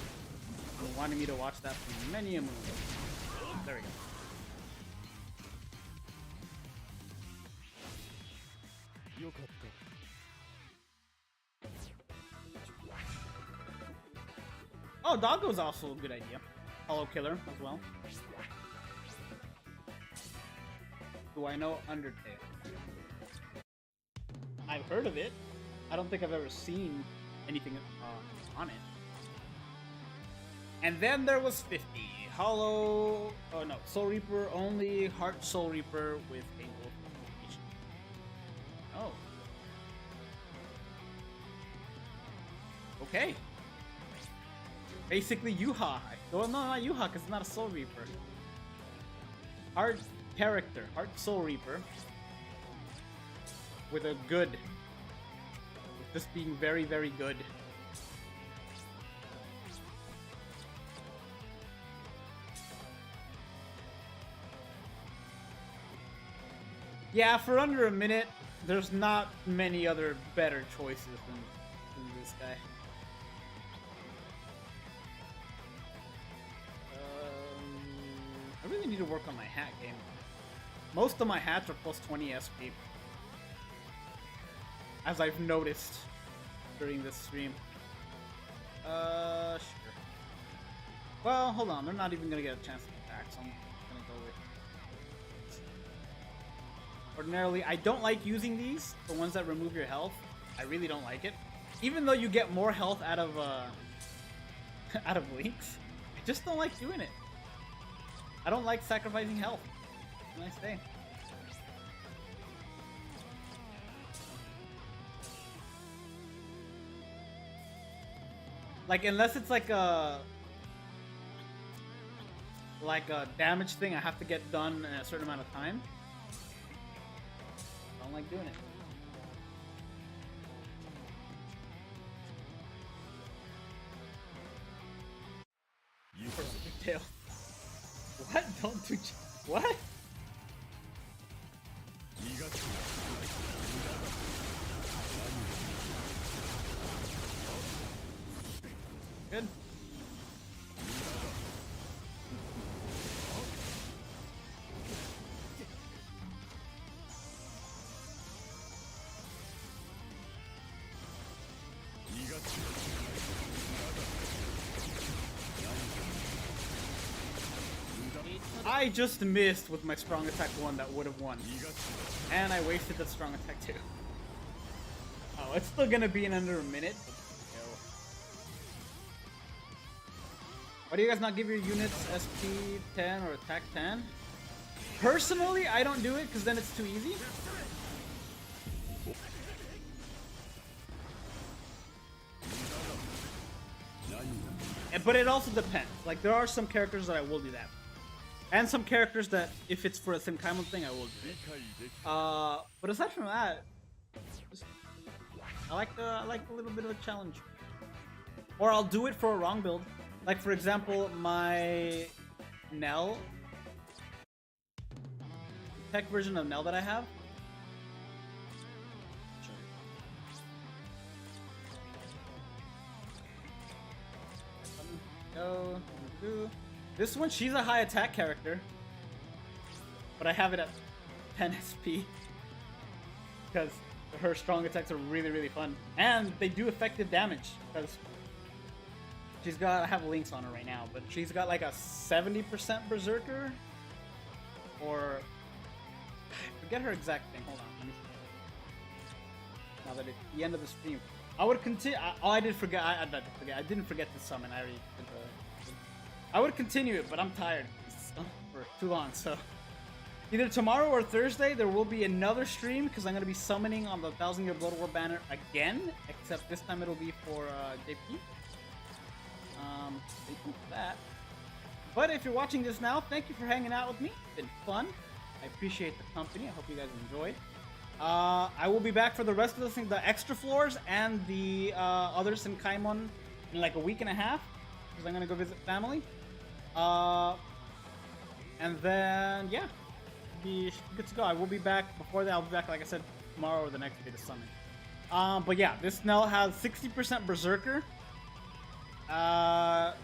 wanted me to watch that for many a moon. There we go. Oh, Doggo's also a good idea. Hollow Killer as well. Do I know Undertale? I've heard of it. I don't think I've ever seen anything on it. And then there was 50. Hollow... Oh no, Soul Reaper only. Heart Soul Reaper with a gold combination. Oh. Okay. Basically Yuha. Oh, no, not Yuha, because it's not a Soul Reaper. Heart character. Heart Soul Reaper. With a good... With this being very, very good. Yeah, for under a minute, there's not many other better choices than this guy. I really need to work on my hat game. Most of my hats are plus 20 SP. As I've noticed during this stream. Sure. Well, hold on. They're not even gonna get a chance to attack, so I'm gonna go with... Ordinarily, I don't like using these, the ones that remove your health. I really don't like it. Even though you get more health out of, out of links, I just don't like doing it. I don't like sacrificing health. Nice day. Like, unless it's like a damage thing I have to get done in a certain amount of time. I don't like doing it. Tail. What? Don't do... What? Good. I just missed with my strong attack 1 that would have won. And I wasted that strong attack 2. Oh, it's still gonna be in under a minute. Why do you guys not give your units SP 10 or attack 10? Personally, I don't do it because then it's too easy. But it also depends. Like, there are some characters that I will do that. And some characters that, if it's for a Senkaimon thing, I will do it. But aside from that, I like a little bit of a challenge. Or I'll do it for a wrong build. Like, for example, my Nell, the tech version of Nell that I have. Go. This one, she's a high attack character, but I have it at 10 SP because her strong attacks are really, really fun, and they do effective damage because she's got, I have links on her right now, but she's got like a 70% berserker, or I forget her exact thing. Hold on, let me see. Now that it's the end of the stream, I would continue. I didn't forget. I didn't forget to summon. I already did the. I would continue it, but I'm tired for too long. So either tomorrow or Thursday there will be another stream because I'm gonna be summoning on the 1000-year Blood War banner again. Except this time it'll be for JP. Stay tuned for that. But if you're watching this now, thank you for hanging out with me. It's been fun. I appreciate the company. I hope you guys enjoyed. I will be back for the rest of the thing, the extra floors and the other Senkaimon in like a week and a half because I'm gonna go visit family. And then yeah, be good to go. I will be back before that. I'll be back, like I said, tomorrow or the next day to summon. But yeah, this Nell has 60% berserker. Here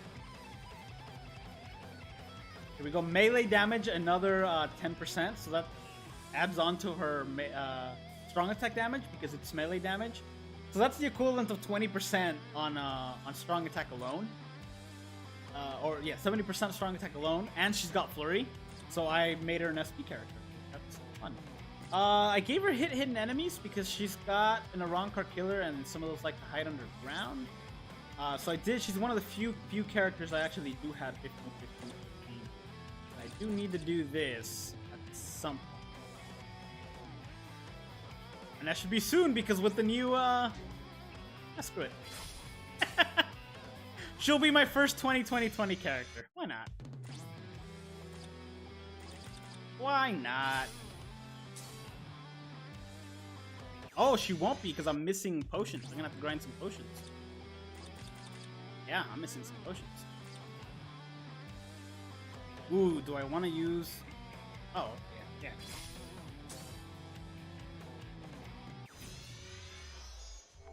we go. Melee damage, another 10%. So that adds on to her strong attack damage because it's melee damage. So that's the equivalent of 20% on strong attack alone. Or yeah, 70% strong attack alone, and she's got flurry. So I made her an SP character. That's fun. I gave her hidden enemies because she's got an Arankar killer, and some of those like to hide underground. So I did. She's one of the few characters I actually do have 15, 15, 15. I do need to do this at some point. And that should be soon because with the new screw it. She'll be my first 2020 character. Why not? Why not? Oh, she won't be because I'm missing potions. I'm gonna have to grind some potions. Yeah, I'm missing some potions. Ooh, do I want to use... Oh, yeah.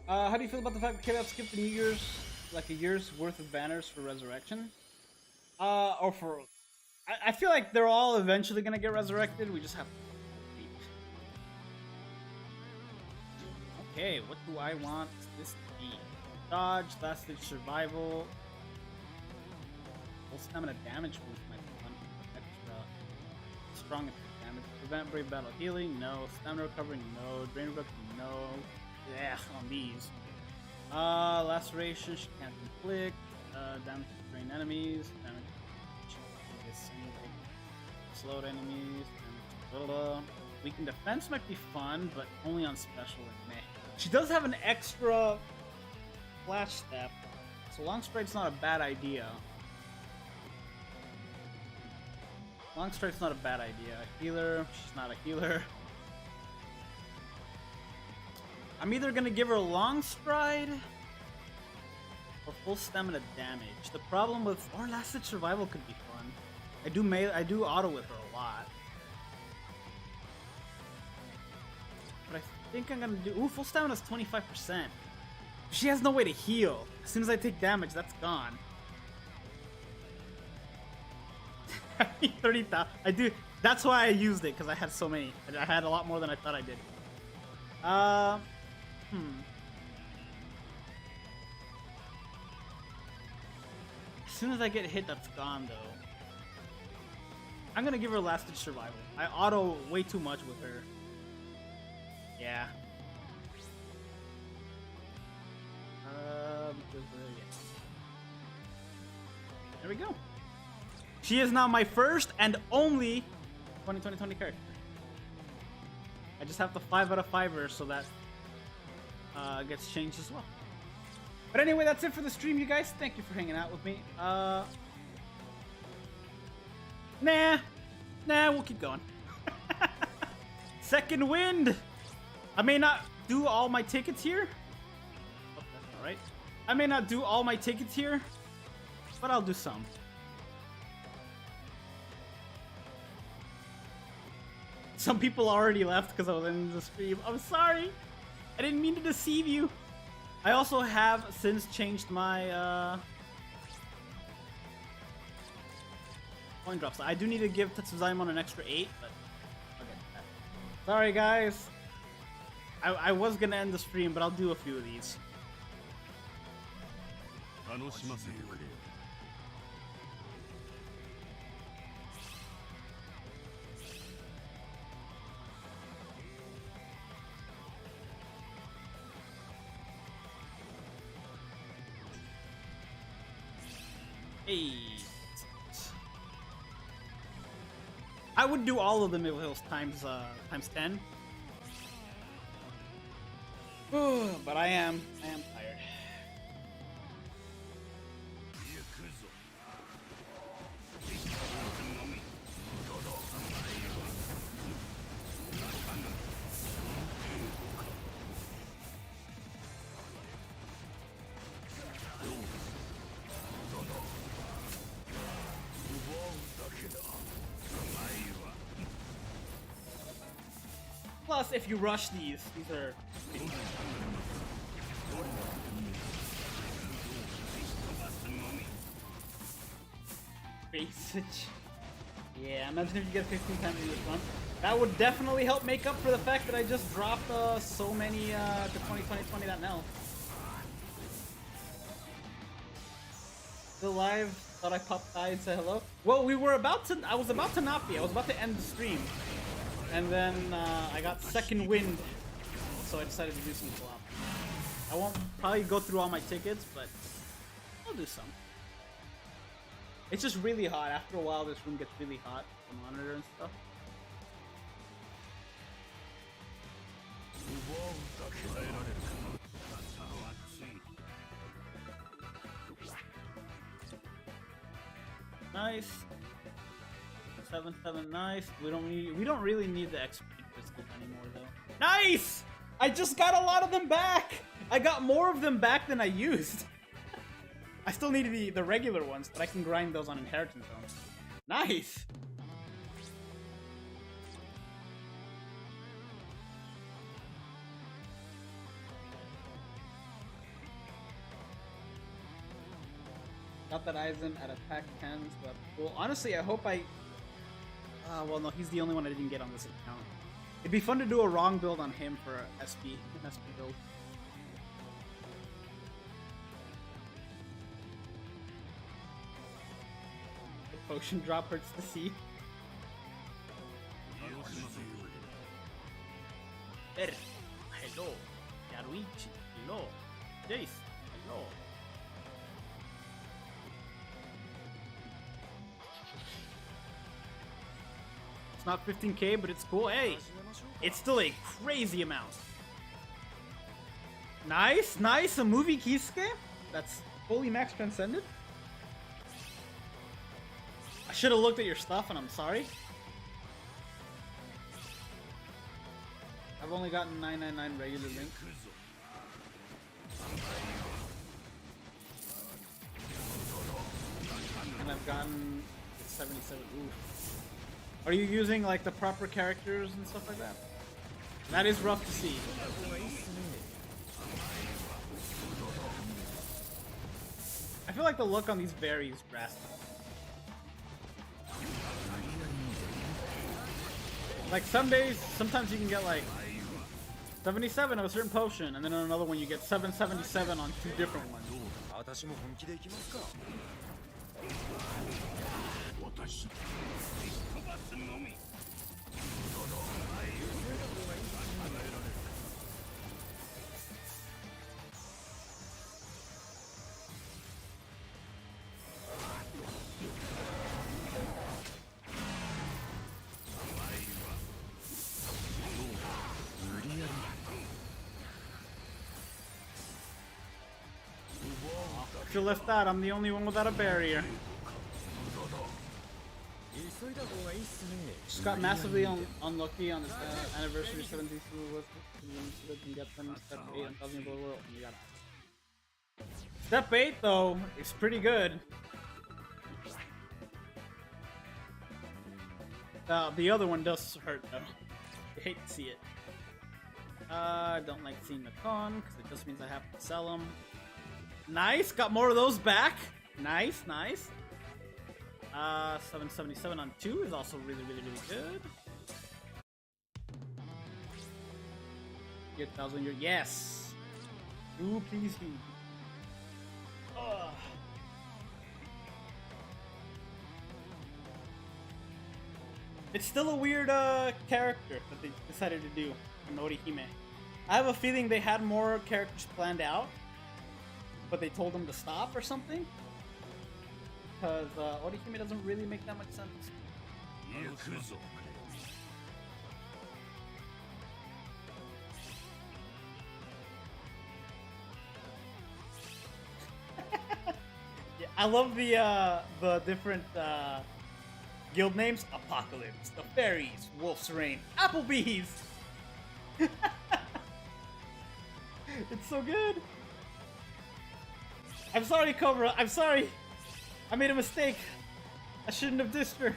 How do you feel about the fact that kickoff skipped the New Year's, like a year's worth of banners for Resurrection? Or for I feel like they're all eventually gonna get resurrected. We just have to wait. Okay, what do I want this to be? Dodge, last ditch survival. Full stamina damage boost might be fun. Extra strong attack damage. Prevent brave battle healing, no. Stamina recovery, no. Drain reduction, no. Yeah, on these. Laceration, she can't inflict. Damage to drain enemies. Damage to slowed enemies. Weakened defense might be fun, but only on special and meh. She does have an extra flash step, so long strike's not a bad idea. Long strike's not a bad idea. Healer, she's not a healer. I'm either gonna give her long stride or full stamina damage. The problem with or last ditch survival could be fun. I do auto with her a lot. But I think I'm gonna do ooh, full stamina is 25%. She has no way to heal. As soon as I take damage, that's gone. 30,000. I do. That's why I used it, because I had so many. I had a lot more than I thought I did. As soon as I get hit, that's gone, though. I'm gonna give her last ditch survival. I auto way too much with her. Yeah. There we go. She is now my first and only 2020 character. I just have to 5 out of 5-er so that gets changed as well. But anyway, that's it for the stream, you guys. Thank you for hanging out with me. Nah, we'll keep going. Second wind. I may not do all my tickets here. Oh, that's all right. I may not do all my tickets here, but I'll do some. Some people already left because I was in the stream. I'm sorry. I didn't mean to deceive you. I also have since changed my coin drops. I do need to give Tetsuzaimon an extra 8, but I'll get to that. Sorry, guys. I was gonna end the stream, but I'll do a few of these. Hey. I would do all of them if it was times 10. But I am tired. Plus, if you rush these are... Basic. Yeah, imagine if you get 15 times in this one. That would definitely help make up for the fact that I just dropped so many to 2020.Nl. Still live? Thought I popped by and said hello. Well, I was about to not be. I was about to end the stream. And then I got second wind, so I decided to do some flop. I won't probably go through all my tickets, but I'll do some. It's just really hot. After a while, this room gets really hot, the monitor and stuff. Nice. 7-7, nice. We don't really need the XP crystals anymore though. Nice! I just got a lot of them back! I got more of them back than I used. I still need the regular ones, but I can grind those on inheritance zones. Nice! Got that Aizen at attack 10s, but well, honestly, I hope I. Well, no, he's the only one I didn't get on this account. It'd be fun to do a wrong build on him for an SP build. The potion drop hurts to see. Hello, Yaruichi. Hello, Jace. Hello. It's not 15k, but it's cool. Hey, it's still a crazy amount. Nice, nice. A movie Kisuke. That's fully max transcended. I should have looked at your stuff, and I'm sorry. I've only gotten 999 regular link. And I've gotten 77. Oof. Are you using like the proper characters and stuff like that? That is rough to see. I feel like the look on these varies drastically. Like some days, sometimes you can get like 77 of a certain potion, and then on another one you get 777 on two different ones. Should lift that. I'm the only one without a barrier. Just got massively unlucky on this anniversary 72 was so can get them step 8 and talking about world. You got it. Step 8 though is pretty good. The other one does hurt though. I hate to see it. I don't like seeing the con because it just means I have to sell them. Nice, got more of those back. Nice, nice. 777 on 2 is also really, really, really good. Get 1,000 your yes. Do please do. It's still a weird character that they decided to do in Orihime. I have a feeling they had more characters planned out, but they told them to stop or something. Because Orihime doesn't really make that much sense. Yeah, I love the different guild names. Apocalypse, the Fairies, Wolf's Reign, Applebee's. It's so good. I'm sorry, Cobra. I'm sorry. I made a mistake. I shouldn't have dissed her.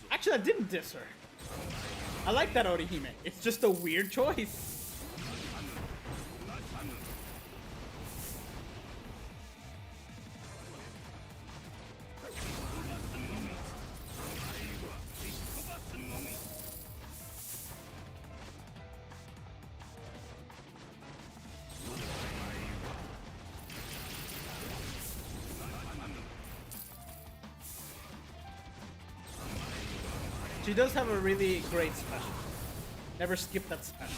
Actually, I didn't diss her. I like that Orihime. It's just a weird choice. She does have a really great special. Never skip that special.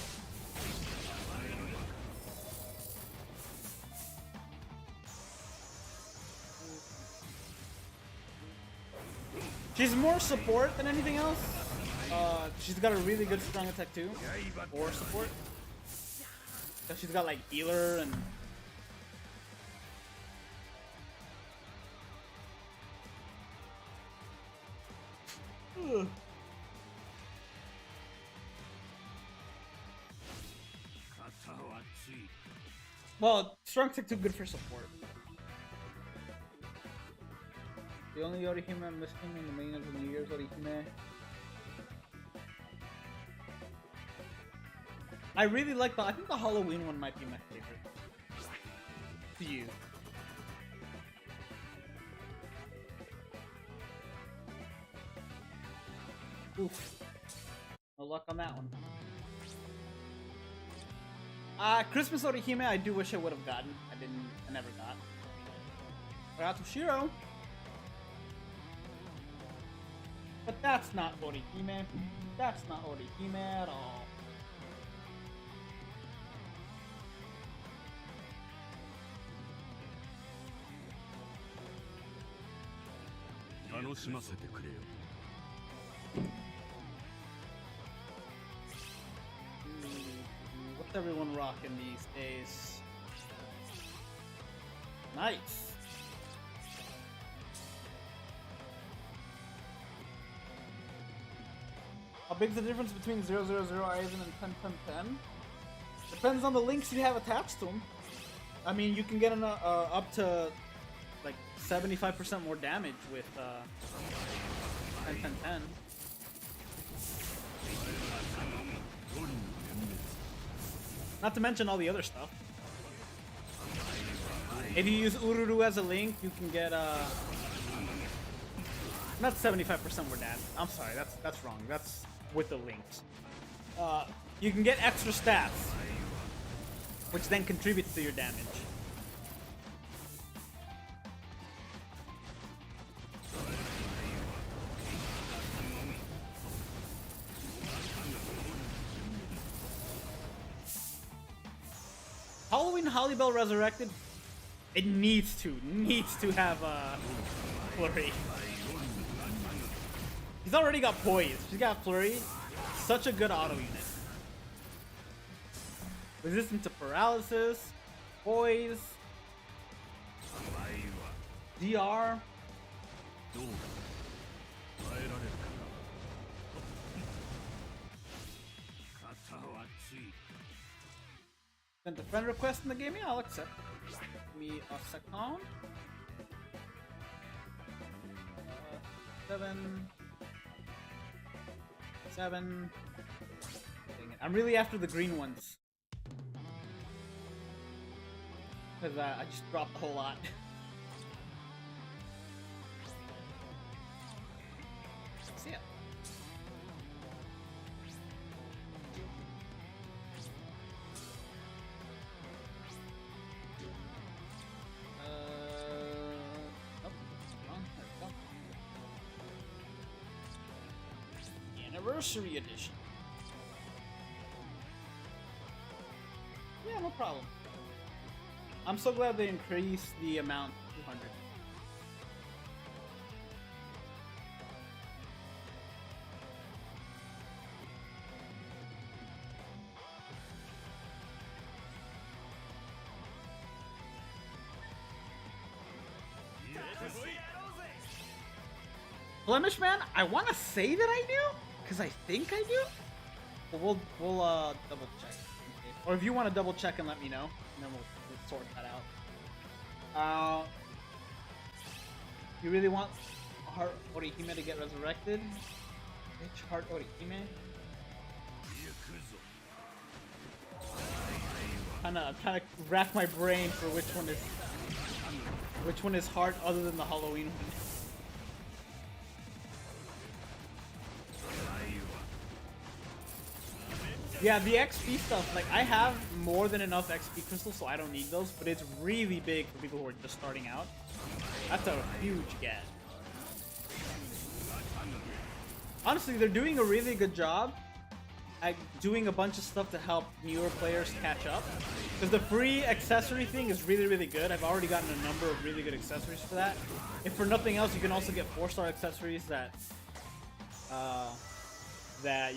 She's more support than anything else. She's got a really good strong attack too, or support. So she's got like healer and. Ugh. Well, strong attack too good for support. The only Orihime I'm missing in the main of the New Year's Orihime. I really like I think the Halloween one might be my favorite. To you. Oof. No luck on that one. Christmas Orihime, I do wish I would have gotten. I never got. Got to Shiro. But that's not Orihime. That's not Orihime at all. What's everyone rocking these days? Nice. How big's the difference between 000 Aizen and 10. Depends on the links you have attached to them. I mean, you can get an, up to like 75% more damage with 10. Not to mention all the other stuff. If you use Ururu as a link, you can get not 75% more damage. I'm sorry, that's wrong. That's with the links. You can get extra stats, which then contributes to your damage. Halloween Hollybell Resurrected, it needs to have Flurry. He's already got Poise. He's got Flurry. Such a good auto unit. Resistant to paralysis, Poise, DR. Sent a friend request in the game? Yeah, I'll accept. Give me a second. 7. Dang it. I'm really after the green ones. Because I just dropped a whole lot. See ya. Anniversary edition. Yeah, no problem. I'm so glad they increased the amount to 200. Blemish Man, I want to say that I do, because I think I do. But we'll double check. Or if you want to double check and let me know, and then we'll sort that out. You really want Heart Orihime to get resurrected? Which Heart Orihime? I'm trying to rack my brain for which one is Heart other than the Halloween one. Yeah, the XP stuff, like, I have more than enough XP crystals, so I don't need those, but it's really big for people who are just starting out. That's a huge get. Honestly, they're doing a really good job at doing a bunch of stuff to help newer players catch up. Because the free accessory thing is really, really good. I've already gotten a number of really good accessories for that. If for nothing else, you can also get 4-star accessories that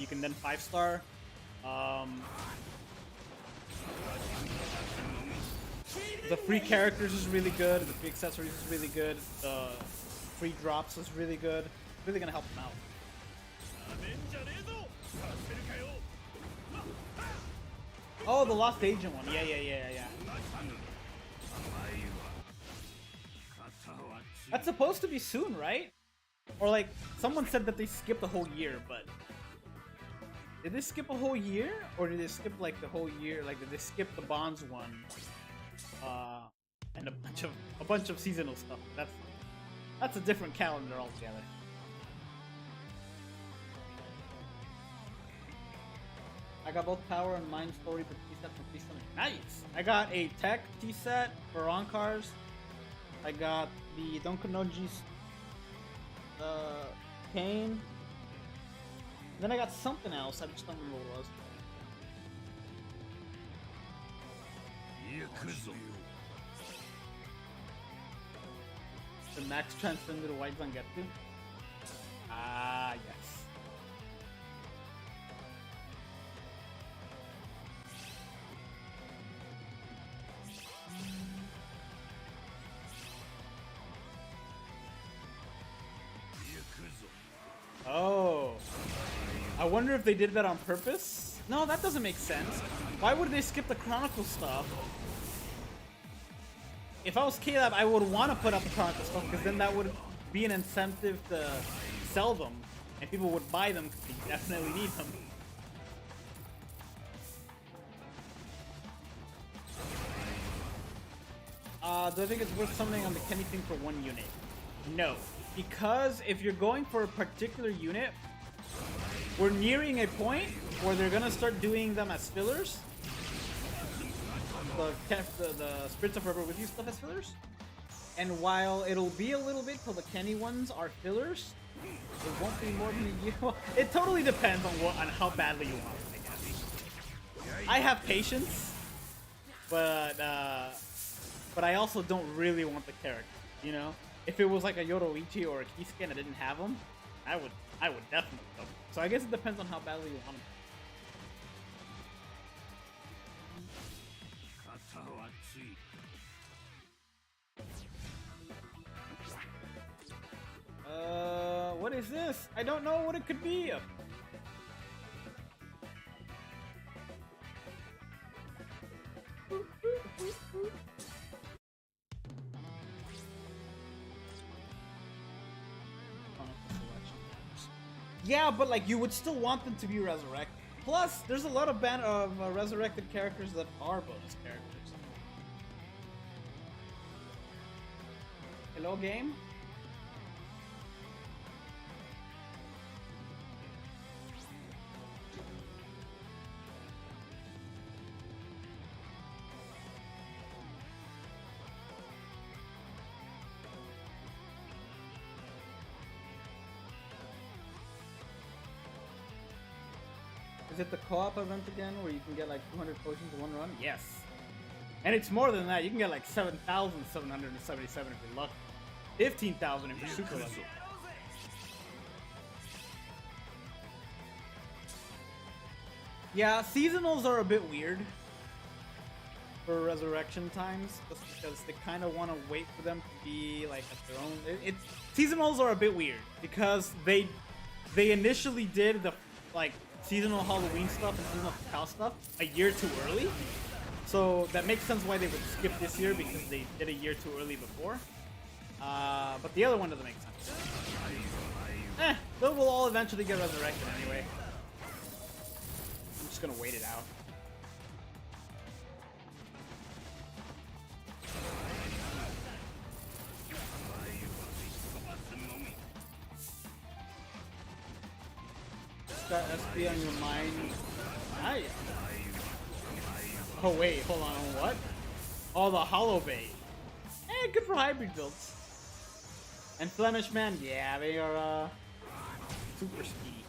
you can then 5-star. The free characters is really good, the free accessories is really good, the free drops is really good. Really gonna help them out. Oh, the Lost Agent one. Yeah. That's supposed to be soon, right? Or like, someone said that they skipped a whole year, but did they skip a whole year, or did they skip like the whole year? Like, did they skip the Bonds one, and a bunch of seasonal stuff? That's a different calendar altogether. I got both power and mind story for T-set for free summon. Nice! I got a tech T-set for Ronkars. I got the Donkonoji's Kane. Then I got something else, I just don't remember what it was. The max transcended white Zangetsu. Ah, yes. Oh. I wonder if they did that on purpose? No, that doesn't make sense. Why would they skip the Chronicle stuff? If I was K-Lab, I would want to put up the Chronicle stuff because then that would be an incentive to sell them. And people would buy them because they definitely need them. Do I think it's worth summoning on the Kenny thing for one unit? No. Because if you're going for a particular unit, we're nearing a point where they're gonna start doing them as fillers. The Spirits of Forever With You stuff as fillers. And while it'll be a little bit till the Kenny ones are fillers, it won't be more than a year. Well, it totally depends on how badly you want it, I guess. I have patience, but I also don't really want the character, you know? If it was like a Yoroichi or a Kisuke and I didn't have them, I would definitely go. So I guess it depends on how badly you want them. What is this? I don't know what it could be. Yeah, but like you would still want them to be resurrected. Plus, there's a lot of resurrected characters that are bonus characters. Hello, game? Is it the co-op event again, where you can get like 200 potions in one run? Yes. And it's more than that. You can get like 7,777 if you're lucky. 15,000 if you're super lucky. Yeah, seasonals are a bit weird for resurrection times, just because they kind of want to wait for them to be like at their own. Seasonals are a bit weird because they initially did the like seasonal Halloween stuff and seasonal Cacao stuff a year too early. So that makes sense why they would skip this year, because they did a year too early before. But the other one doesn't make sense. Those will all eventually get resurrected anyway. I'm just gonna wait it out. Got SP on your mind. Nice. Oh wait, hold on, what? Oh, the hollow bait. Good for hybrid builds. And Flemish Man, yeah, they are super speedy.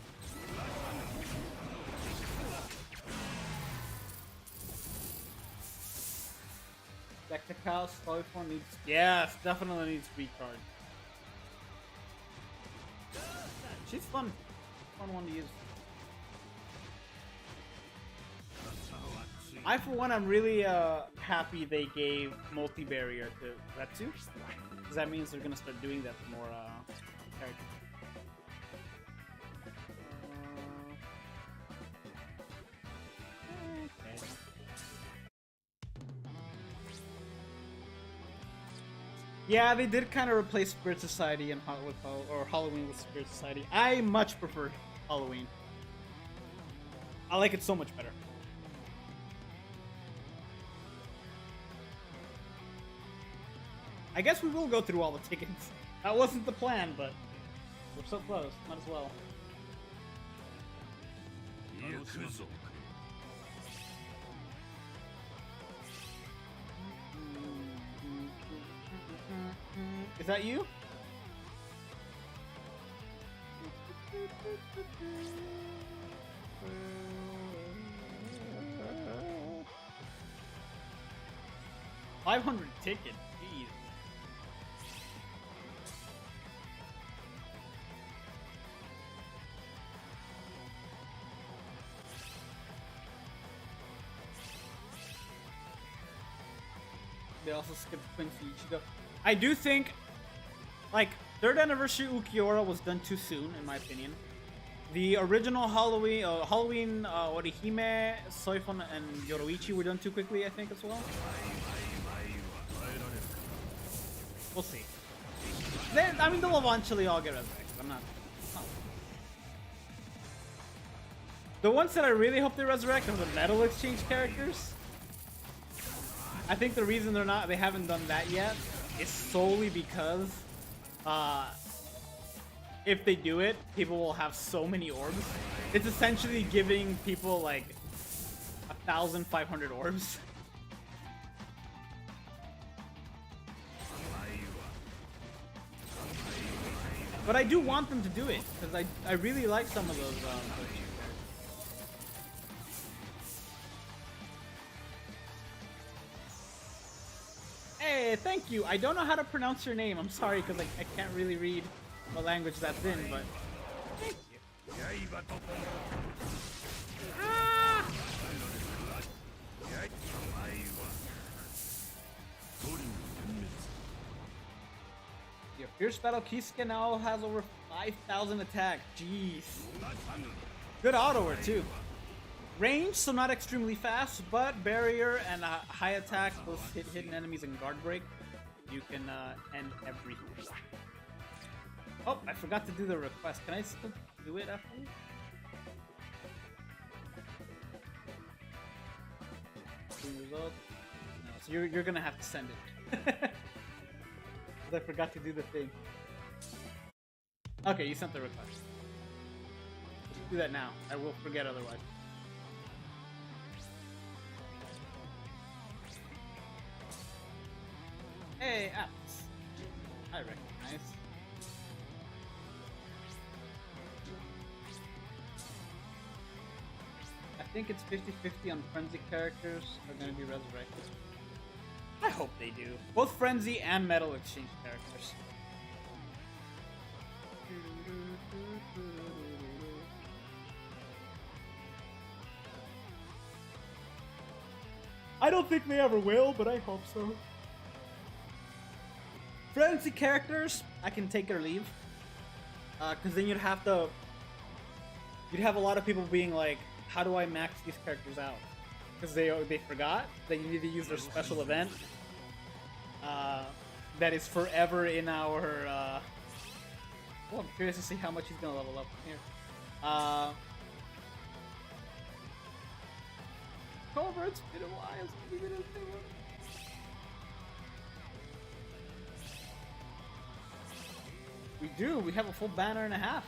Technical slow form needs, yes, definitely needs recard. She's fun. Fun one to use. I, for one, am really happy they gave multi-barrier to Retsu, because that means they're gonna start doing that for more characters. Okay. Yeah, they did kind of replace Spirit Society and Halloween with Spirit Society. I much prefer Halloween. I like it so much better. I guess we will go through all the tickets. That wasn't the plan, but we're so close. Might as well. Is that you? $500 ticket. Jeez. They also skipped Quincy Ichigo. I do think, like, 3rd anniversary Ukiura was done too soon, in my opinion. The original Halloween, Orihime, Soifon, and Yoroichi were done too quickly, I think, as well. We'll see. I mean, they'll eventually all get resurrected. I'm not. The ones that I really hope they resurrect are the Metal Exchange characters. I think the reason they haven't done that yet is solely because if they do it, people will have so many orbs. It's essentially giving people like 1,500 orbs. But I do want them to do it because I really like some of those. Hey, thank you. I don't know how to pronounce your name. I'm sorry because I can't really read what language that's in, but thank you. Ah! Your Fierce Battle Kisuke now has over 5,000 attack. Jeez. Good autoer too. Range, so not extremely fast, but barrier and a high attack, both hit hidden enemies and guard break. You can end everything. Oh, I forgot to do the request. Can I still do it after? Result. No, so you're gonna have to send it. Because I forgot to do the thing. Okay, you sent the request. Just do that now. I will forget otherwise. Hey, apps. I recognize. I think it's 50-50 on Frenzy characters are going to be resurrected. I hope they do. Both Frenzy and Metal Exchange characters. I don't think they ever will, but I hope so. Frenzy characters, I can take or leave. Because then you'd have a lot of people being like, how do I max these characters out? Because they forgot that you need to use their special event. That is forever in our... Oh, I'm curious to see how much he's going to level up from here. Cobra, it's been a while since we did anything. We do. We have a full banner and a half.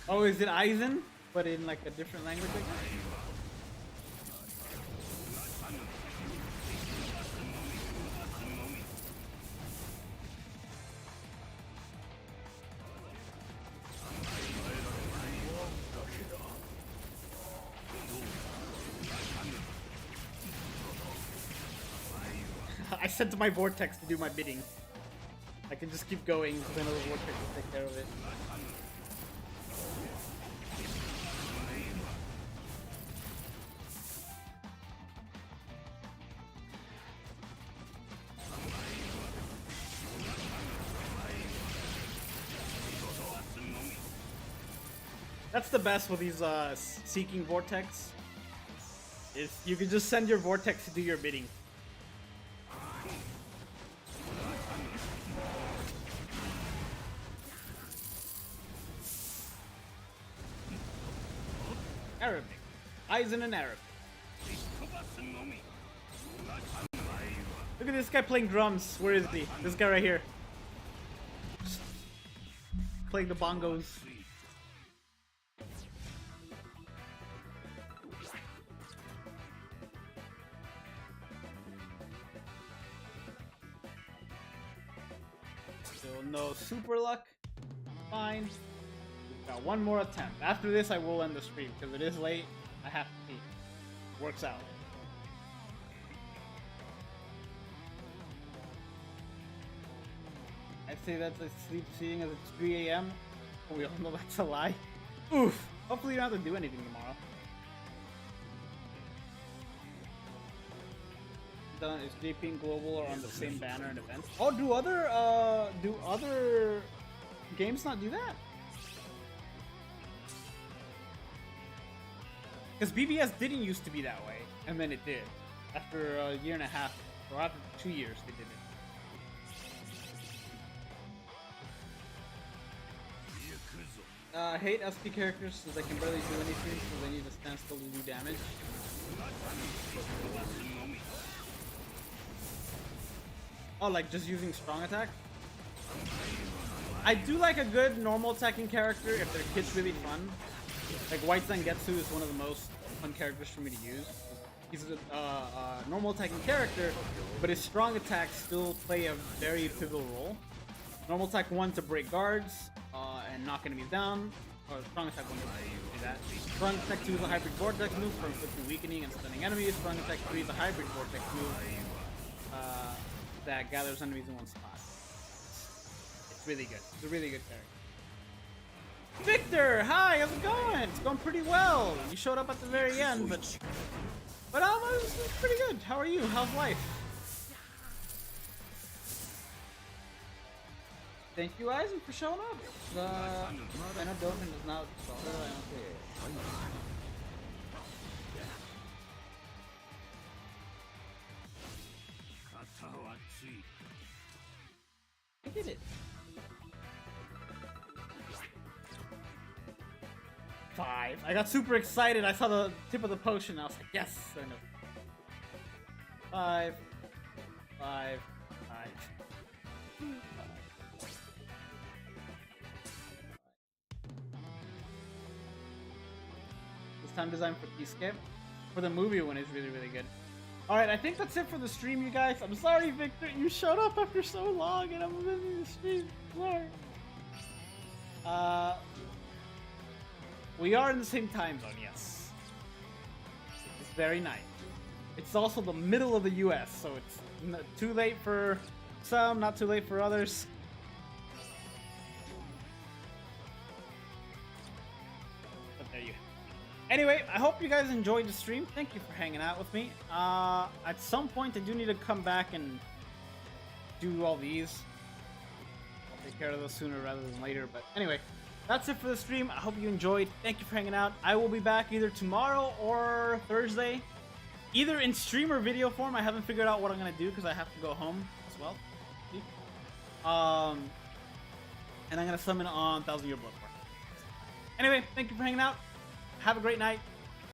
Oh, is it Aizen? But in like a different language, I guess? I sent my Vortex to do my bidding. I can just keep going because I know the Vortex will take care of it. That's the best with these seeking Vortex. Is you can just send your Vortex to do your bidding. Arabic. Aizen in Arabic. Look at this guy playing drums. Where is he? This guy right here. Just playing the bongos. no super luck. Fine. We've got one more attempt. After this, I will end the stream because it is late. I have to pee. Works out. I say that's like sleep seeing as it's 3 a.m. We all know that's a lie. Oof. Hopefully you don't have to do anything tomorrow. Done. Is JP and Global are on the same banner and events? Oh, do other games not do that? Because BBS didn't used to be that way, and then it did. After a year and a half, or after 2 years, they did it. I hate SP characters because they can barely do anything, so they need to stand still to do damage. Oh, like just using strong attack? I do like a good normal attacking character if their kit's really fun. Like White Zangetsu is one of the most fun characters for me to use. He's a normal attacking character, but his strong attacks still play a very pivotal role. Normal attack 1 to break guards and knock enemies down. Or strong attack 1 to do that. Strong attack 2 is a hybrid Vortex move for inflicting weakening and stunning enemies. Strong attack 3 is a hybrid Vortex move that gathers enemies in one spot. It's really good. It's a really good character. Victor, hi, how's it going? It's going pretty well. You showed up at the very end, but it's pretty good. How are you? How's life? Thank you, Aizen, for showing up. I know Dolphin is not I did it. 5. I got super excited. I saw the tip of the potion. I was like, yes. I know. 5. 5. 5. This time design for Peacecape. For the movie one is really, really good. Alright, I think that's it for the stream, you guys. I'm sorry, Victor. You showed up after so long and I'm missing the stream. Sorry. We are in the same time zone, yes. It's very nice. It's also the middle of the US, so it's too late for some, not too late for others. But there you go. Anyway, I hope you guys enjoyed the stream. Thank you for hanging out with me. At some point, I do need to come back and do all these. I'll take care of those sooner rather than later, but anyway. That's it for the stream. I hope you enjoyed. Thank you for hanging out. I will be back either tomorrow or Thursday. Either in stream or video form. I haven't figured out what I'm going to do because I have to go home as well. And I'm going to summon on 1000 Year Blood War. Anyway, thank you for hanging out. Have a great night.